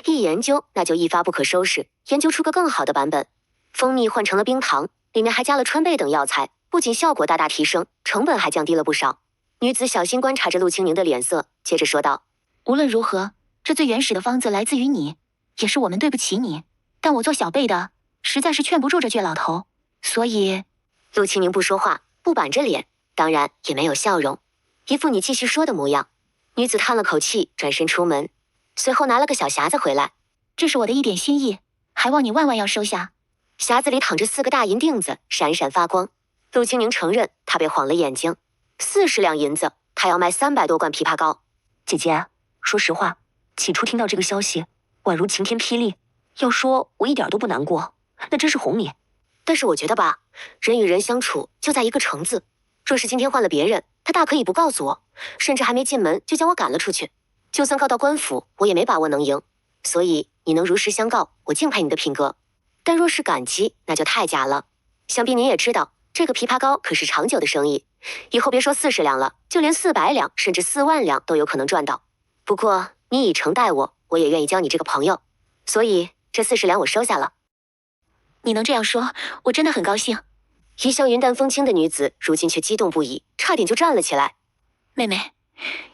一研究，那就一发不可收拾，研究出个更好的版本。蜂蜜换成了冰糖，里面还加了川贝等药材，不仅效果大大提升，成本还降低了不少。女子小心观察着陆清宁的脸色，接着说道：“无论如何，这最原始的方子来自于你，也是我们对不起你。但我做小辈的，实在是劝不住这倔老头，所以……”陆清宁不说话，不板着脸，当然也没有笑容，一副你继续说的模样。女子叹了口气，转身出门，随后拿了个小匣子回来：“这是我的一点心意，还望你万万要收下。”匣子里躺着4个大银锭子，闪闪发光。陆清宁承认他被晃了眼睛，40两银子，他要卖300多罐枇杷膏。姐姐，说实话，起初听到这个消息，宛如晴天霹雳。要说我一点都不难过，那真是哄你。但是我觉得吧，人与人相处就在一个诚字。若是今天换了别人，他大可以不告诉我，甚至还没进门就将我赶了出去。就算告到官府，我也没把握能赢。所以你能如实相告，我敬佩你的品格。但若是感激，那就太假了。想必您也知道，这个枇杷膏可是长久的生意，以后别说40两了，就连400两甚至4万两都有可能赚到。不过你以诚待我，我也愿意交你这个朋友，所以这40两我收下了。你能这样说，我真的很高兴。一向云淡风轻的女子，如今却激动不已，差点就站了起来。妹妹，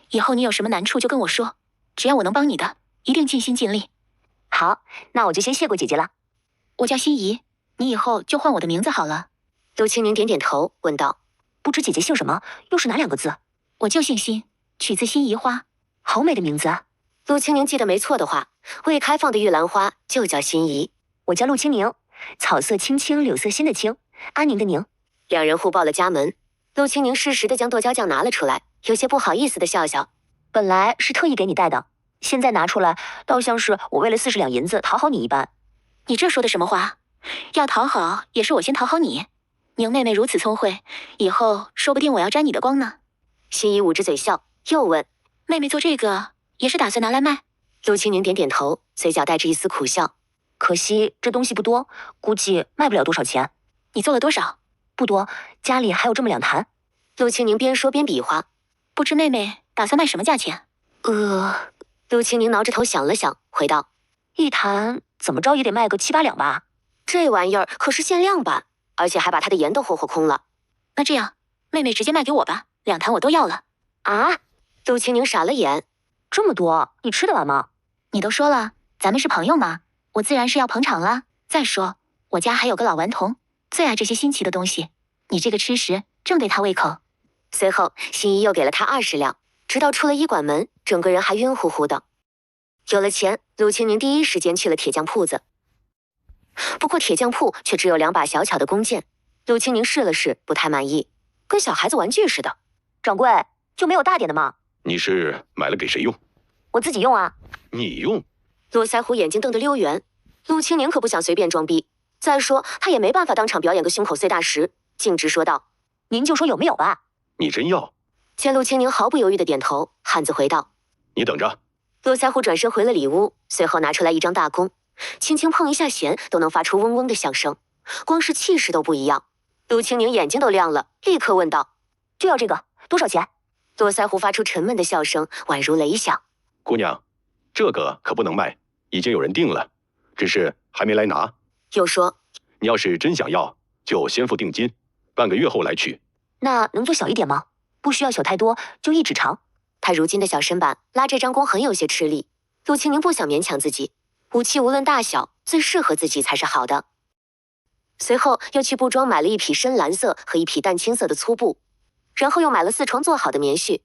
以后你有什么难处就跟我说，只要我能帮你的，一定尽心尽力。好，那我就先谢过姐姐了。我叫心怡，你以后就唤我的名字好了。陆清宁点点头，问道：“不知姐姐姓什么，又是哪2个字？”我就姓心，取自心怡花，好美的名字。陆清宁记得没错的话，未开放的玉兰花就叫心怡。我叫陆清宁，草色青青，柳色新的青，安宁的宁。2人互报了家门。陆清宁适时地将剁椒酱拿了出来，有些不好意思地笑笑：“本来是特意给你带的，现在拿出来，倒像是我为了40两银子讨好你一般。”你这说的什么话？要讨好也是我先讨好你。宁妹妹如此聪慧，以后说不定我要沾你的光呢。心怡捂着嘴笑，又问：“妹妹做这个也是打算拿来卖？”陆清宁点点头，嘴角带着一丝苦笑：“可惜这东西不多，估计卖不了多少钱。”你做了多少？不多，家里还有这么2坛。陆清宁边说边比划：“不知妹妹打算卖什么价钱？”陆清宁挠着头想了想，回道：“1坛怎么着也得卖个7、8两吧。这玩意儿可是限量版，而且还把他的盐都霍霍空了。那这样，妹妹直接卖给我吧，2坛我都要了。”啊！陆清宁傻了眼，这么多，你吃得完吗？你都说了，咱们是朋友嘛，我自然是要捧场啦。再说，我家还有个老顽童，最爱这些新奇的东西，你这个吃食正对他胃口。随后，心怡又给了他20两，直到出了医馆门，整个人还晕乎乎的。有了钱，陆清宁第一时间去了铁匠铺子。不过铁匠铺却只有2把小巧的弓箭，陆清宁试了试，不太满意，跟小孩子玩具似的。掌柜，就没有大点的吗？你是买了给谁用？我自己用啊。你用？络腮胡眼睛瞪得溜圆，陆清宁可不想随便装逼。再说他也没办法当场表演个胸口碎大石，径直说道：“您就说有没有吧。”你真要？见陆清宁毫不犹豫的点头，汉子回道：“你等着。”陆腮虎转身回了里屋，随后拿出来一张大弓，轻轻碰一下弦都能发出嗡嗡的响声，光是气势都不一样。陆清宁眼睛都亮了，立刻问道：“就要这个，多少钱？”陆腮虎发出沉闷的笑声，宛如雷响：“姑娘，这个可不能卖，已经有人定了，只是还没来拿。”又说：“你要是真想要，就先付定金，半个月后来取。”那能做小一点吗？不需要小太多，就1指长。他如今的小身板拉这张弓很有些吃力，陆清宁不想勉强自己，武器无论大小，最适合自己才是好的。随后又去布庄买了一匹深蓝色和一匹淡青色的粗布，然后又买了4床做好的棉絮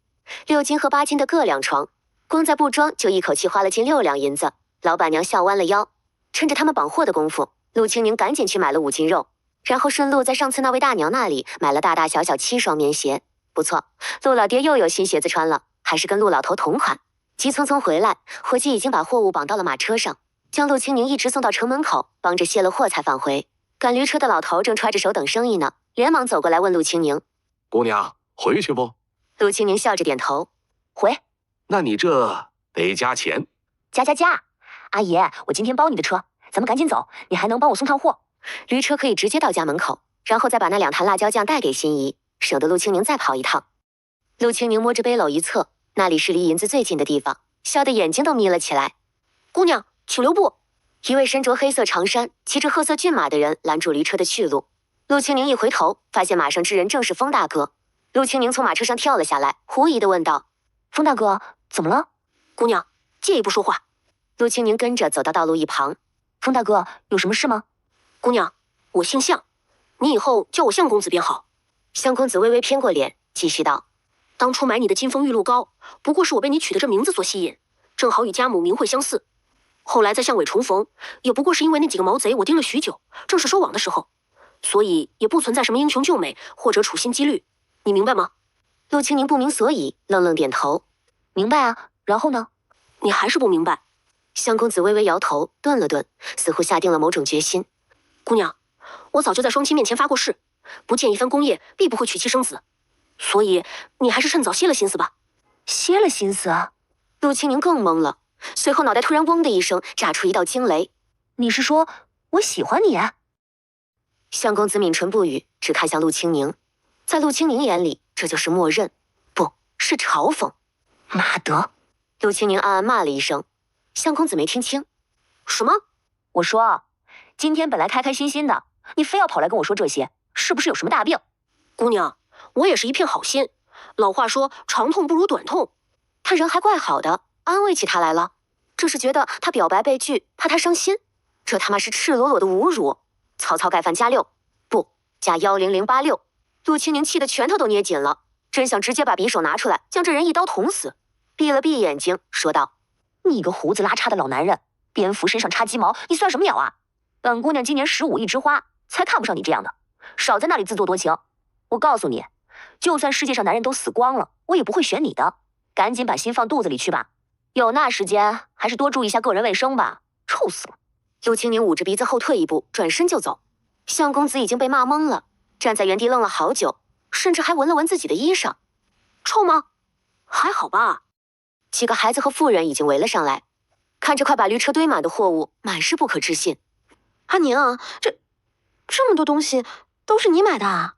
，6斤和8斤的各2床，光在布庄就一口气花了近6两银子。老板娘笑弯了腰，趁着他们绑货的功夫，陆清宁赶紧去买了5斤肉，然后顺路在上次那位大娘那里买了大大小小7双棉鞋。不错，陆老爹又有新鞋子穿了，还是跟陆老头同款。急匆匆回来，伙计已经把货物绑到了马车上，将陆清宁一直送到城门口，帮着卸了货才返回。赶驴车的老头正揣着手等生意呢，连忙走过来问陆清宁：“姑娘，回去不？”陆清宁笑着点头：“回。”“那你这得加钱。”“加。阿姨，我今天包你的车，咱们赶紧走，你还能帮我送趟货。”驴车可以直接到家门口，然后再把那2坛辣椒酱带给心仪，省得陆清宁再跑一趟。陆清宁摸着背篓一侧，那里是离银子最近的地方，笑得眼睛都眯了起来。“姑娘，请留步！”一位身着黑色长衫、骑着褐色骏马的人拦住驴车的去路。陆清宁一回头，发现马上之人正是风大哥。陆清宁从马车上跳了下来，狐疑地问道：“风大哥，怎么了？”“姑娘，借一步说话。”陆清宁跟着走到道路一旁。“风大哥，有什么事吗？”“姑娘，我姓向，你以后叫我向公子便好。”向公子微微偏过脸，继续道：“当初买你的金风玉露膏，不过是我被你取的这名字所吸引，正好与家母名讳相似。后来在巷尾重逢，也不过是因为那几个毛贼我盯了许久，正是收网的时候，所以也不存在什么英雄救美或者处心积虑，你明白吗？”陆清宁不明所以，愣愣点头：“明白啊。然后呢？”“你还是不明白。”向公子微微摇头，顿了顿，似乎下定了某种决心。“姑娘，我早就在双亲面前发过誓，不见一番功业，必不会娶妻生子。所以你还是趁早歇了心思吧。”“歇了心思啊？”陆清宁更懵了，随后脑袋突然嗡的一声，炸出一道惊雷。“你是说我喜欢你？”向公子抿唇不语，只看向陆清宁。在陆清宁眼里，这就是默认，不是嘲讽。“妈的！”陆清宁暗暗骂了一声。向公子没听清。“什么？”“我说，今天本来开开心心的，你非要跑来跟我说这些，是不是有什么大病？”“姑娘，我也是一片好心。老话说长痛不如短痛。”他人还怪好的，安慰起他来了。这是觉得他表白被拒，怕他伤心。这他妈是赤裸裸的侮辱。曹操盖饭加6，不加10086。陆清宁气得拳头都捏紧了，真想直接把匕首拿出来，将这人一刀捅死。闭了闭眼睛，说道：“你个胡子拉碴的老男人，蝙蝠身上插鸡毛，你算什么鸟啊？本姑娘今年15一枝花，才看不上你这样的，少在那里自作多情。我告诉你，就算世界上男人都死光了，我也不会选你的。赶紧把心放肚子里去吧，有那时间还是多注意一下个人卫生吧，臭死了。”陆清宁捂着鼻子后退一步，转身就走。向公子已经被骂懵了，站在原地愣了好久，甚至还闻了闻自己的衣裳。“臭吗？还好吧。”几个孩子和妇人已经围了上来，看着快把驴车堆满的货物，满是不可置信。“阿宁，这么多东西都是你买的啊？”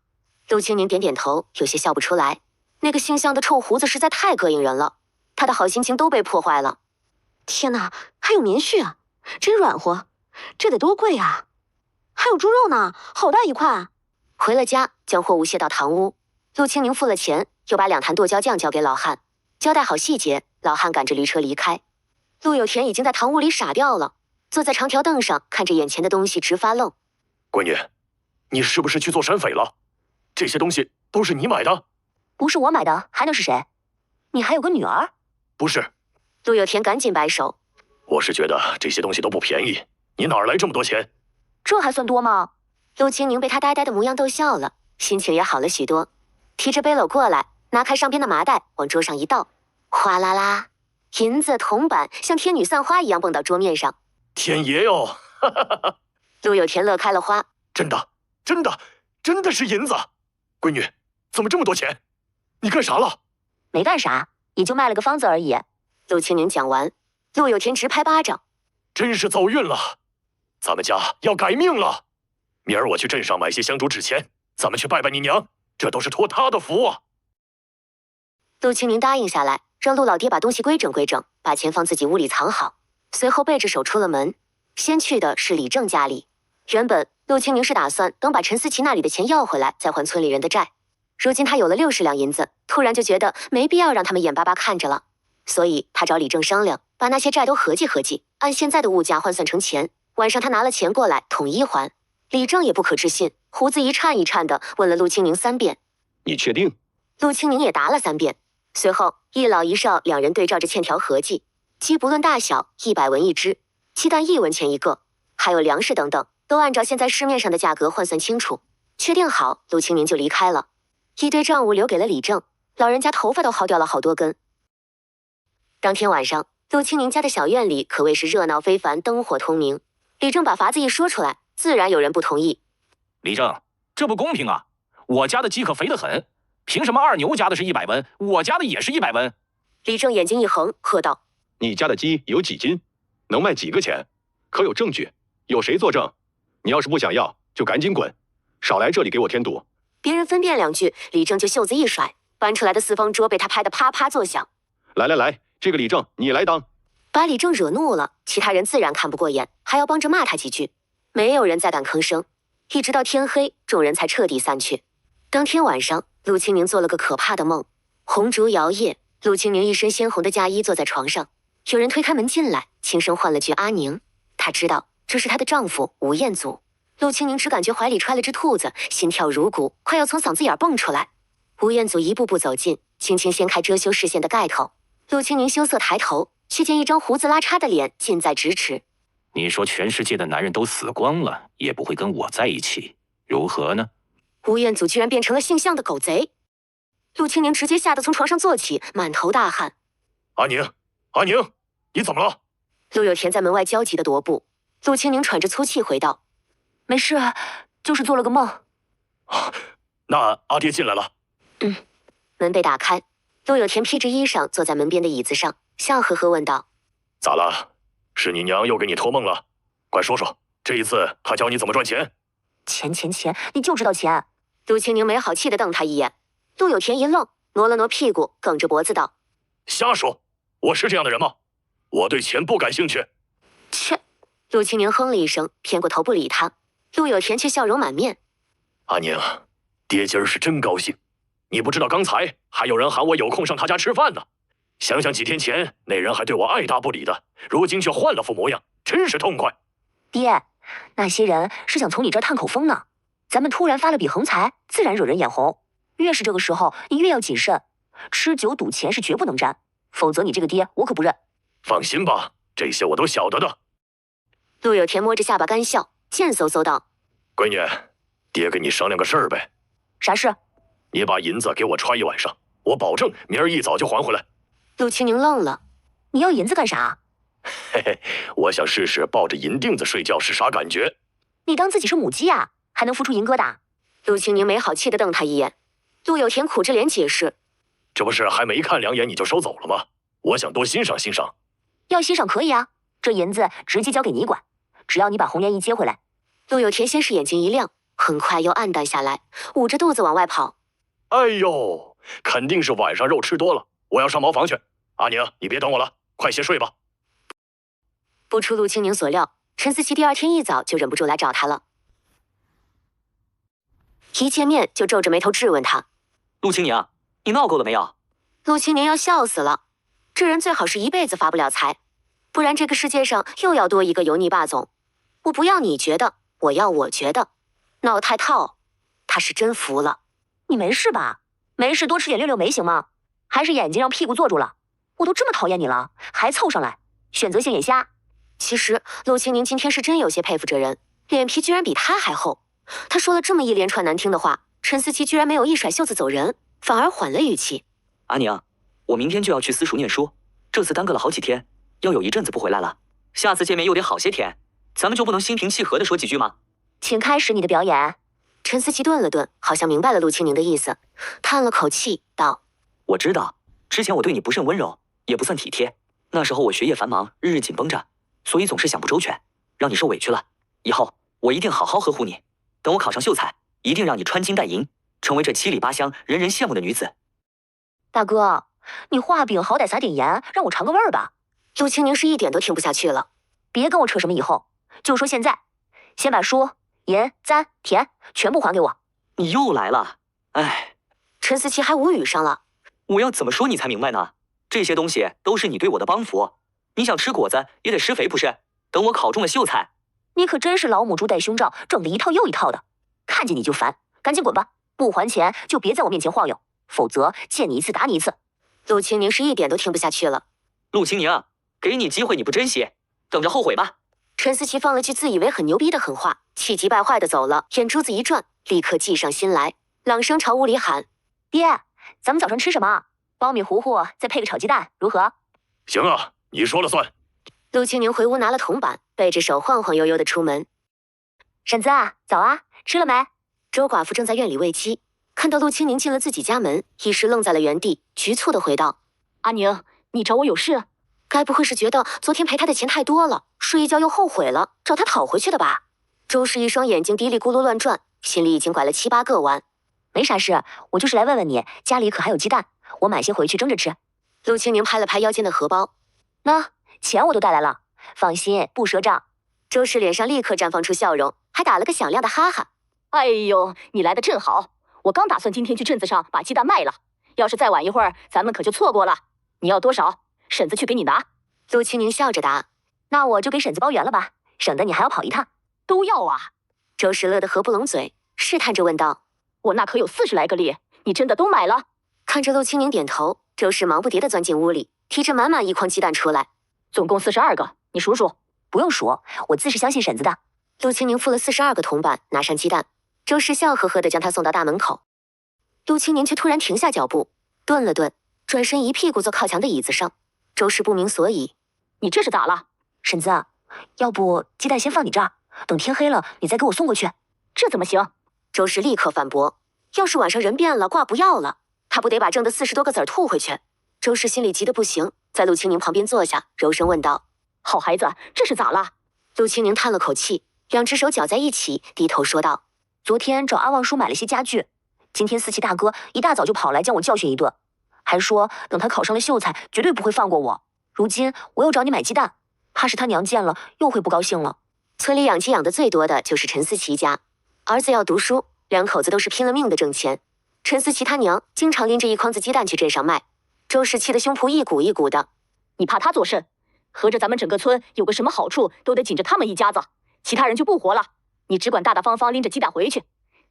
陆清宁点点头，有些笑不出来。那个姓向的臭胡子实在太膈应人了，他的好心情都被破坏了。“天哪，还有棉絮啊，真软和，这得多贵啊！还有猪肉呢，好大一块。”回了家，将货物卸到堂屋。陆清宁付了钱，又把2坛剁椒酱交给老汉，交代好细节。老汉赶着驴车离开。陆有田已经在堂屋里傻掉了，坐在长条凳上，看着眼前的东西直发愣。“闺女，你是不是去做山匪了？这些东西都是你买的？”“不是我买的，还能是谁？你还有个女儿？”“不是。”陆有田赶紧摆手：“我是觉得这些东西都不便宜，你哪来这么多钱？”“这还算多吗？”陆清宁被他呆呆的模样逗笑了，心情也好了许多，提着背篓过来，拿开上边的麻袋往桌上一倒，哗啦啦，银子铜板像天女散花一样蹦到桌面上。“天爷哟！”哈哈哈哈。陆有田乐开了花：“真的是银子！闺女，怎么这么多钱？你干啥了？”没干啥，也就卖了个方子而已。陆清明讲完，陆有田直拍巴掌，真是走运了，咱们家要改命了。明儿我去镇上买些香烛纸钱，咱们去拜拜你娘，这都是托她的福啊。陆清明答应下来，让陆老爹把东西规整规整，把钱放自己屋里藏好，随后背着手出了门。先去的是李正家里。原本陆清明是打算等把陈思琪那里的钱要回来，再还村里人的债。如今他有了60两银子，突然就觉得没必要让他们眼巴巴看着了，所以他找李正商量，把那些债都合计合计，按现在的物价换算成钱。晚上他拿了钱过来，统一还。李正也不可置信，胡子一颤一颤的问了陆清明3遍：“你确定？”陆清明也答了3遍。随后一老一少两人对照着欠条合计，鸡不论大小100文一只，鸡蛋1文钱一个，还有粮食等等，都按照现在市面上的价格换算清楚。确定好，陆清明就离开了。一堆账务留给了李正，老人家头发都薅掉了好多根。当天晚上，陆清明家的小院里可谓是热闹非凡，灯火通明。李正把法子一说出来，自然有人不同意。李正，这不公平啊！我家的鸡可肥得很，凭什么二牛家的是100文，我家的也是100文？李正眼睛一横，喝道：“你家的鸡有几斤？能卖几个钱？可有证据？有谁作证？你要是不想要，就赶紧滚，少来这里给我添堵。”别人分辨2句，李正就袖子一甩，搬出来的4方桌被他拍得啪啪作响。来，这个李正你来当。把李正惹怒了，其他人自然看不过眼，还要帮着骂他几句。没有人再敢吭声，一直到天黑，众人才彻底散去。当天晚上，陆清明做了个可怕的梦，红烛摇曳，陆清明一身鲜红的嫁衣坐在床上，有人推开门进来，轻声唤了句阿宁。他知道这是她的丈夫吴彦祖。陆清明只感觉怀里揣了只兔子，心跳如鼓，快要从嗓子眼蹦出来。吴彦祖一步步走近，轻轻掀开遮羞视线的盖头。陆清明羞涩抬头，却见一张胡子拉碴的脸近在咫尺。你说全世界的男人都死光了，也不会跟我在一起，如何呢？吴彦祖居然变成了姓向的狗贼。陆清明直接吓得从床上坐起，满头大汗。阿宁，你怎么了？陆有田在门外焦急地踱步。陆清明喘着粗气回道：“没事，就是做了个梦。”那阿爹进来了。门被打开，陆有田披着衣裳坐在门边的椅子上，笑呵呵问道：“咋了？是你娘又给你托梦了？快说说，这一次她教你怎么赚钱？”钱，你就知道钱。陆清明没好气地瞪他一眼。陆有田一愣，挪了挪屁股，梗着脖子道：“瞎说！我是这样的人吗？我对钱不感兴趣。”切！陆清明哼了一声，偏过头不理他。陆有田却笑容满面：“阿宁，爹今儿是真高兴。你不知道刚才还有人喊我有空上他家吃饭呢。想想几天前那人还对我爱答不理的，如今却换了副模样，真是痛快。”爹，那些人是想从你这儿探口风呢。咱们突然发了笔横财，自然惹人眼红。越是这个时候，你越要谨慎。吃酒赌钱是绝不能沾，否则你这个爹我可不认。放心吧，这些我都晓得的。陆有田摸着下巴干笑，贱嗖嗖道：“闺女，爹跟你商量个事儿呗。”“啥事？”“你把银子给我揣一晚上，我保证明儿一早就还回来。”陆清明愣了：“你要银子干啥？”“嘿嘿，我想试试抱着银锭子睡觉是啥感觉。”“你当自己是母鸡啊，还能孵出银疙瘩？”陆清明没好气地瞪他一眼。陆有田苦着脸解释：“这不是还没看两眼你就收走了吗？我想多欣赏欣赏。”“要欣赏可以啊，这银子直接交给你管，只要你把红莲一接回来。”陆有田先是眼睛一亮，很快又暗淡下来，捂着肚子往外跑。“哎呦，肯定是晚上肉吃多了，我要上茅房去。阿宁，你别等我了，快些睡吧。”不出陆清明所料，陈思琪第2天一早就忍不住来找他了。一见面就皱着眉头质问他：“陆清明，你闹够了没有？”陆清明要笑死了，这人最好是一辈子发不了财，不然这个世界上又要多一个油腻霸总。我不要你觉得，我要我觉得，闹太套，他是真服了。你没事吧？没事多吃点6-6酶行吗？还是眼睛让屁股坐住了？我都这么讨厌你了，还凑上来，选择性眼瞎。其实陆清明今天是真有些佩服这人，脸皮居然比他还厚。他说了这么一连串难听的话，陈思琪居然没有一甩袖子走人，反而缓了语气：“阿宁，我明天就要去私塾念书，这次耽搁了好几天，要有一阵子不回来了。下次见面又得好些天，咱们就不能心平气和地说几句吗？”“请开始你的表演。”陈思琪顿了顿，好像明白了陆清明的意思，叹了口气道：“我知道，之前我对你不甚温柔，也不算体贴。那时候我学业繁忙，日日紧绷着，所以总是想不周全，让你受委屈了。以后我一定好好呵护你。等我考上秀才，一定让你穿金戴银，成为这七里八乡人人羡慕的女子。大哥，你画饼好歹撒点盐，让我尝个味儿吧。陆清宁是一点都听不下去了。别跟我扯什么以后，就说现在，先把书、盐、簪、田全部还给我。你又来了，哎。陈思琪还无语上了。我要怎么说你才明白呢？这些东西都是你对我的帮扶，你想吃果子也得施肥不是？等我考中了秀才，你可真是老母猪戴胸罩，整的一套又一套的，看见你就烦，赶紧滚吧！不还钱就别在我面前晃悠，否则见你一次打你一次。陆清宁是一点都听不下去了。陆清宁，给你机会你不珍惜，等着后悔吧。陈思琪放了句自以为很牛逼的狠话，气急败坏的走了，眼珠子一转，立刻计上心来，朗声朝屋里喊：“爹，咱们早上吃什么？苞米糊糊再配个炒鸡蛋，如何？”行啊，你说了算。陆清宁回屋拿了铜板，背着手晃晃悠悠的出门。婶子啊，早啊，吃了没？周寡妇正在院里喂鸡，看到陆清宁进了自己家门，一时愣在了原地，局促的回道：“阿宁，你找我有事？该不会是觉得昨天赔他的钱太多了，睡一觉又后悔了，找他讨回去的吧？”周氏一双眼睛嘀里咕噜乱转，心里已经拐了7、8个弯。没啥事，我就是来问问你，家里可还有鸡蛋？我买些回去蒸着吃。陆清宁拍了拍腰间的荷包，那钱我都带来了，放心，不赊账。周氏脸上立刻绽放出笑容，还打了个响亮的哈哈。哎呦，你来的正好，我刚打算今天去镇子上把鸡蛋卖了，要是再晚一会儿，咱们可就错过了。你要多少？婶子去给你拿。陆清宁笑着答：“那我就给婶子包圆了吧，省得你还要跑一趟。”都要啊！周氏乐得合不拢嘴，试探着问道：“我那可有40来个粒，你真的都买了？”看着陆清宁点头，周氏忙不迭地钻进屋里，提着满满一筐鸡蛋出来。总共42个，你数数。不用数，我自是相信婶子的。陆清宁付了42个铜板，拿上鸡蛋。周氏笑呵呵地将他送到大门口。陆清宁却突然停下脚步，顿了顿，转身一屁股坐靠墙的椅子上。周氏不明所以：“你这是咋了？婶子，要不鸡蛋先放你这儿，等天黑了你再给我送过去。”这怎么行？周氏立刻反驳：“要是晚上人变了，挂不要了，他不得把挣的40多个子儿吐回去？”周氏心里急得不行，在陆清宁旁边坐下，柔声问道：“好孩子，这是咋了？”陆清宁叹了口气，两只手搅在一起，低头说道：“昨天找阿旺叔买了些家具，今天思琪大哥一大早就跑来将我教训一顿，还说等他考上了秀才，绝对不会放过我。如今我又找你买鸡蛋，怕是他娘见了又会不高兴了。”村里养鸡养的最多的就是陈思琪家，儿子要读书，两口子都是拼了命的挣钱。陈思琪他娘经常拎着一筐子鸡蛋去镇上卖，周氏气得胸脯一鼓一鼓的。你怕他做甚？合着咱们整个村有个什么好处，都得紧着他们一家子，其他人就不活了。你只管大大方方拎着鸡蛋回去，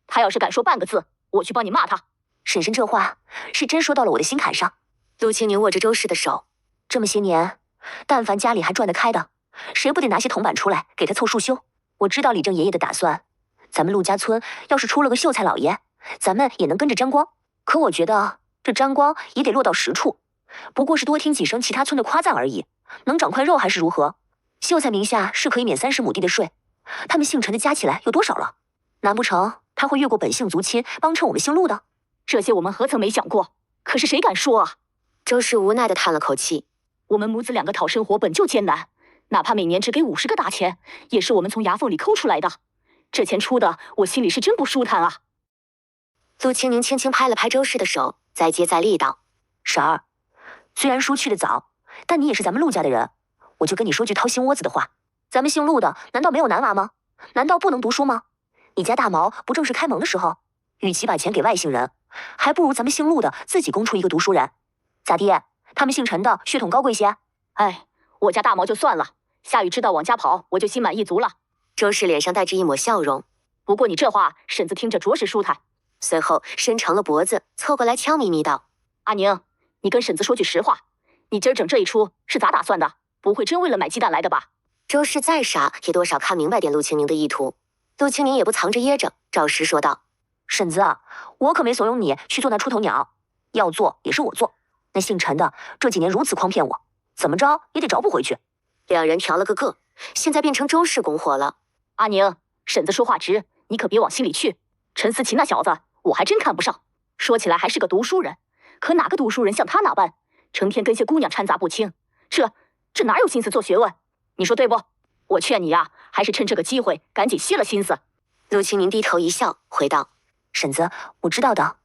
他要是敢说半个字，我去帮你骂他。婶婶这话是真说到了我的心坎上。陆清宁握着周氏的手，这么些年，但凡家里还转得开的，谁不得拿些铜板出来给他凑束修？我知道李正爷爷的打算，咱们陆家村要是出了个秀才老爷，咱们也能跟着沾光。可我觉得这沾光也得落到实处，不过是多听几声其他村的夸赞而已，能长块肉还是如何？秀才名下是可以免30亩地的税，他们姓陈的加起来有多少了？难不成他会越过本姓族亲，帮衬我们姓陆的？这些我们何曾没想过，可是谁敢说啊？周氏无奈地叹了口气，我们母子2个讨生活本就艰难，哪怕每年只给50个大钱，也是我们从牙缝里抠出来的，这钱出的我心里是真不舒坦啊。陆清宁轻轻拍了拍周氏的手，再接再厉道：“婶儿，虽然叔去的早，但你也是咱们陆家的人，我就跟你说句掏心窝子的话，咱们姓陆的难道没有男娃吗？难道不能读书吗？你家大毛不正是开蒙的时候？与其把钱给外姓人，还不如咱们姓陆的自己供出一个读书人。咋地？他们姓陈的血统高贵些？哎，我家大毛就算了，下雨知道往家跑，我就心满意足了。”周氏脸上带着一抹笑容。不过你这话，婶子听着着实舒坦。随后伸长了脖子，凑过来悄咪咪道：“阿宁，你跟婶子说句实话，你今儿整这一出是咋打算的？不会真为了买鸡蛋来的吧？”周氏再傻，也多少看明白点陆清宁的意图。陆清宁也不藏着掖着，照实说道：“婶子，我可没怂恿你去做那出头鸟，要做也是我做。那姓陈的这几年如此诓骗我，怎么着也得找补回去。”两人调了个个，现在变成周氏拱火了。阿宁，婶子说话直，你可别往心里去。陈思琪那小子，我还真看不上。说起来还是个读书人，可哪个读书人像他那般，成天跟些姑娘掺杂不清，这哪有心思做学问？你说对不？我劝你呀，还是趁这个机会赶紧歇了心思。陆清明低头一笑，回道：“婶子，我知道的。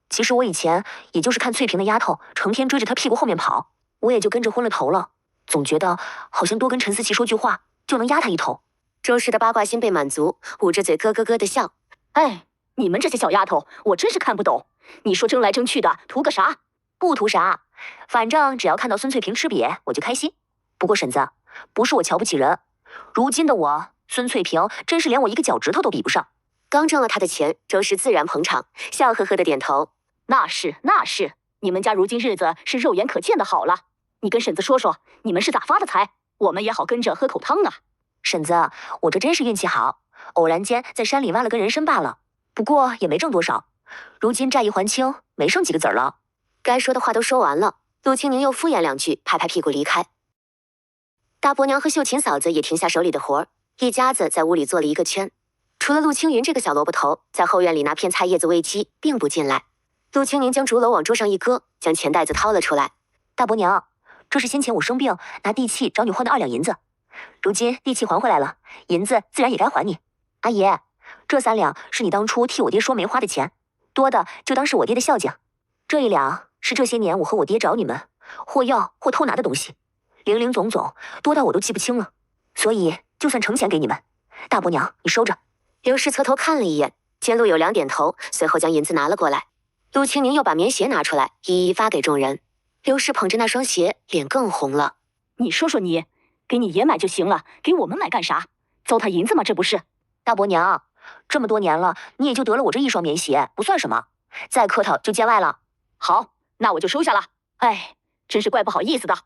其实我以前也就是看翠萍那丫头成天追着她屁股后面跑，我也就跟着昏了头了。总觉得好像多跟陈思琪说句话就能压她一头。”周氏的八卦心被满足，捂着嘴咯咯咯的笑。哎，你们这些小丫头，我真是看不懂。你说争来争去的，图个啥？不图啥，反正只要看到孙翠萍吃瘪，我就开心。不过婶子，不是我瞧不起人，如今的我，孙翠萍真是连我一个脚趾头都比不上。刚挣了她的钱，周氏自然捧场，笑呵呵的点头。那是，你们家如今日子是肉眼可见的好了。你跟婶子说说，你们是咋发的财？我们也好跟着喝口汤啊。婶子，我这真是运气好，偶然间在山里挖了根人参罢了，不过也没挣多少。如今债一还清，没剩几个子儿了。该说的话都说完了，陆清宁又敷衍两句，拍拍屁股离开。大伯娘和秀琴嫂子也停下手里的活儿，一家子在屋里坐了一个圈。除了陆青云这个小萝卜头在后院里拿片菜叶子喂鸡，并不进来。陆清宁将竹篓往桌上一搁，将钱袋子掏了出来。大伯娘，这是先前我生病拿地契找你换的2两银子，如今地契还回来了，银子自然也该还你。阿爷，这3两是你当初替我爹说没花的钱，多的就当是我爹的孝敬。这1两是这些年我和我爹找你们或要或偷拿的东西，零零总总多到我都记不清了，所以就算成钱给你们。大伯娘，你收着。刘氏侧头看了一眼，见陆有良点头，随后将银子拿了过来。陆清宁又把棉鞋拿出来，一一发给众人。刘氏捧着那双鞋，脸更红了。你说说你，给你爷买就行了，给我们买干啥？糟蹋银子吗？这不是。大伯娘，这么多年了，你也就得了我这1双棉鞋，不算什么，再客套就见外了。好，那我就收下了。哎，真是怪不好意思的。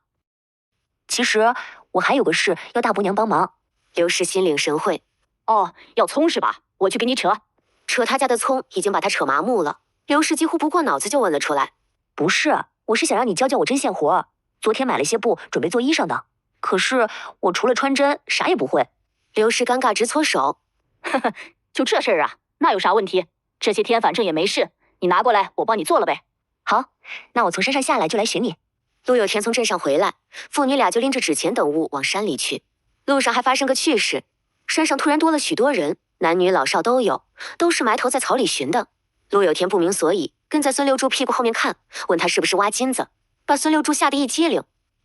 其实我还有个事要大伯娘帮忙。刘氏心领神会。哦，要葱是吧？我去给你扯。扯他家的葱已经把他扯麻木了。刘氏几乎不过脑子就问了出来。不是，我是想让你教教我针线活。昨天买了些布，准备做衣裳的。可是我除了穿针，啥也不会。刘氏尴尬直搓手。呵呵，就这事儿啊？那有啥问题？这些天反正也没事，你拿过来，我帮你做了呗。好，那我从山上下来就来寻你。陆有田从镇上回来，父女俩就拎着纸钱等物往山里去。路上还发生个趣事，山上突然多了许多人，男女老少都有，都是埋头在草里寻的。陆有田不明所以，跟在孙六柱屁股后面看，问他是不是挖金子，把孙六柱吓得一激灵。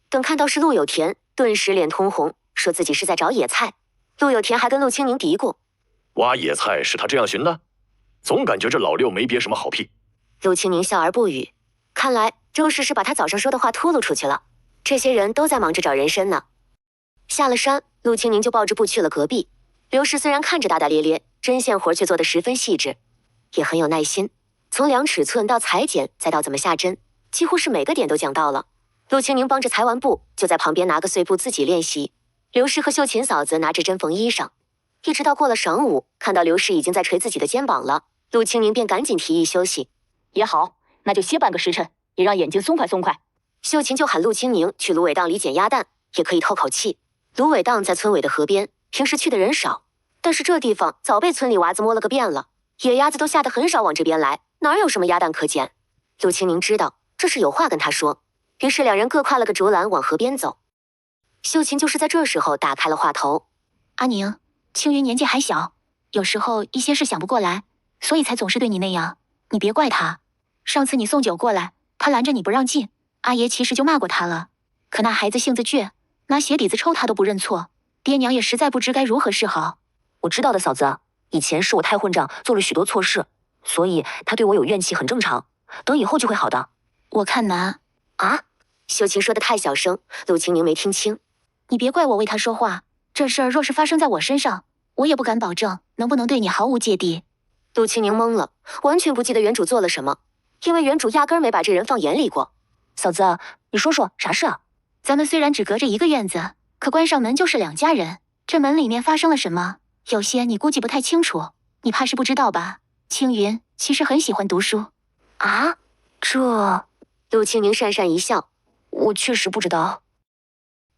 等看到是陆有田，顿时脸通红，说自己是在找野菜。陆有田还跟陆清宁嘀咕：挖野菜是他这样寻的？总感觉这老六没憋什么好屁。陆清宁笑而不语，看来周氏是把他早上说的话秃噜出去了。这些人都在忙着找人参呢。下了山，陆清宁就抱着布去了隔壁。刘氏虽然看着大大咧咧，针线活却做得十分细致，也很有耐心。从量尺寸到裁剪，再到怎么下针，几乎是每个点都讲到了。陆清宁帮着裁完布，就在旁边拿个碎布自己练习。刘氏和秀琴嫂子拿着针缝衣裳，一直到过了晌午，看到刘氏已经在捶自己的肩膀了，陆清宁便赶紧提议休息。也好，那就歇半个时辰，也让眼睛松快松快。秀琴就喊陆清宁去芦苇荡里捡鸭蛋，也可以透口气。芦苇荡在村尾的河边，平时去的人少，但是这地方早被村里娃子摸了个遍了，野鸭子都吓得很少往这边来，哪有什么鸭蛋可捡？陆清宁知道这是有话跟他说，于是两人各挎了个竹篮往河边走。秀琴就是在这时候打开了话头：阿宁，青云年纪还小，有时候一些事想不过来，所以才总是对你那样，你别怪他。上次你送酒过来，他拦着你不让进，阿爷其实就骂过他了，可那孩子性子倔，拿鞋底子抽他都不认错，爹娘也实在不知该如何是好。我知道的，嫂子，以前是我太混账，做了许多错事，所以他对我有怨气很正常，等以后就会好的。我看难。啊？秀琴说的太小声，陆清宁没听清。你别怪我为他说话，这事儿若是发生在我身上，我也不敢保证能不能对你毫无芥蒂。陆清宁懵了，完全不记得原主做了什么，因为原主压根儿没把这人放眼里过。嫂子，你说说啥事啊？咱们虽然只隔着一个院子，可关上门就是2家人，这门里面发生了什么，有些你估计不太清楚，你怕是不知道吧？青云其实很喜欢读书。啊？这……陆清宁讪讪一笑，我确实不知道。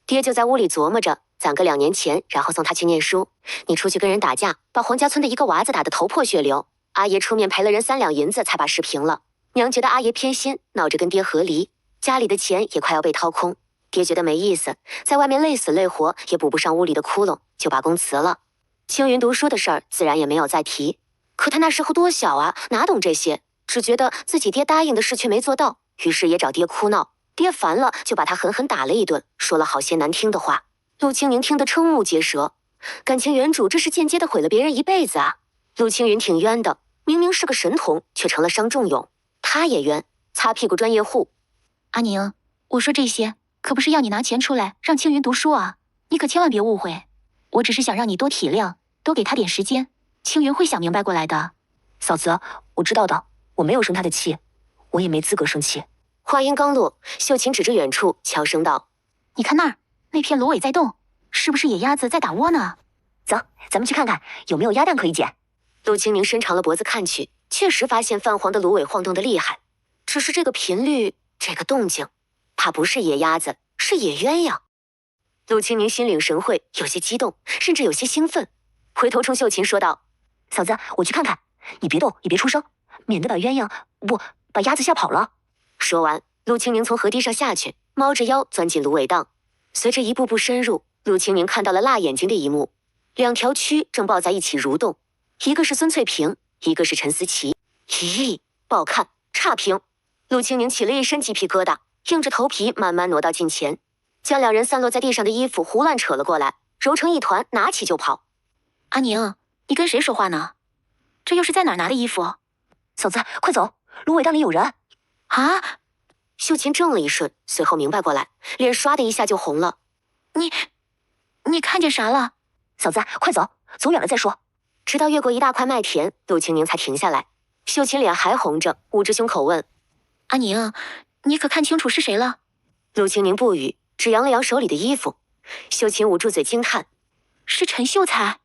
爹就在屋里琢磨着攒个2年钱，然后送他去念书。你出去跟人打架，把黄家村的一个娃子打得头破血流，阿爷出面赔了人3两银子才把事平了。娘觉得阿爷偏心，闹着跟爹和离，家里的钱也快要被掏空，爹觉得没意思，在外面累死累活也补不上屋里的窟窿，就把工辞了。青云读书的事儿自然也没有再提，可他那时候多小啊，哪懂这些，只觉得自己爹答应的事却没做到，于是也找爹哭闹。爹烦了，就把他狠狠打了一顿，说了好些难听的话。陆清宁听得瞠目结舌，感情原主这是间接的毁了别人一辈子啊！陆青云挺冤的，明明是个神童，却成了伤仲永，他也冤，擦屁股专业户。阿宁，我说这些可不是要你拿钱出来让青云读书啊，你可千万别误会，我只是想让你多体谅，多给他点时间，青云会想明白过来的。嫂子，我知道的，我没有生他的气，我也没资格生气。话音刚落，秀琴指着远处，悄声道：“你看那儿，那片芦苇在动，是不是野鸭子在打窝呢？走，咱们去看看有没有鸭蛋可以捡。”陆清宁伸长了脖子看去，确实发现泛黄的芦苇晃动得厉害，只是这个频率，这个动静，怕不是野鸭子，是野鸳鸯。陆清宁心领神会，有些激动，甚至有些兴奋，回头冲秀琴说道：“嫂子，我去看看，你别动，也别出声，免得把鸳鸯把鸭子吓跑了。”说完，陆清宁从河堤上下去，猫着腰钻进芦苇荡。随着一步步深入，陆清宁看到了辣眼睛的一幕：两条蛆正抱在一起蠕动，一个是孙翠萍，一个是陈思琪。咦，不好看，差评！陆清宁起了一身鸡皮疙瘩，硬着头皮慢慢挪到近前，将两人散落在地上的衣服胡乱扯了过来，揉成一团，拿起就跑。阿宁，你跟谁说话呢？这又是在哪儿拿的衣服？嫂子，快走，芦苇荡里有人！啊！秀琴怔了一瞬，随后明白过来，脸唰的一下就红了。你看见啥了？嫂子，快走，走远了再说。直到越过一大块麦田，陆清宁才停下来。秀琴脸还红着，捂着胸口问：“阿宁，你可看清楚是谁了？”陆清宁不语，只扬了扬手里的衣服。秀琴捂住嘴惊叹：“是陈秀才。”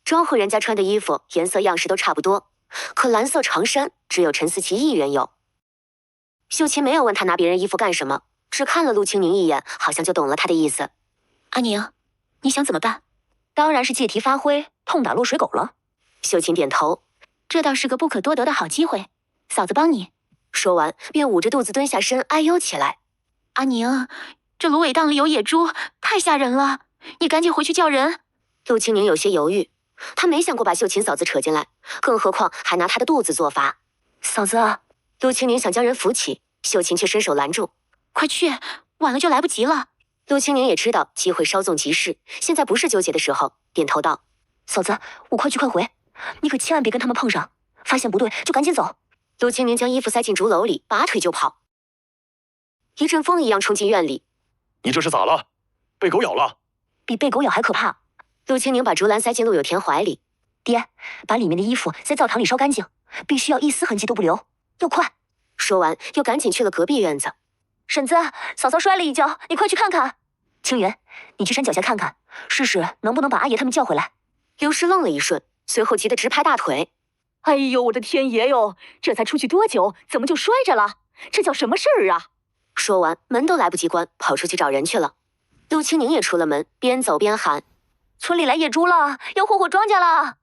庄户人家穿的衣服颜色样式都差不多，可蓝色长衫只有陈思琪一人有。秀琴没有问他拿别人衣服干什么，只看了陆清宁一眼，好像就懂了他的意思。阿宁，你想怎么办？当然是借题发挥，痛打落水狗了。秀琴点头，这倒是个不可多得的好机会，嫂子帮你。说完便捂着肚子蹲下身，哎呦起来。阿宁，这芦苇荡里有野猪，太吓人了，你赶紧回去叫人。陆清宁有些犹豫，他没想过把秀琴嫂子扯进来，更何况还拿她的肚子做法。嫂子，陆清宁想将人扶起，秀琴却伸手拦住：“快去，晚了就来不及了。”陆清宁也知道机会稍纵即逝，现在不是纠结的时候，点头道：“嫂子，我快去快回，你可千万别跟他们碰上，发现不对就赶紧走。”陆清宁将衣服塞进竹篓里，拔腿就跑。一阵风一样冲进院里。“你这是咋了？被狗咬了？”比被狗咬还可怕。陆清宁把竹篮塞进陆有田怀里。“爹，把里面的衣服在灶堂里烧干净，必须要一丝痕迹都不留，要快。”说完又赶紧去了隔壁院子。“婶子，嫂嫂摔了一跤，你快去看看。”“青云，你去山脚下看看，试试能不能把阿爷他们叫回来。”刘氏愣了一瞬，随后急得直拍大腿。“哎呦，我的天爷哟！这才出去多久，怎么就摔着了？这叫什么事儿啊？”说完，门都来不及关，跑出去找人去了。陆清宁也出了门，边走边喊：“村里来野猪了，要祸祸庄稼了！”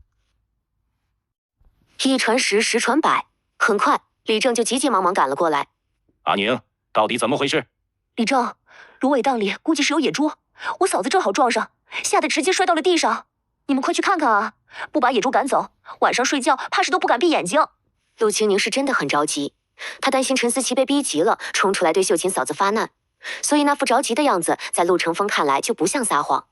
一传十，十传百，很快李正就急急忙忙赶了过来。“阿宁，到底怎么回事？”“李正，芦苇荡里估计是有野猪，我嫂子正好撞上，吓得直接摔到了地上。你们快去看看啊！不把野猪赶走，晚上睡觉怕是都不敢闭眼睛。”陆清宁是真的很着急，他担心陈思琪被逼急了，冲出来对秀琴嫂子发难，所以那副着急的样子，在陆成风看来就不像撒谎。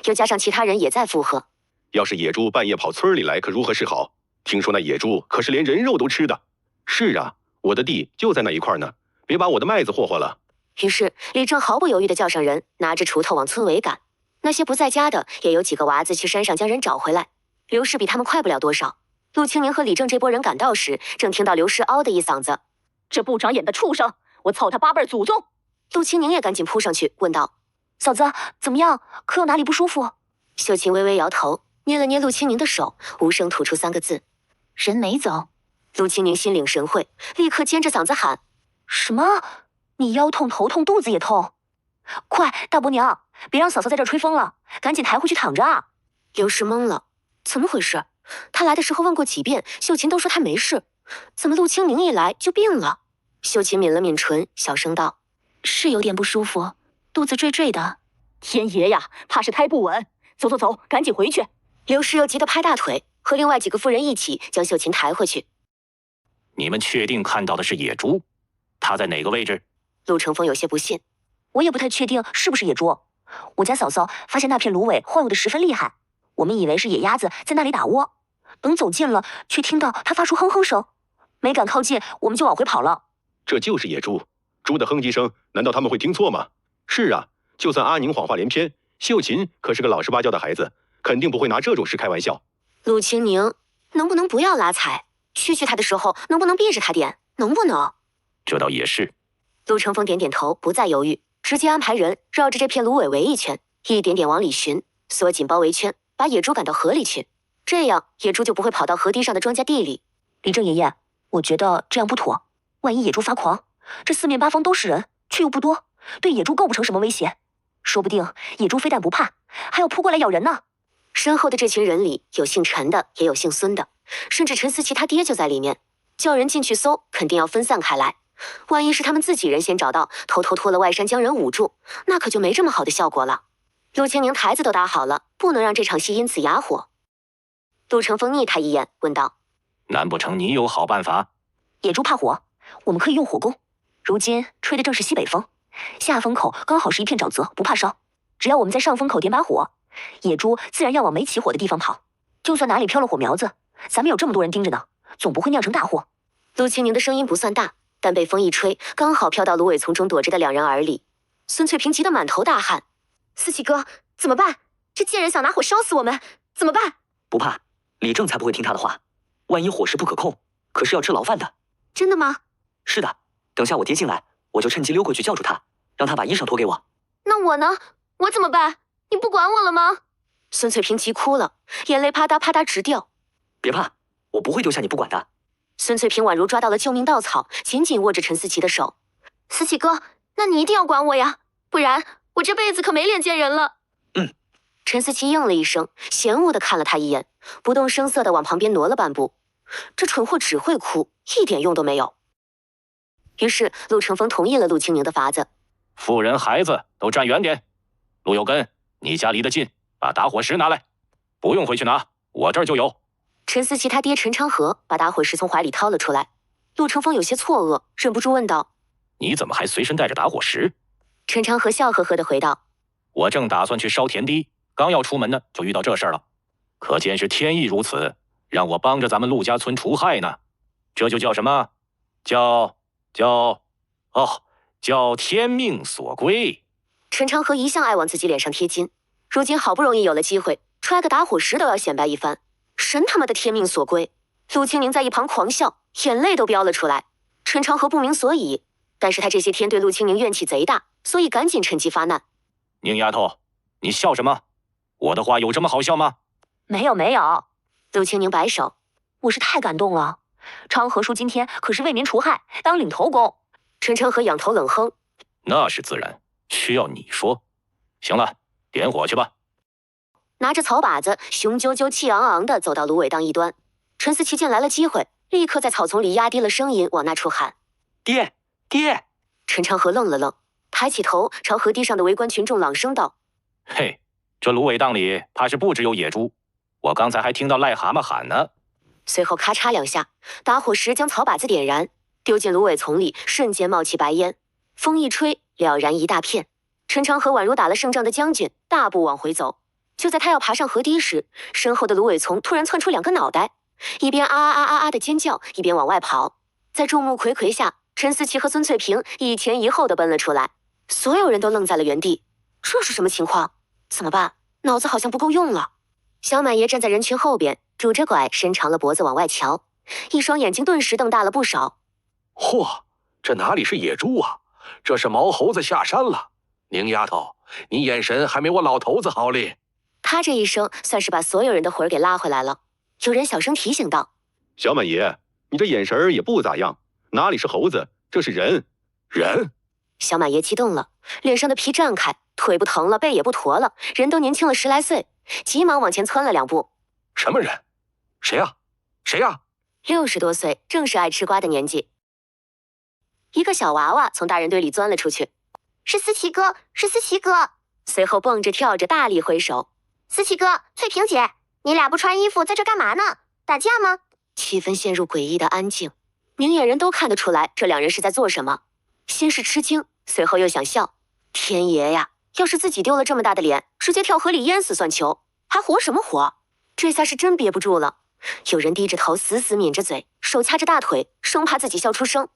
又加上其他人也在附和：“要是野猪半夜跑村里来，可如何是好？听说那野猪可是连人肉都吃的。”“是啊，我的地就在那一块呢，别把我的麦子霍霍了。”于是李正毫不犹豫地叫上人，拿着锄头往村尾赶。那些不在家的也有几个娃子去山上将人找回来。刘氏比他们快不了多少。陆清宁和李正这波人赶到时，正听到刘氏嗷的一嗓子：“这不长眼的畜生，我操他八辈祖宗！”陆清宁也赶紧扑上去问道：“嫂子怎么样？可有哪里不舒服？”秀琴微微摇头，捏了捏陆清宁的手，无声吐出3个字：“人没走。”陆清宁心领神会，立刻尖着嗓子喊：“什么？你腰痛、头痛、肚子也痛？快，大伯娘，别让嫂嫂在这儿吹风了，赶紧抬回去躺着啊！”刘氏懵了，怎么回事？他来的时候问过几遍，秀琴都说他没事，怎么陆清宁一来就病了？秀琴抿了抿唇，小声道：“是有点不舒服，肚子坠坠的。”天爷呀，怕是胎不稳。走走走，赶紧回去。刘氏又急得拍大腿，和另外几个妇人一起将秀琴抬回去。你们确定看到的是野猪？它在哪个位置？陆成风有些不信。我也不太确定是不是野猪。我家嫂嫂发现那片芦苇晃悠的十分厉害，我们以为是野鸭子在那里打窝。等走近了，却听到它发出哼哼声，没敢靠近，我们就往回跑了。这就是野猪，猪的哼唧声，难道他们会听错吗？是啊，就算阿宁谎话连篇，秀琴可是个老实巴交的孩子，肯定不会拿这种事开玩笑。陆清宁，能不能不要拉踩？嘘他的时候，能不能避着他点？能不能？这倒也是。陆成风点点头，不再犹豫，直接安排人绕着这片芦苇围一圈，一点点往里寻，缩紧包围圈，把野猪赶到河里去。这样野猪就不会跑到河堤上的庄稼地里。李正爷爷，我觉得这样不妥。万一野猪发狂，这四面八方都是人，却又不多，对野猪构不成什么威胁。说不定野猪非但不怕，还要扑过来咬人呢。身后的这群人里有姓陈的，也有姓孙的，甚至陈思琪他爹就在里面。叫人进去搜，肯定要分散开来。万一是他们自己人先找到，偷偷脱了外衫将人捂住，那可就没这么好的效果了。陆清宁台子都搭好了，不能让这场戏因此哑火。陆成风睨他一眼，问道：“难不成你有好办法？”野猪怕火，我们可以用火攻。如今吹的正是西北风，下风口刚好是一片沼泽，不怕烧。只要我们在上风口点把火，野猪自然要往没起火的地方跑。就算哪里飘了火苗子，咱们有这么多人盯着呢，总不会酿成大祸。陆清宁的声音不算大，但被风一吹，刚好飘到芦苇丛中躲着的两人耳里。孙翠萍急得满头大汗：“思琪哥，怎么办？这贱人想拿火烧死我们，怎么办？”不怕，李正才不会听他的话。万一火势不可控，可是要吃牢饭的。真的吗？是的，等下我爹进来，我就趁机溜过去叫住他，让他把衣裳脱给我。那我呢？我怎么办？你不管我了吗？孙翠萍急哭了，眼泪啪嗒啪嗒直掉。别怕，我不会丢下你不管的。孙翠萍宛如抓到了救命稻草，紧紧握着陈思琪的手。思琪哥，那你一定要管我呀，不然我这辈子可没脸见人了。陈思琪应了一声，嫌恶地看了他一眼，不动声色地往旁边挪了半步。这蠢货只会哭，一点用都没有。于是陆成风同意了陆清宁的法子。妇人孩子都站远点。陆有根，你家离得近，把打火石拿来。不用回去拿，我这儿就有。陈思琪他爹陈昌河把打火石从怀里掏了出来。陆成风有些错愕，忍不住问道：“你怎么还随身带着打火石？”陈昌河笑呵呵地回道：“我正打算去烧田地，刚要出门呢，就遇到这事儿了。可见是天意如此，让我帮着咱们陆家村除害呢。这就叫什么？叫天命所归。”陈昌河一向爱往自己脸上贴金，如今好不容易有了机会，揣个打火石都要显摆一番，神他妈的天命所归！陆清宁在一旁狂笑，眼泪都飙了出来。陈昌河不明所以，但是他这些天对陆清宁怨气贼大，所以赶紧趁机发难。宁丫头，你笑什么？我的话有这么好笑吗？没有。陆清宁摆手：“我是太感动了，昌河叔今天可是为民除害，当领头功。”陈昌河仰头冷哼：“那是自然，需要你说。行了，点火去吧。”拿着草把子，雄赳赳气昂昂地走到芦苇荡一端。陈思琪见来了机会，立刻在草丛里压低了声音往那处喊：“爹！”陈昌河愣了愣，抬起头朝河堤上的围观群众朗声道：“嘿，这芦苇荡里怕是不只有野猪，我刚才还听到癞蛤蟆喊呢。”随后咔嚓两下，打火石将草把子点燃，丢进芦苇丛里，瞬间冒起白烟。风一吹，了然一大片。陈昌河宛如打了胜仗的将军，大步往回走。就在他要爬上河堤时，身后的芦苇丛突然窜出两个脑袋，一边啊的尖叫，一边往外跑。在众目睽睽下，陈思琪和孙翠萍一前一后的奔了出来。所有人都愣在了原地，这是什么情况？怎么办？脑子好像不够用了。小满爷站在人群后边，拄着拐，伸长了脖子往外瞧，一双眼睛顿时瞪大了不少。嚯，这哪里是野猪啊？这是毛猴子下山了。宁丫头，你眼神还没我老头子好哩。他这一声算是把所有人的魂儿给拉回来了。有人小声提醒道：“小满爷，你这眼神儿也不咋样，哪里是猴子，这是人。”人？小满爷激动了，脸上的皮绽开，腿不疼了，背也不驼了，人都年轻了10来岁，急忙往前窜了2步。什么人？谁呀？谁呀？ 60多岁，正是爱吃瓜的年纪。一个小娃娃从大人堆里钻了出去。是思琪哥，是思琪哥。随后蹦着跳着大力挥手。思琪哥，翠萍姐，你俩不穿衣服在这干嘛呢？打架吗？气氛陷入诡异的安静，明眼人都看得出来这两人是在做什么。先是吃惊，随后又想笑。天爷呀，要是自己丢了这么大的脸，直接跳河里淹死算球，还活什么活？这下是真憋不住了。有人低着头死死抿着嘴，手掐着大腿，生怕自己笑出声。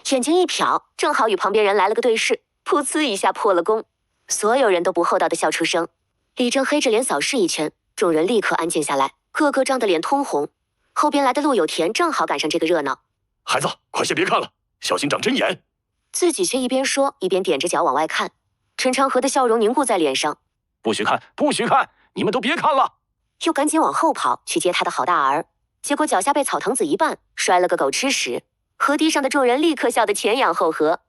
眼睛一瞟，正好与旁边人来了个对视，噗呲一下破了功。所有人都不厚道的笑出声。李正黑着脸扫视一圈，众人立刻安静下来，个个张得脸通红。后边来的陆有田正好赶上这个热闹。孩子，快些别看了，小心长针眼。自己却一边说一边踮着脚往外看。陈长河的笑容凝固在脸上。不许看，不许看，你们都别看了。又赶紧往后跑去接他的好大儿，结果脚下被草藤子一绊，摔了个狗吃屎。河堤上的众人立刻笑得前仰后合。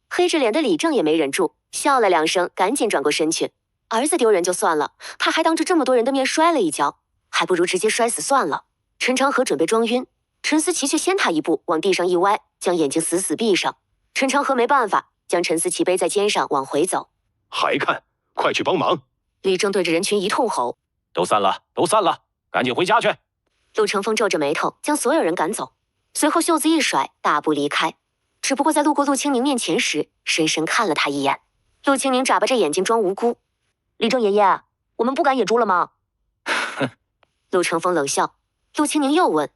黑着脸的李正也没忍住，笑了两声，赶紧转过身去。儿子丢人就算了，他还当着这么多人的面摔了一跤，还不如直接摔死算了。陈长河准备装晕，陈思琪却先他一步往地上一歪，将眼睛死死闭上。陈长河没办法，将陈思琪背在肩上往回走。还看，快去帮忙！李正对着人群一通吼：“都散了，都散了，赶紧回家去！”陆成风皱着眉头，将所有人赶走，随后袖子一甩，大步离开。只不过在路过陆清宁面前时，深深看了他一眼。陆清宁眨巴着眼睛装无辜：“李正爷爷，我们不赶野猪了吗？”陆成风冷笑。陆清宁又问：“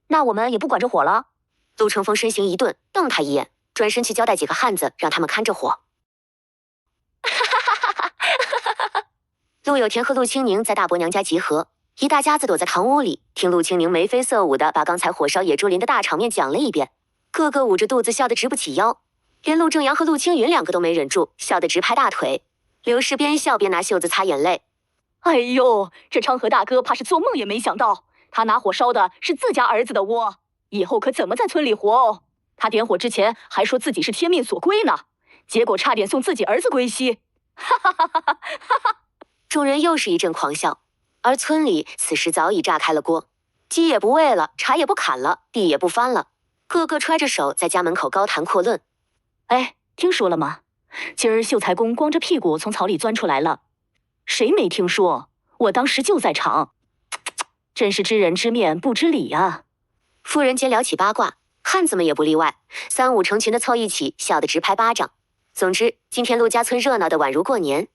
那我们也不管这火了？”陆成风身形一顿，瞪他一眼，转身去交代几个汉子，让他们看着火。陆有田和陆清宁在大伯娘家集合，一大家子躲在堂屋里，听陆清宁眉飞色舞的把刚才火烧野猪林的大场面讲了一遍，个个捂着肚子笑得直不起腰，连陆正阳和陆青云两个都没忍住，笑得直拍大腿。刘氏边笑边拿袖子擦眼泪：“哎呦，这昌河大哥怕是做梦也没想到，他拿火烧的是自家儿子的窝，以后可怎么在村里活哦？他点火之前还说自己是天命所归呢，结果差点送自己儿子归西。”哈哈哈哈哈哈！众人又是一阵狂笑，而村里此时早已炸开了锅，鸡也不喂了，茶也不砍了，地也不翻了，个个揣着手在家门口高谈阔论。哎，听说了吗？今儿秀才公光着屁股从草里钻出来了，谁没听说？我当时就在场，真是知人知面不知理啊！妇人间聊起八卦，汉子们也不例外，三五成群的凑一起，笑得直拍巴掌。总之，今天陆家村热闹的宛如过年。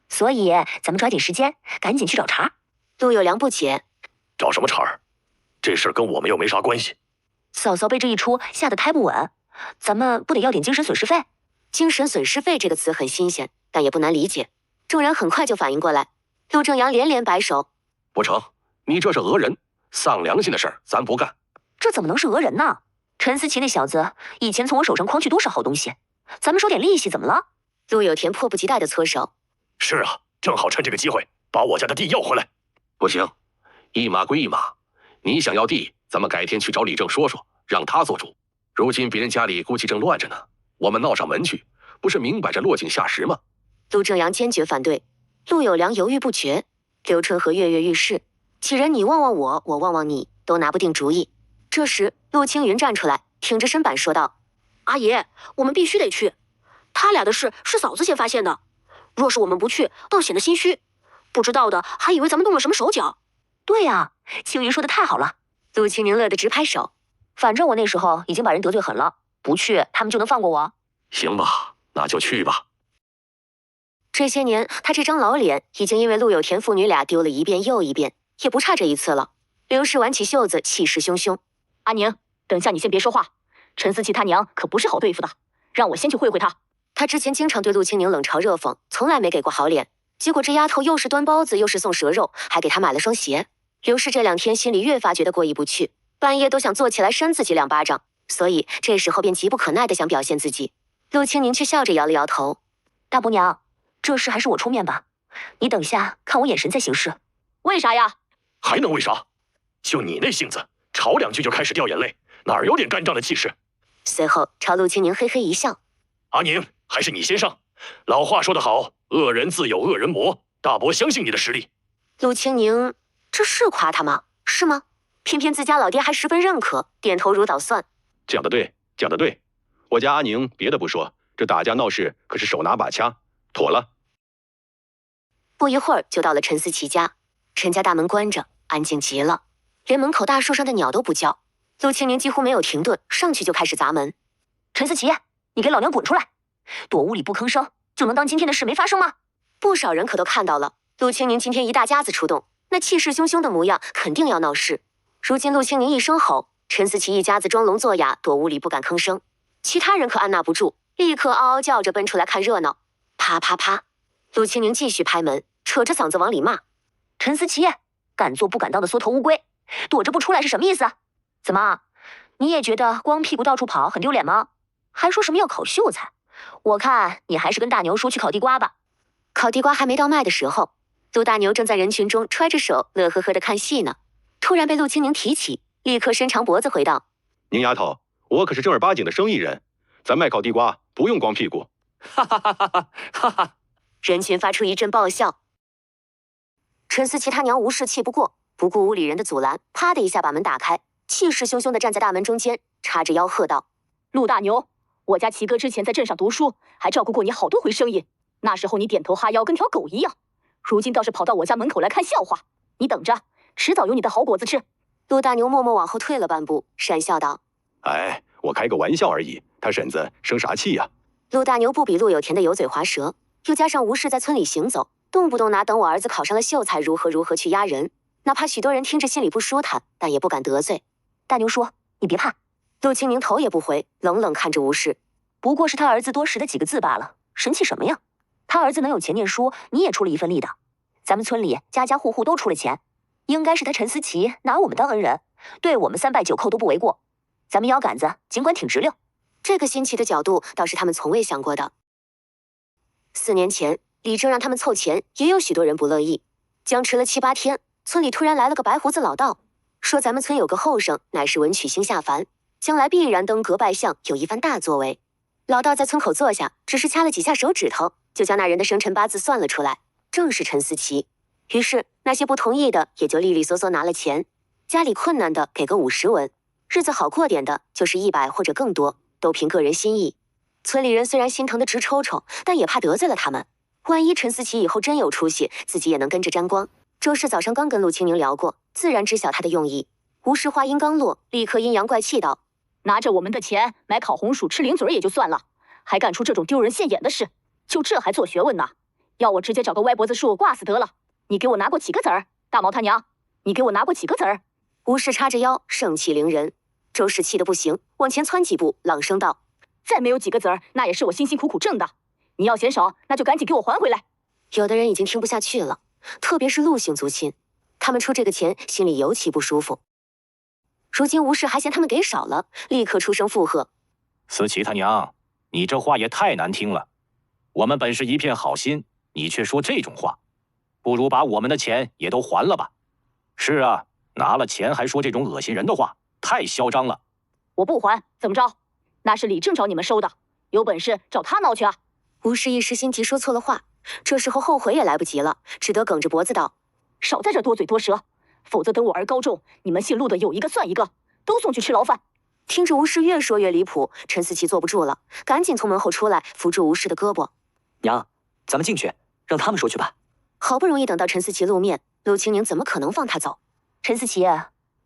所以咱们抓紧时间，赶紧去找茬。陆有良不解：“找什么茬儿？这事儿跟我们又没啥关系。”嫂嫂被这一出吓得胎不稳，咱们不得要点精神损失费？精神损失费这个词很新鲜，但也不难理解。众人很快就反应过来。陆正阳连连摆手：“不成，你这是讹人，丧良心的事儿咱不干。”这怎么能是讹人呢？陈思琪那小子以前从我手上诓去多少好东西，咱们收点利息怎么了？陆有田迫不及待地搓手：“是啊，正好趁这个机会把我家的地要回来。”不行，一码归一码，你想要地，咱们改天去找李正说说，让他做主。如今别人家里估计正乱着呢，我们闹上门去，不是明摆着落井下石吗？陆正阳坚决反对。陆有良犹豫不决，刘春和跃跃欲试，几人你望望我，我望望你，都拿不定主意。这时陆青云站出来，挺着身板说道：“阿爷，我们必须得去，他俩的事是嫂子先发现的，若是我们不去，倒显得心虚，不知道的还以为咱们动了什么手脚。”对呀，青云说的太好了。陆清宁乐得直拍手：“反正我那时候已经把人得罪狠了，不去他们就能放过我？行吧，那就去吧。”这些年，他这张老脸已经因为陆有田父女俩丢了一遍又一遍，也不差这一次了。刘氏挽起袖子，气势汹汹：“阿宁，等下你先别说话，陈思琪他娘可不是好对付的，让我先去会会她。”他之前经常对陆清宁冷嘲热讽，从来没给过好脸，结果这丫头又是端包子，又是送蛇肉，还给他买了双鞋。刘氏这两天心里越发觉得过意不去，半夜都想坐起来扇自己两巴掌，所以这时候便急不可耐地想表现自己。陆清宁却笑着摇了摇头：“大伯娘，这事还是我出面吧，你等下看我眼神再行事。”“为啥呀？”“还能为啥？就你那性子，吵两句就开始掉眼泪，哪儿有点干仗的气势？”随后朝陆清宁嘿嘿一笑：“阿宁，还是你先上。老话说得好，恶人自有恶人磨，大伯相信你的实力。”陆清宁这是夸他吗？是吗？偏偏自家老爹还十分认可，点头如捣蒜。讲得对，讲得对。我家阿宁别的不说，这打架闹事可是手拿把掐，妥了。不一会儿就到了陈思琪家，陈家大门关着，安静极了，连门口大树上的鸟都不叫。陆清宁几乎没有停顿，上去就开始砸门。陈思琪，你给老娘滚出来！躲屋里不吭声，就能当今天的事没发生吗？不少人可都看到了，陆清宁今天一大家子出动，那气势汹汹的模样，肯定要闹事。如今陆清宁一声吼，陈思琪一家子装聋作哑，躲屋里不敢吭声。其他人可按捺不住，立刻嗷嗷叫着奔出来看热闹。啪啪啪，陆清宁继续拍门，扯着嗓子往里骂：“陈思琪，敢做不敢当的缩头乌龟，躲着不出来是什么意思？怎么，你也觉得光屁股到处跑很丢脸吗？还说什么要烤秀才？我看你还是跟大牛说去烤地瓜吧。”烤地瓜还没到卖的时候，陆大牛正在人群中揣着手乐呵呵的看戏呢，突然被陆清宁提起，立刻伸长脖子回道：“宁丫头，我可是正儿八经的生意人，咱卖烤地瓜不用光屁股。”哈哈哈哈哈哈哈！人群发出一阵爆笑。陈思琪他娘无事气不过，不顾屋里人的阻拦，啪的一下把门打开，气势汹汹地站在大门中间，叉着腰喝道：“陆大牛，我家齐哥之前在镇上读书，还照顾过你好多回生意。那时候你点头哈腰跟条狗一样，如今倒是跑到我家门口来看笑话。你等着，迟早有你的好果子吃。”陆大牛默默往后退了半步，讪笑道：“哎，我开个玩笑而已，他婶子生啥气呀？”陆大牛不比陆有田的油嘴滑舌，又加上无事在村里行走，动不动拿等我儿子考上了秀才如何去压人，哪怕许多人听着心里不舒坦，但也不敢得罪。大牛说：“你别怕。”陆清宁头也不回，冷冷看着吴氏：“不过是他儿子多识的几个字罢了，神气什么呀？他儿子能有钱念书，你也出了一份力的。咱们村里家家户户都出了钱，应该是他陈思琪拿我们当恩人，对我们3拜9叩都不为过。咱们腰杆子尽管挺直溜。”这个新奇的角度倒是他们从未想过的。4年前，李正让他们凑钱，也有许多人不乐意。僵持了7、8天，村里突然来了个白胡子老道，说咱们村有个后生，乃是文曲星下凡，将来必然登阁拜相，有一番大作为。老道在村口坐下，只是掐了几下手指头，就将那人的生辰八字算了出来，正是陈思琪。于是那些不同意的也就利利索索拿了钱，家里困难的给个50文，日子好过点的就是100或者更多，都凭个人心意。村里人虽然心疼的直抽抽，但也怕得罪了他们。万一陈思琪以后真有出息，自己也能跟着沾光。周氏早上刚跟陆清宁聊过，自然知晓他的用意。吴氏话音刚落，立刻阴阳怪气道：“拿着我们的钱买烤红薯吃零嘴也就算了，还干出这种丢人现眼的事，就这还做学问呢？要我直接找个歪脖子树挂死得了。你给我拿过几个子儿？大毛他娘，你给我拿过几个子儿？”吴氏叉着腰，盛气凌人。周氏气得不行，往前窜几步，朗声道：“再没有几个子儿，那也是我辛辛苦苦挣的。你要嫌少，那就赶紧给我还回来。”有的人已经听不下去了，特别是陆姓族亲，他们出这个钱，心里尤其不舒服。如今吴氏还嫌他们给少了，立刻出声附和：“思琪他娘，你这话也太难听了。我们本是一片好心，你却说这种话，不如把我们的钱也都还了吧。”“是啊，拿了钱还说这种恶心人的话，太嚣张了。”“我不还，怎么着？那是李正找你们收的，有本事找他闹去啊！”吴氏一时心急说错了话，这时候后悔也来不及了，只得梗着脖子道：“少在这多嘴多舌，否则等我儿高中，你们姓陆的有一个算一个，都送去吃牢饭。”听着吴氏越说越离谱，陈思琪坐不住了，赶紧从门后出来，扶住吴氏的胳膊：“娘，咱们进去，让他们说去吧。”好不容易等到陈思琪露面，陆清宁怎么可能放他走？陈思琪，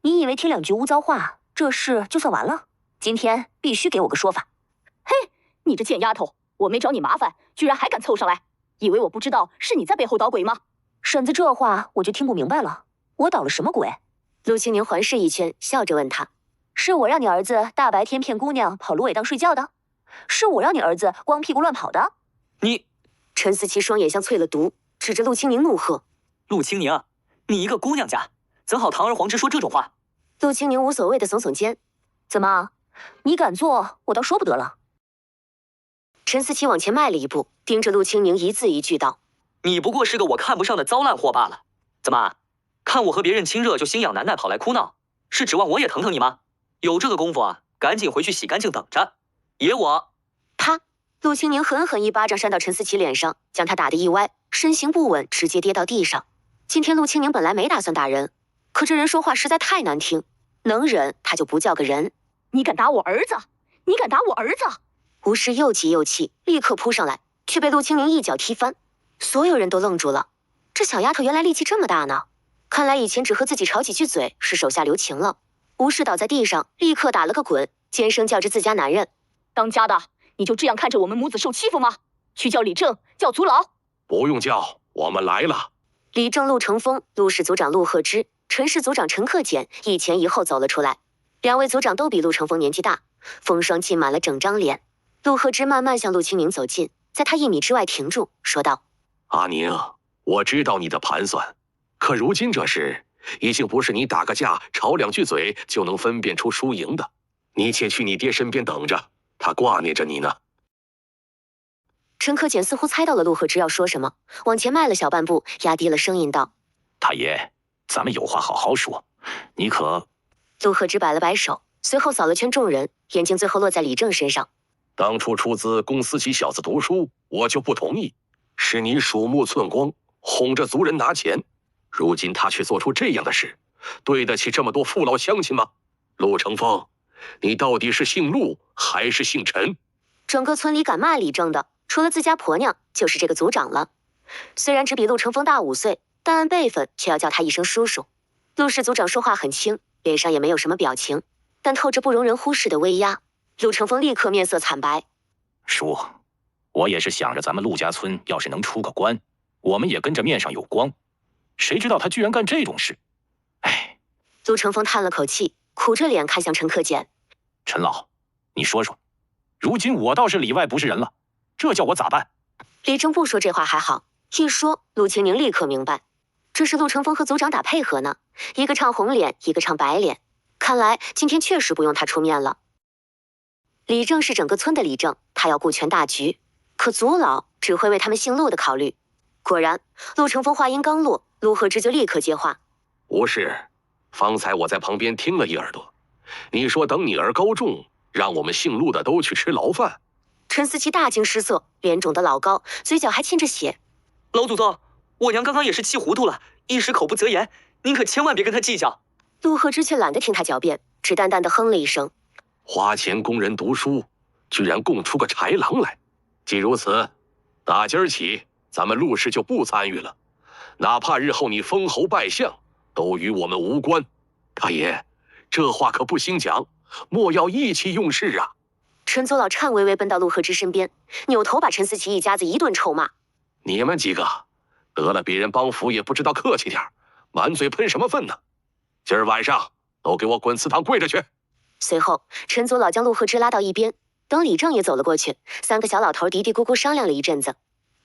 你以为听2句污糟话，这事就算完了？今天必须给我个说法。嘿，你这贱丫头，我没找你麻烦，居然还敢凑上来，以为我不知道是你在背后捣鬼吗？婶子，这话我就听不明白了，我捣了什么鬼？陆清宁环视一圈，笑着问他：“是我让你儿子大白天骗姑娘跑芦苇荡睡觉的？是我让你儿子光屁股乱跑的？”你……陈思琪双眼像淬了毒，指着陆清宁怒喝：“陆清宁，你一个姑娘家，怎好堂而皇之说这种话？”陆清宁无所谓的耸耸肩：“怎么，你敢做，我倒说不得了。”陈思琪往前迈了一步，盯着陆清宁一字一句道：“你不过是个我看不上的糟烂货罢了。怎么，看我和别人亲热就心痒难耐跑来哭闹，是指望我也疼疼你吗？有这个功夫啊，赶紧回去洗干净等着。爷我……”啪！陆清宁狠狠一巴掌扇到陈思琪脸上，将他打得一歪，身形不稳，直接跌到地上。今天陆清宁本来没打算打人，可这人说话实在太难听，能忍他就不叫个人。你敢打我儿子？你敢打我儿子？吴氏又急又气，立刻扑上来，却被陆清明一脚踢翻。所有人都愣住了，这小丫头原来力气这么大呢！看来以前只和自己吵几句嘴是手下留情了。吴氏倒在地上，立刻打了个滚，尖声叫着自家男人：“当家的，你就这样看着我们母子受欺负吗？去叫李正，叫族老。”不用叫，我们来了。李正、陆成风、陆氏族长陆贺之、陈氏族长陈克俭一前一后走了出来。两位族长都比陆成风年纪大，风霜浸满了整张脸。陆贺之慢慢向陆清明走近，在他1米之外停住，说道：“阿宁，我知道你的盘算，可如今这事已经不是你打个架、吵2句嘴就能分辨出输赢的。你且去你爹身边等着，他挂念着你呢。”陈克俭似乎猜到了陆贺之要说什么，往前迈了小半步，压低了声音道：“大爷，咱们有话好好说，你可……”陆贺之摆了摆手，随后扫了圈众人，眼睛最后落在李正身上。当初出资供思琪小子读书，我就不同意，是你鼠目寸光，哄着族人拿钱。如今他却做出这样的事，对得起这么多父老乡亲吗？陆成风，你到底是姓陆还是姓陈？整个村里敢骂李正的，除了自家婆娘，就是这个族长了。虽然只比陆成风大5岁，但按辈分却要叫他一声叔叔。陆氏族长说话很轻，脸上也没有什么表情，但透着不容人忽视的威压。陆成风立刻面色惨白：“叔，我也是想着咱们陆家村要是能出个官，我们也跟着面上有光。谁知道他居然干这种事，哎。”陆成风叹了口气，苦着脸看向陈克俭：“陈老，你说说，如今我倒是里外不是人了，这叫我咋办？”李正不说这话还好，一说陆清宁立刻明白，这是陆成风和族长打配合呢，一个唱红脸，一个唱白脸，看来今天确实不用他出面了。李正是整个村的李正，他要顾全大局，可族老只会为他们姓陆的考虑。果然，陆成风话音刚落，陆贺之就立刻接话：“不是，方才我在旁边听了一耳朵，你说等你儿高中，让我们姓陆的都去吃牢饭。”陈思琪大惊失色，脸肿得老高，嘴角还沁着血：“老祖宗，我娘刚刚也是气糊涂了，一时口不择言，您可千万别跟她计较。”陆贺之却懒得听他狡辩，只淡淡的哼了一声：“花钱供人读书，居然供出个豺狼来。既如此，打今儿起，咱们陆氏就不参与了，哪怕日后你封侯拜相，都与我们无关。大爷，这话可不兴讲，莫要意气用事啊！”陈族老颤巍巍奔到陆贺之身边，扭头把陈思琪一家子一顿臭骂：“你们几个得了别人帮扶也不知道客气点，满嘴喷什么粪呢？今儿晚上都给我滚祠堂跪着去！”随后，陈族老将陆贺之拉到一边，等李正也走了过去，3个小老头嘀嘀咕咕商量了一阵子。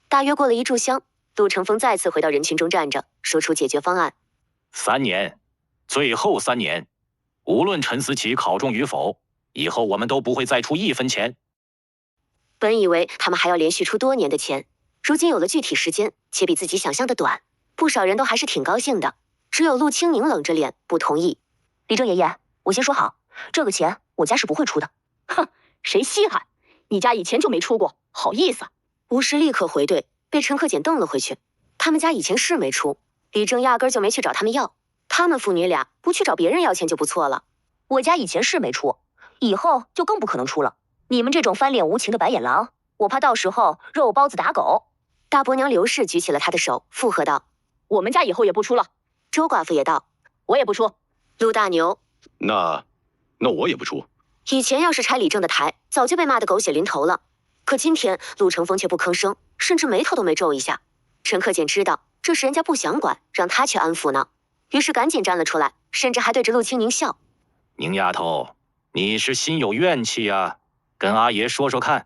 大约过了1炷香，陆成风再次回到人群中站着，说出解决方案：3年，最后3年，无论陈思琪考中与否，以后我们都不会再出1分钱。本以为他们还要连续出多年的钱，如今有了具体时间，且比自己想象的短，不少人都还是挺高兴的。只有陆清宁冷着脸不同意：“李正爷爷，我先说好，这个钱我家是不会出的。”“哼，谁稀罕？你家以前就没出过，好意思？”吴氏立刻回怼，被陈克俭瞪了回去。他们家以前是没出，李正压根就没去找他们要，他们父女俩不去找别人要钱就不错了。我家以前是没出，以后就更不可能出了。你们这种翻脸无情的白眼狼，我怕到时候肉包子打狗。大伯娘刘氏举起了她的手，附和道：“我们家以后也不出了。”周寡妇也道：“我也不出。”陆大牛：“那我也不出。”以前要是拆李正的台，早就被骂得狗血淋头了。可今天陆成风却不吭声，甚至眉头都没皱一下。陈克俭知道这是人家不想管，让他去安抚呢，于是赶紧站了出来，甚至还对着陆清宁笑：“宁丫头，你是心有怨气啊，跟阿爷说说看。”“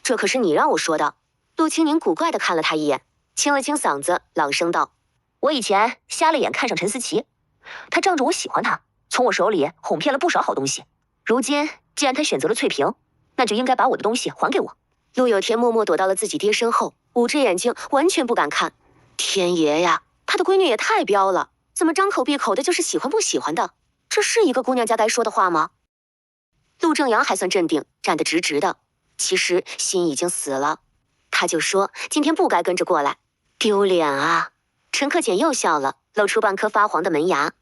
这可是你让我说的。”陆清宁古怪地看了他一眼，清了清嗓子，朗声道：“我以前瞎了眼看上陈思琪，他仗着我喜欢他，从我手里哄骗了不少好东西。如今既然他选择了翠萍，那就应该把我的东西还给我。”陆有天默默躲到了自己爹身后，捂着眼睛，完全不敢看。天爷呀，他的闺女也太彪了，怎么张口闭口的就是喜欢不喜欢的？这是一个姑娘家该说的话吗？陆正阳还算镇定，站得直直的，其实心已经死了。他就说今天不该跟着过来，丢脸啊！陈克俭又笑了，露出半颗发黄的门牙：“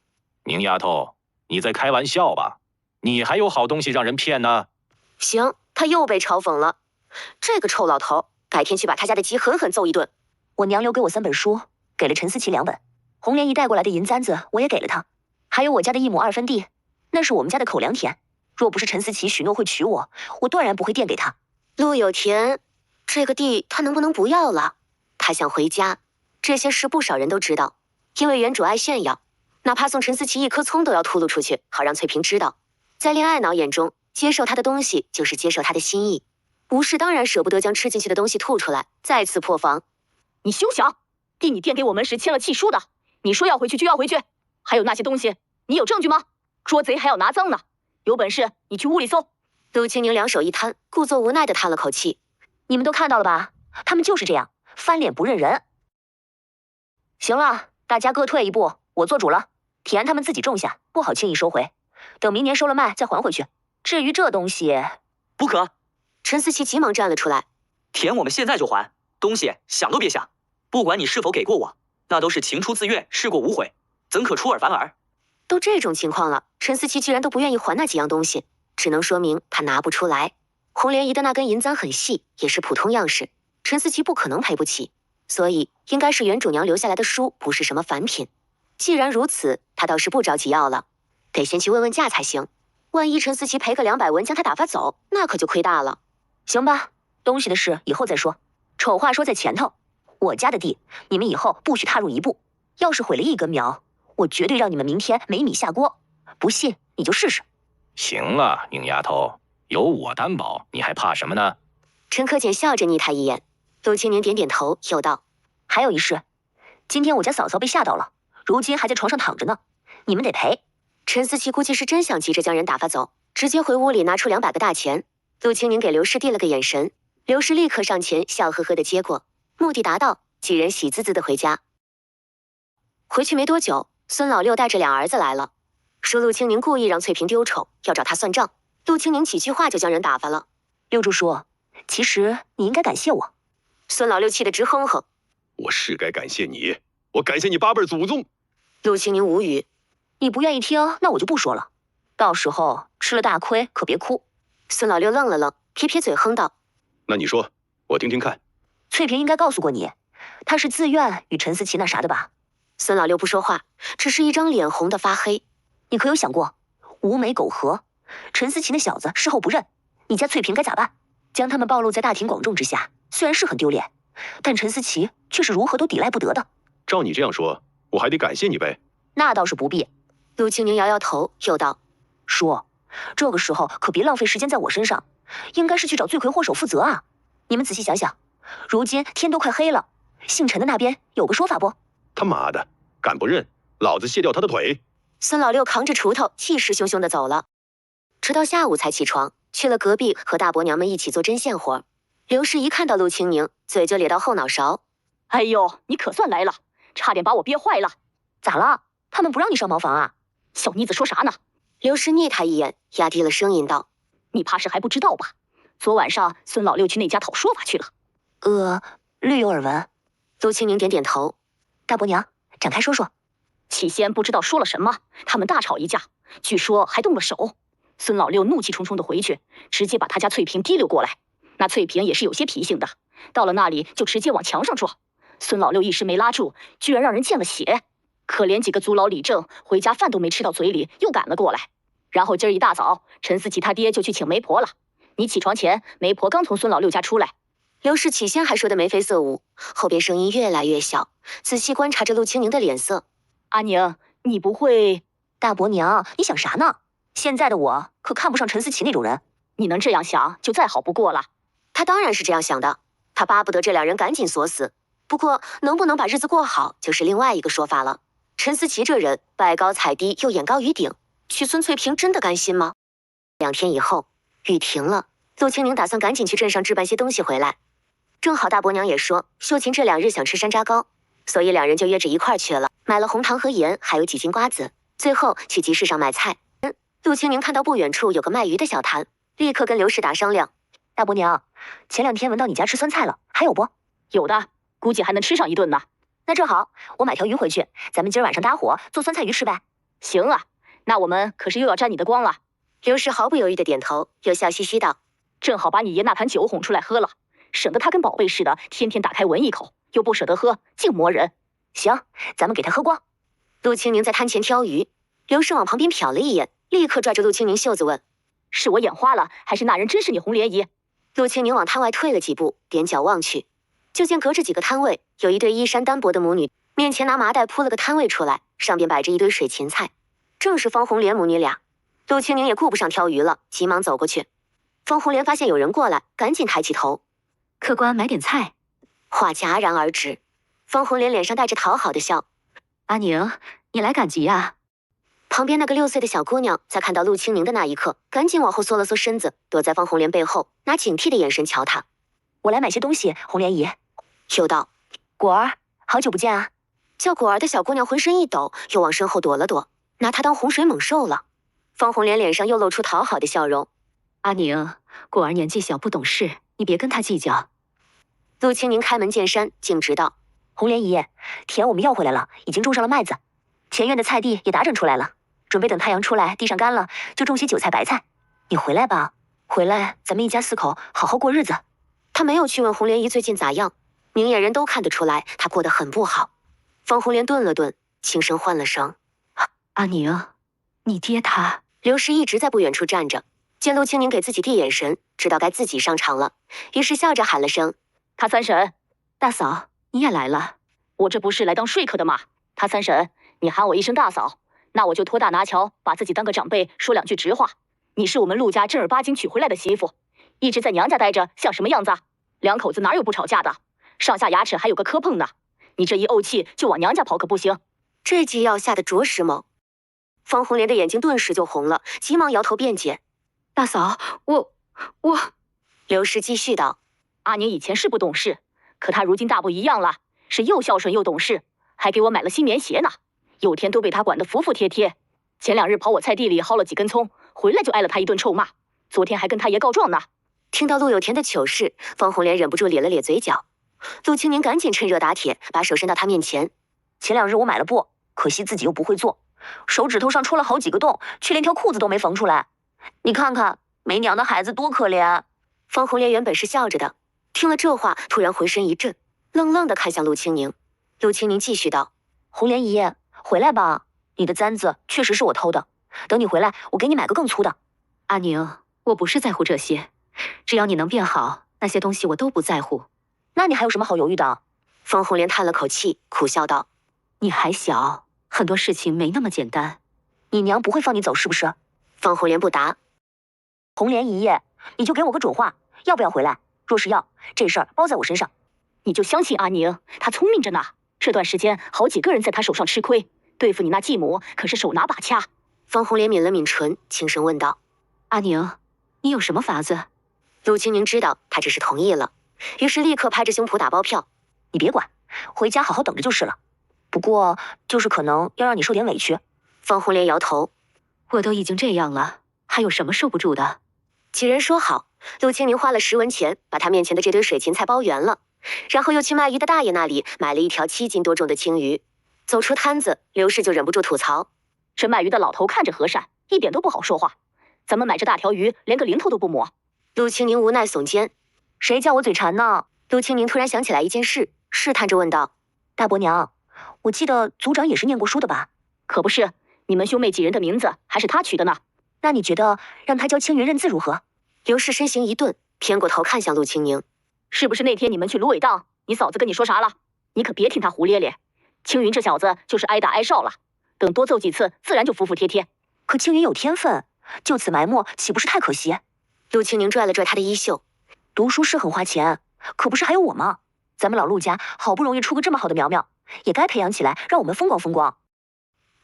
宁丫头，你在开玩笑吧？你还有好东西让人骗呢？行，他又被嘲讽了。这个臭老头，改天去把他家的鸡狠狠揍一顿。我娘留给我3本书，给了陈思琪2本，红莲姨带过来的银簪子我也给了他，还有我家的1亩2分地，那是我们家的口粮田。若不是陈思琪许诺会娶我，我断然不会垫给他。陆有田，这个地他能不能不要了？他想回家。这些事不少人都知道，因为原主爱炫耀，哪怕送陈思琪1颗葱都要吐露出去，好让翠萍知道。在恋爱脑眼中，接受他的东西就是接受他的心意。吴氏当然舍不得将吃进去的东西吐出来，再次破防。你休想！地你垫给我们时签了契书的，你说要回去就要回去。还有那些东西，你有证据吗？捉贼还要拿赃呢，有本事你去屋里搜。陆清宁两手一摊，故作无奈地叹了口气。你们都看到了吧？他们就是这样，翻脸不认人。行了，大家各退一步，我做主了。田他们自己种下，不好轻易收回，等明年收了麦再还回去。至于这东西，不可！陈思琪急忙站了出来。田我们现在就还，东西想都别想。不管你是否给过我，那都是情出自愿，事过无悔，怎可出尔反尔？都这种情况了，陈思琪居然都不愿意还那几样东西，只能说明他拿不出来。红莲姨的那根银簪很细，也是普通样式，陈思琪不可能赔不起，所以应该是原主娘留下来的书，不是什么凡品。既然如此，他倒是不着急要了，得先去问问价才行。万一陈思琪赔个200文将他打发走，那可就亏大了。行吧，东西的事以后再说。丑话说在前头，我家的地，你们以后不许踏入一步。要是毁了1根苗，我绝对让你们明天没米下锅。不信你就试试。行了，宁丫头，有我担保，你还怕什么呢？陈可俭笑着睨他一眼。陆清宁点点头，又道：“还有一事，今天我家嫂嫂被吓到了，如今还在床上躺着呢，你们得赔。”陈思琪估计是真想急着将人打发走，直接回屋里拿出200个大钱。陆清宁给刘氏递了个眼神，刘氏立刻上前笑呵呵的接过，目的达到，几人喜滋滋的回家。回去没多久，孙老六带着2儿子来了，说陆清宁故意让翠萍丢丑，要找他算账。陆清宁几句话就将人打发了。六柱叔，其实你应该感谢我。孙老六气得直哼哼。我是该感谢你，我感谢你8辈祖宗。陆清宁无语。你不愿意听，那我就不说了。到时候吃了大亏，可别哭。孙老六愣了愣，撇撇嘴哼道：“那你说，我听听看。”翠萍应该告诉过你，她是自愿与陈思琪那啥的吧？孙老六不说话，只是一张脸红得发黑。你可有想过，无媒苟合，陈思琪那小子事后不认，你家翠萍该咋办？将他们暴露在大庭广众之下，虽然是很丢脸，但陈思琪却是如何都抵赖不得的。照你这样说，我还得感谢你呗？那倒是不必。陆清宁摇摇头，又道：“叔，这个时候可别浪费时间在我身上，应该是去找罪魁祸首负责啊！你们仔细想想，如今天都快黑了，姓陈的那边有个说法不？”他妈的，敢不认，老子卸掉他的腿！孙老六扛着锄头，气势汹汹地走了，直到下午才起床，去了隔壁和大伯娘们一起做针线活。刘氏一看到陆清宁，嘴就咧到后脑勺：“哎呦，你可算来了，差点把我憋坏了。咋了？他们不让你上茅房啊？”小妮子说啥呢？刘氏睨他一眼，压低了声音道：“你怕是还不知道吧？昨晚上孙老六去那家讨说法去了。”略有耳闻。陆清宁点点头。大伯娘，展开说说。起先不知道说了什么，他们大吵一架，据说还动了手。孙老六怒气冲冲的回去，直接把他家翠萍提溜过来。那翠萍也是有些脾性的，到了那里就直接往墙上撞。孙老六一时没拉住，居然让人见了血。可怜几个祖老李正回家饭都没吃到嘴里，又赶了过来。然后今儿一大早，陈思琪他爹就去请媒婆了。你起床前，媒婆刚从孙老六家出来。刘氏起先还说的眉飞色舞，后边声音越来越小，仔细观察着陆清宁的脸色。阿宁，你不会……大伯娘，你想啥呢？现在的我可看不上陈思琪那种人。你能这样想，就再好不过了。他当然是这样想的，他巴不得这2人赶紧锁死。不过能不能把日子过好，就是另外一个说法了。陈思琪这人拜高踩低又眼高于顶，娶孙翠萍真的甘心吗？2天以后，雨停了，陆清宁打算赶紧去镇上置办些东西回来。正好大伯娘也说秀琴这2日想吃山楂糕，所以2人就约着一块去了，买了红糖和盐，还有几斤瓜子，最后去集市上买菜。陆清宁看到不远处有个卖鱼的小摊，立刻跟刘氏达商量：“大伯娘，前2天闻到你家吃酸菜了，还有不？”“有的，估计还能吃上1顿呢。”“那正好，我买条鱼回去，咱们今儿晚上搭伙做酸菜鱼吃呗。”“行啊，那我们可是又要沾你的光了。”刘氏毫不犹豫的点头，又笑嘻嘻道：“正好把你爷那坛酒哄出来喝了，省得他跟宝贝似的，天天打开闻一口，又不舍得喝，净磨人。行，咱们给他喝光。”陆清宁在摊前挑鱼，刘氏往旁边瞟了一眼，立刻拽着陆清宁袖子问：“是我眼花了，还是那人真是你红莲姨？”陆清宁往摊外退了几步，踮脚望去，就见隔着几个摊位，有一对衣衫单薄的母女，面前拿麻袋铺了个摊位出来，上边摆着一堆水芹菜，正是方红莲母女俩。陆清宁也顾不上挑鱼了，急忙走过去。方红莲发现有人过来，赶紧抬起头：“客官买点菜。”话戛然而止。方红莲脸上带着讨好的笑：“阿宁，你来赶集呀？”旁边那个6岁的小姑娘在看到陆清宁的那一刻，赶紧往后缩了缩身子，躲在方红莲背后，拿警惕的眼神瞧她。“我来买些东西，红莲姨。”又道：“果儿，好久不见啊。”叫果儿的小姑娘浑身一抖，又往身后躲了躲，拿她当洪水猛兽了。方红莲脸上又露出讨好的笑容：“阿宁，果儿年纪小不懂事，你别跟她计较。”陆清宁开门见山，径直道：“红莲姨，田我们要回来了，已经种上了麦子，前院的菜地也打整出来了，准备等太阳出来，地上干了，就种些韭菜白菜。你回来吧，回来咱们一家4口好好过日子。”他没有去问红莲姨最近咋样，明眼人都看得出来她过得很不好。方红莲顿了顿，轻声唤了声：“阿宁，你爹他……”刘氏一直在不远处站着，见陆清宁给自己递眼神，知道该自己上场了，于是笑着喊了声：“他三婶。”“大嫂，你也来了。”“我这不是来当说客的吗？他三婶，你喊我一声大嫂，那我就托大拿桥，把自己当个长辈，说2句直话。你是我们陆家正儿八经娶回来的媳妇，一直在娘家待着，像什么样子？2口子哪有不吵架的？上下牙齿还有个磕碰呢。你这一怄气就往娘家跑可不行。”这计要下的着实猛。方红莲的眼睛顿时就红了，急忙摇头辩解：“大嫂，我……”刘氏继续道：“阿宁以前是不懂事，可他如今大不一样了，是又孝顺又懂事，还给我买了新棉鞋呢。有天都被他管得服服帖帖。前2日跑我菜地里薅了几根葱，回来就挨了他一顿臭骂。昨天还跟他爷告状呢。”听到陆有田的糗事，方红莲忍不住咧了咧嘴角。陆清宁赶紧趁热打铁，把手伸到他面前：“前2日我买了布，可惜自己又不会做，手指头上戳了好几个洞，却连条裤子都没缝出来。你看看，没娘的孩子多可怜。”方红莲原本是笑着的，听了这话，突然浑身一震，愣愣地看向陆清宁。陆清宁继续道：“红莲姨，回来吧，你的簪子确实是我偷的，等你回来，我给你买个更粗的。”“阿宁，我不是在乎这些，只要你能变好，那些东西我都不在乎。”“那你还有什么好犹豫的？”方红莲叹了口气，苦笑道：“你还小，很多事情没那么简单。你娘不会放你走是不是？”方红莲不答。“红莲姨，你就给我个准话，要不要回来？若是要，这事儿包在我身上。”“你就相信阿宁，他聪明着呢。这段时间好几个人在他手上吃亏，对付你那继母可是手拿把掐。”方红莲抿了抿唇，轻声问道：“阿宁，你有什么法子？”陆清宁知道他只是同意了，于是立刻拍着胸脯打包票：“你别管，回家好好等着就是了。不过就是可能要让你受点委屈。”方红莲摇头：“我都已经这样了，还有什么受不住的？”几人说好，陆清宁花了10文钱把他面前的这堆水芹菜包圆了，然后又去卖鱼的大爷那里买了一条7斤多重的青鱼。走出摊子，刘氏就忍不住吐槽：“这卖鱼的老头看着和善，一点都不好说话。咱们买这大条鱼，连个零头都不抹。”陆清宁无奈耸肩：“谁叫我嘴馋呢？”陆清宁突然想起来一件事，试探着问道：“大伯娘，我记得族长也是念过书的吧？”“可不是，你们兄妹几人的名字还是他取的呢。”“那你觉得让他教青云认字如何？”刘氏身形一顿，偏过头看向陆清宁：“是不是那天你们去芦苇荡，你嫂子跟你说啥了？你可别听他胡咧咧。青云这小子就是挨打挨少了，等多揍几次，自然就服服帖帖。可青云有天分，就此埋没，岂不是太可惜？”陆清宁拽了拽他的衣袖：“读书是很花钱，可不是还有我吗？咱们老陆家好不容易出个这么好的苗苗，也该培养起来，让我们风光风光。”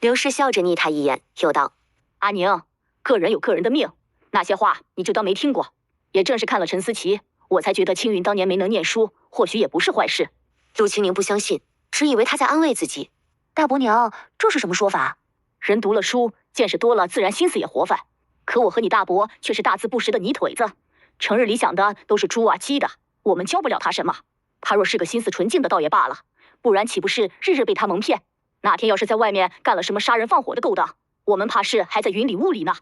刘氏笑着睨他一眼，又道：“阿宁，个人有个人的命，那些话你就当没听过。也正是看了陈思琪，我才觉得青云当年没能念书，或许也不是坏事。”陆清宁不相信，只以为他在安慰自己。“大伯娘，这是什么说法？”“人读了书，见识多了，自然心思也活泛。可我和你大伯却是大字不识的泥腿子，成日里想的都是猪啊鸡的，我们教不了他什么。他若是个心思纯净的倒也罢了，不然岂不是日日被他蒙骗？哪天要是在外面干了什么杀人放火的勾当，我们怕是还在云里雾里呢。”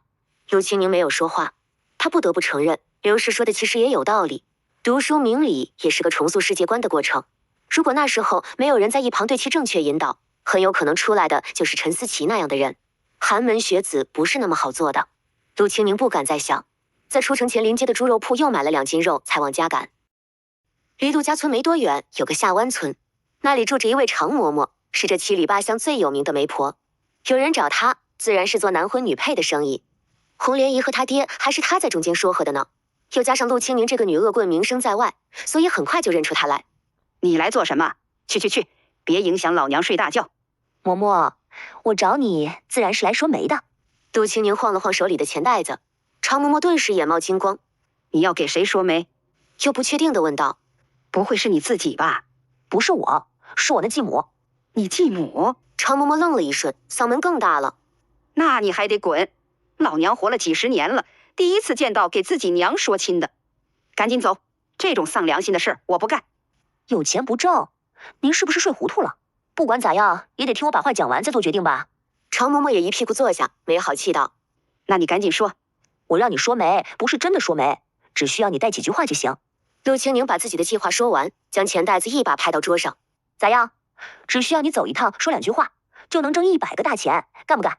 陆清宁没有说话，他不得不承认，刘氏说的其实也有道理。读书明理也是个重塑世界观的过程。如果那时候没有人在一旁对其正确引导，很有可能出来的就是陈思琪那样的人。寒门学子不是那么好做的。陆清宁不敢再想，在出城前临街的猪肉铺又买了2斤肉，才往家赶。离陆家村没多远，有个下湾村，那里住着一位常嬷嬷，是这7里8乡最有名的媒婆。有人找她，自然是做男婚女配的生意。红莲姨和她爹还是她在中间说和的呢。又加上陆清宁这个女恶棍名声在外，所以很快就认出她来。你来做什么？去，别影响老娘睡大觉。嬷嬷，我找你自然是来说媒的。陆清宁晃了晃手里的钱袋子，常嬷嬷顿时眼冒金光。你要给谁说媒？又不确定地问道。不会是你自己吧？不是我，是我那继母。你继母？常嬷嬷愣了一瞬，嗓门更大了。那你还得滚！老娘活了几十年了，第一次见到给自己娘说亲的。赶紧走，这种丧良心的事儿我不干。有钱不挣，您是不是睡糊涂了？不管咋样，也得听我把话讲完再做决定吧。常嬷嬷也一屁股坐下，没好气道：“那你赶紧说，我让你说媒，不是真的说媒，只需要你带几句话就行。”陆清宁把自己的计划说完，将钱袋子一把拍到桌上。咋样？只需要你走一趟，说2句话，就能挣100个大钱，干不干？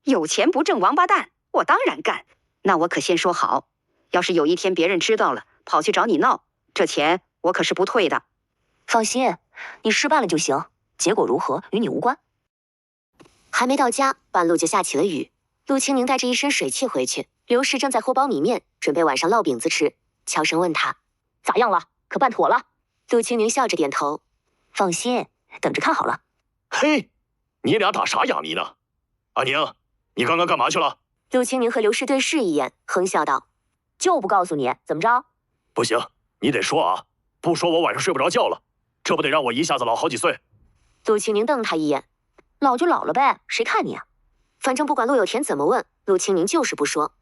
有钱不挣王八蛋，我当然干。那我可先说好，要是有一天别人知道了，跑去找你闹，这钱我可是不退的。放心，你事办了就行，结果如何与你无关。还没到家，半路就下起了雨。陆清宁带着一身水气回去，刘氏正在和苞米面，准备晚上烙饼子吃，悄声问他咋样了？可办妥了？陆清宁笑着点头，放心，等着看好了。嘿，你俩打啥哑谜呢？阿宁，你刚刚干嘛去了？陆清宁和刘氏对视一眼，哼笑道：“就不告诉你，怎么着？不行，你得说啊，不说我晚上睡不着觉了，这不得让我一下子老好几岁？”陆清宁瞪他一眼：“老就老了呗，谁看你啊？”反正不管陆有田怎么问，陆清宁就是不说。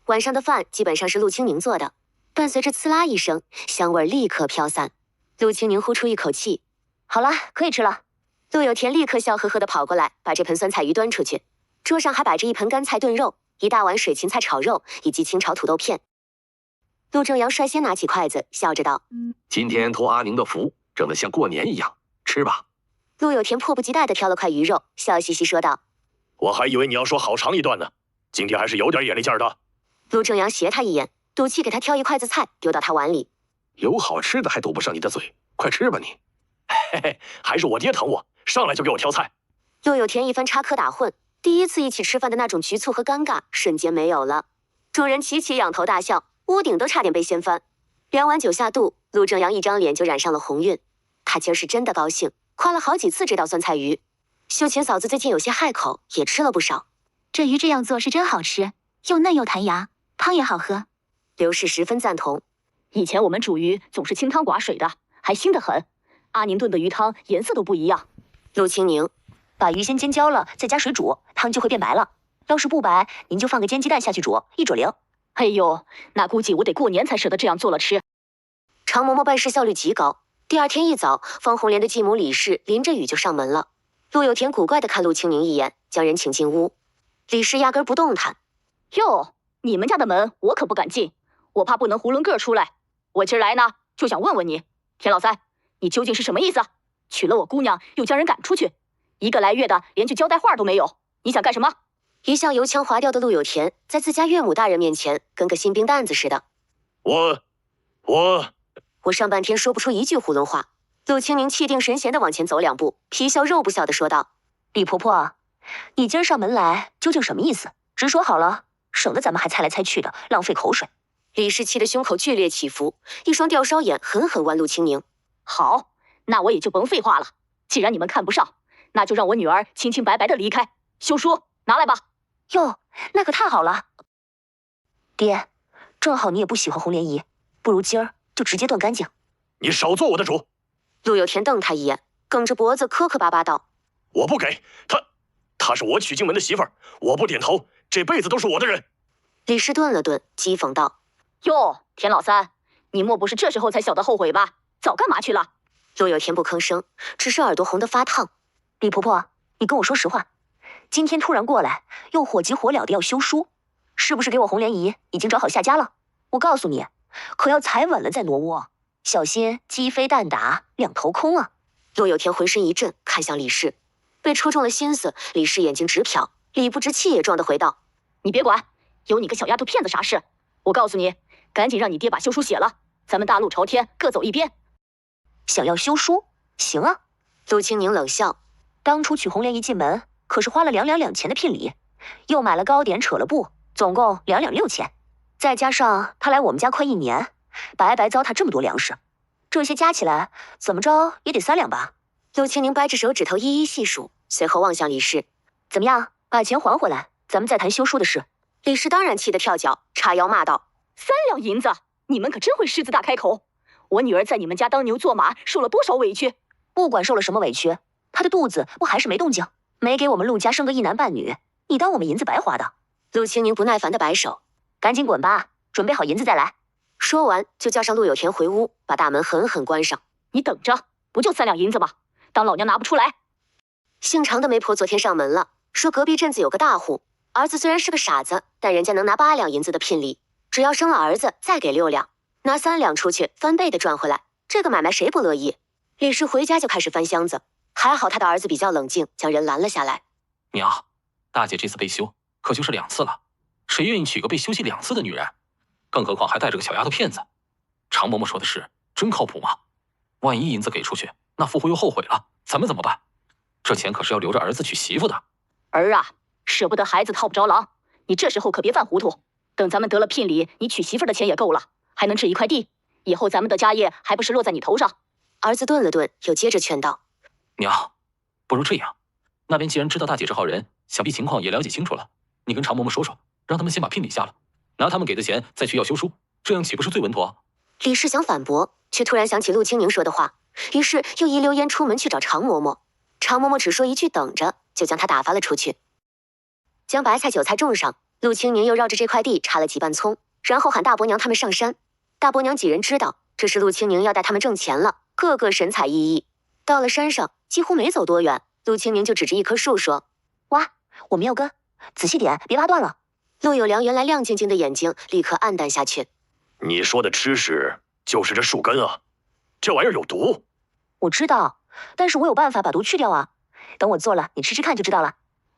晚上的饭基本上是陆清宁做的，伴随着呲啦一声，香味立刻飘散。陆清宁呼出一口气：“好了，可以吃了。”陆有田立刻笑呵呵地跑过来，把这盆酸菜鱼端出去。桌上还摆着一盆干菜炖肉，一大碗水芹菜炒肉，以及清炒土豆片。陆正阳率先拿起筷子，笑着道：“今天托阿宁的福，整得像过年一样，吃吧。”陆有田迫不及待地挑了块鱼肉，笑嘻嘻说道：“我还以为你要说好长一段呢，今天还是有点眼力劲儿的。”陆正阳斜他一眼，赌气给他挑一筷子菜，丢到他碗里。有好吃的还堵不上你的嘴，快吃吧你。嘿嘿，还是我爹疼我，上来就给我挑菜。陆有田一番插科打诨，第一次一起吃饭的那种局促和尴尬瞬间没有了。众人齐齐仰头大笑，屋顶都差点被掀翻。2碗酒下肚，陆正阳一张脸就染上了红晕。他今儿是真的高兴，夸了好几次这道酸菜鱼。秀琴嫂子最近有些害口，也吃了不少。这鱼这样做是真好吃，又嫩又弹牙，汤也好喝。刘氏十分赞同。以前我们煮鱼总是清汤寡水的，还腥得很。阿宁炖的鱼汤颜色都不一样。陆清宁，把鱼先煎焦了，再加水煮，汤就会变白了。要是不白，您就放个煎鸡蛋下去煮，一准灵。哎呦，那估计我得过年才舍得这样做了吃。常嬷嬷办事效率极高。第二天一早，方红莲的继母李氏淋着雨就上门了。陆有田古怪地看陆清宁一眼，将人请进屋。李氏压根不动弹。哟，你们家的门我可不敢进，我怕不能囫囵个出来。我今儿来呢，就想问问你，田老三，你究竟是什么意思？娶了我姑娘，又将人赶出去，1个来月的连句交代话都没有，你想干什么？一向油腔滑调的陆有田，在自家岳母大人面前跟个新兵蛋子似的。我上半天说不出一句囫囵话。陆清宁气定神闲地往前走2步，皮笑肉不笑地说道：“李婆婆，你今儿上门来究竟什么意思？直说好了，省得咱们还猜来猜去的，浪费口水。”李氏气得胸口剧烈起伏，一双吊梢眼狠狠剜陆清宁。好，那我也就甭废话了。既然你们看不上，那就让我女儿清清白白的离开。休书拿来吧。哟，那可太好了。爹，正好你也不喜欢红莲姨，不如今儿就直接断干净。你少做我的主。陆有田瞪他一眼，梗着脖子磕磕巴巴道：“我不给她是我娶进门的媳妇儿，我不点头，这辈子都是我的人。”李氏顿了顿，讥讽道：“哟，田老三，你莫不是这时候才晓得后悔吧？早干嘛去了？”陆有田不吭声，只是耳朵红得发烫。李婆婆，你跟我说实话，今天突然过来，又火急火燎的要休书，是不是给我红莲姨已经找好下家了？我告诉你，可要踩稳了再挪窝，小心鸡飞蛋打两头空啊！陆有天浑身一震，看向李氏，被戳中了心思。李氏眼睛直瞟，理不直气也壮地回道：“你别管，有你个小丫头片子啥事？我告诉你，赶紧让你爹把休书写了，咱们大路朝天，各走一边。”想要休书？行啊！陆清宁冷笑，当初娶红莲姨进门，可是花了2两2钱的聘礼，又买了糕点，扯了布，总共2两6钱，再加上他来我们家快1年，白白糟蹋这么多粮食，这些加起来怎么着也得3两吧？陆清宁掰着手指头一一细数，随后望向李氏：“怎么样，把钱还回来，咱们再谈休书的事。”李氏当然气得跳脚，叉腰骂道：“3两银子，你们可真会狮子大开口！我女儿在你们家当牛做马，受了多少委屈？不管受了什么委屈，她的肚子不还是没动静，没给我们陆家生个一男半女，你当我们银子白花的？”陆清宁不耐烦地摆手：“赶紧滚吧，准备好银子再来。”说完就叫上陆有田回屋，把大门狠狠关上。“你等着，不就3两银子吗？当老娘拿不出来？”姓常的媒婆昨天上门了，说隔壁镇子有个大户，儿子虽然是个傻子，但人家能拿8两银子的聘礼，只要生了儿子再给6两，拿3两出去翻倍的赚回来，这个买卖谁不乐意？李氏回家就开始翻箱子，还好他的儿子比较冷静，将人拦了下来。“娘，大姐这次被休可就是2次了，谁愿意娶个被休息2次的女人？更何况还带着个小丫头片子。常嬷嬷说的是真靠谱吗？万一银子给出去，那富户又后悔了，咱们怎么办？这钱可是要留着儿子娶媳妇的。”“儿啊，舍不得孩子套不着狼，你这时候可别犯糊涂。等咱们得了聘礼，你娶媳妇的钱也够了，还能置一块地，以后咱们的家业还不是落在你头上？”儿子顿了顿，又接着劝道：“娘，不如这样，那边既然知道大姐这号人，想必情况也了解清楚了，你跟常嬷嬷说说，让他们先把聘礼下了，拿他们给的钱再去要休书，这样岂不是最稳妥？”李氏想反驳，却突然想起陆清宁说的话，于是又一溜烟出门去找常嬷嬷。常嬷嬷只说一句等着，就将他打发了出去。将白菜韭菜种上，陆清宁又绕着这块地插了几瓣葱，然后喊大伯娘他们上山。大伯娘几人知道这是陆清宁要带他们挣钱了，个个神采奕奕。到了山上，几乎没走多远，陆清宁就指着一棵树说：“挖，我们要根，仔细点，别挖断了。”陆有良原来亮晶晶的眼睛立刻暗淡下去。“你说的吃食就是这树根啊？这玩意儿有毒。”“我知道，但是我有办法把毒去掉啊。等我做了，你吃吃看就知道了。”“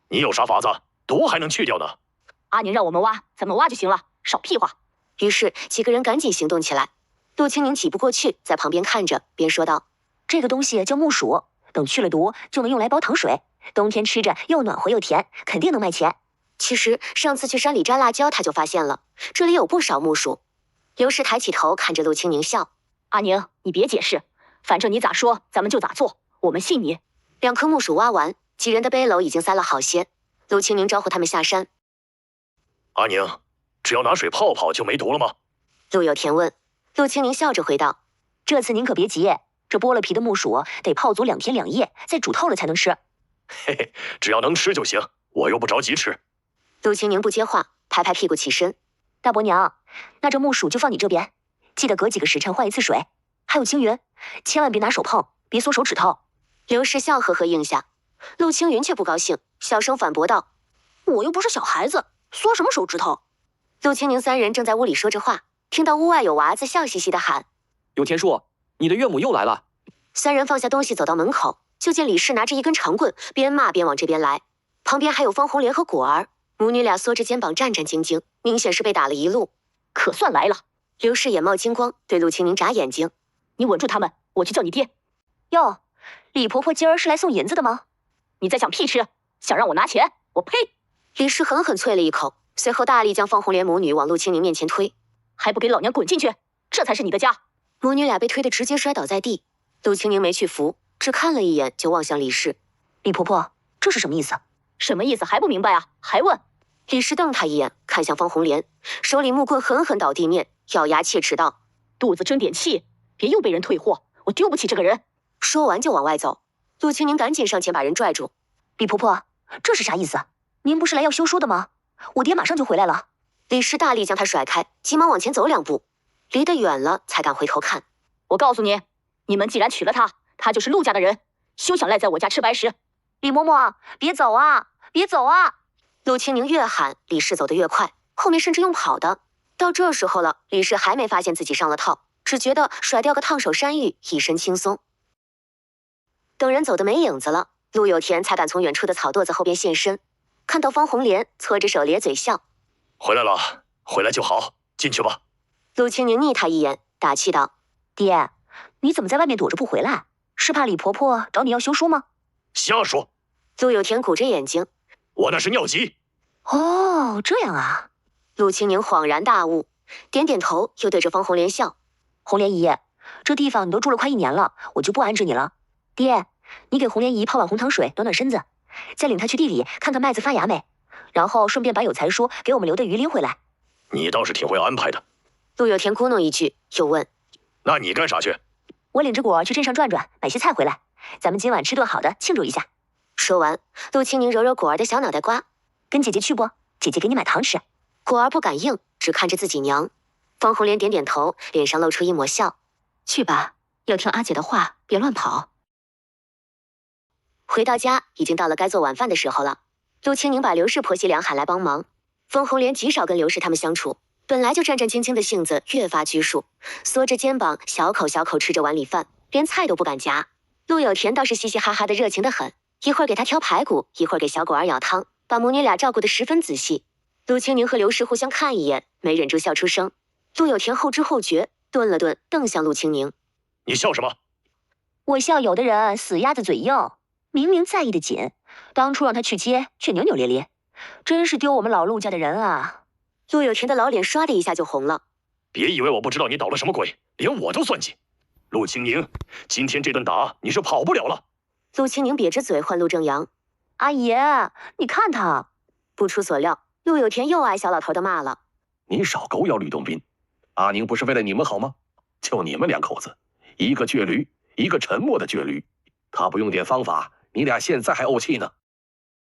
你有啥法子？毒还能去掉呢？”“阿宁让我们挖，咱们挖就行了，少屁话。”于是几个人赶紧行动起来。陆清宁挤不过去，在旁边看着，边说道：“这个东西叫木薯，等去了毒，就能用来煲糖水，冬天吃着又暖和又甜，肯定能卖钱。”其实上次去山里摘辣椒，他就发现了这里有不少木薯。刘氏抬起头看着陆清宁笑：“阿宁，你别解释，反正你咋说，咱们就咋做，我们信你。”2棵木薯挖完，几人的背篓已经塞了好些。陆清宁招呼他们下山。“阿宁，只要拿水泡泡就没毒了吗？”陆有田问。陆清宁笑着回道：“这次您可别急，这剥了皮的木薯得泡足2天2夜，再煮透了才能吃。”“嘿嘿，只要能吃就行，我又不着急吃。”陆清宁不接话，拍拍屁股起身：“大伯娘，那这木薯就放你这边，记得隔几个时辰换一次水。还有青云，千万别拿手碰，别缩手指头。”刘氏笑呵呵应下。陆清云却不高兴，小声反驳道：“我又不是小孩子，缩什么手指头？”陆清宁3人正在屋里说着话，听到屋外有娃子笑嘻嘻的喊：“有田叔，你的岳母又来了。”3人放下东西走到门口，就见李氏拿着一根长棍，边骂边往这边来，旁边还有方红莲和果儿，母女俩缩着肩膀战战兢兢，明显是被打了一路。可算来了。刘氏眼冒金光，对陆清宁眨眼睛：“你稳住他们，我去叫你爹。”“哟，李婆婆今儿是来送银子的吗？”“你在想屁吃？想让我拿钱？我呸！”李氏狠狠啐了一口，随后大力将方红莲母女往陆清宁面前推：“还不给老娘滚进去！这才是你的家！”母女俩被推得直接摔倒在地。陆清宁没去扶，只看了一眼就望向李氏：“李婆婆，这是什么意思？”“什么意思还不明白啊？还问？”李氏瞪他一眼，看向方红莲，手里木棍狠狠倒地面，咬牙切齿道：“肚子争点气，别又被人退货，我丢不起这个人。”说完就往外走。陆清宁赶紧上前把人拽住：“李婆婆，这是啥意思？您不是来要休书的吗？我爹马上就回来了。”李氏大力将他甩开，急忙往前走2步，离得远了才敢回头看。“我告诉你，你们既然娶了她，她就是陆家的人，休想赖在我家吃白食。”“李嬷嬷，别走啊，别走啊！”陆清宁越喊，李氏走得越快，后面甚至用跑的。到这时候了，李氏还没发现自己上了套，只觉得甩掉个烫手山芋，一身轻松。等人走得没影子了，陆有田才敢从远处的草垛子后边现身，看到方红莲，搓着手咧嘴笑：“回来了，回来就好，进去吧。”陆清宁睨他一眼，打气道：“爹，你怎么在外面躲着不回来？是怕李婆婆找你要休书吗？”瞎说！陆有田鼓着眼睛：“我那是尿急。”哦，这样啊。陆清宁恍然大悟，点点头，又对着方红莲笑：“红莲姨，这地方你都住了快1年了，我就不安置你了。爹，你给红莲姨泡碗红糖水，暖暖身子，再领她去地里看看麦子发芽没，然后顺便把有才叔给我们留的鱼拎回来。”你倒是挺会安排的。陆有田咕哝一句，又问：“那你干啥去？”我领着果儿去镇上转转，买些菜回来，咱们今晚吃顿好的庆祝一下。说完，陆清宁揉揉果儿的小脑袋瓜：“跟姐姐去不？姐姐给你买糖吃。”果儿不敢应，只看着自己娘。方红莲点点头，脸上露出一抹笑：“去吧，要听阿姐的话，别乱跑。”回到家，已经到了该做晚饭的时候了。陆清宁把刘氏婆媳俩喊来帮忙。方红莲极少跟刘氏他们相处，本来就战战兢兢的性子越发拘束，缩着肩膀，小口小口吃着碗里饭，连菜都不敢夹。陆有田倒是嘻嘻哈哈的，热情的很，一会儿给他挑排骨，一会儿给小果儿舀汤，把母女俩照顾得十分仔细。陆清宁和刘氏互相看一眼，没忍住笑出声。陆有田后知后觉，顿了顿，瞪向陆清宁：“你笑什么？”“我笑有的人死鸭子嘴硬，明明在意的紧，当初让他去接，却扭扭咧咧，真是丢我们老陆家的人啊！”陆有田的老脸唰的一下就红了。“别以为我不知道你捣了什么鬼，连我都算计。陆清宁，今天这顿打你是跑不了了。”陆清宁瘪着嘴唤陆正阳：“阿爷，你看他。”不出所料，陆有田又挨小老头的骂了：“你少狗咬吕洞宾，阿宁不是为了你们好吗？就你们2口子，一个倔驴，一个沉默的倔驴，他不用点方法，你俩现在还怄气呢。”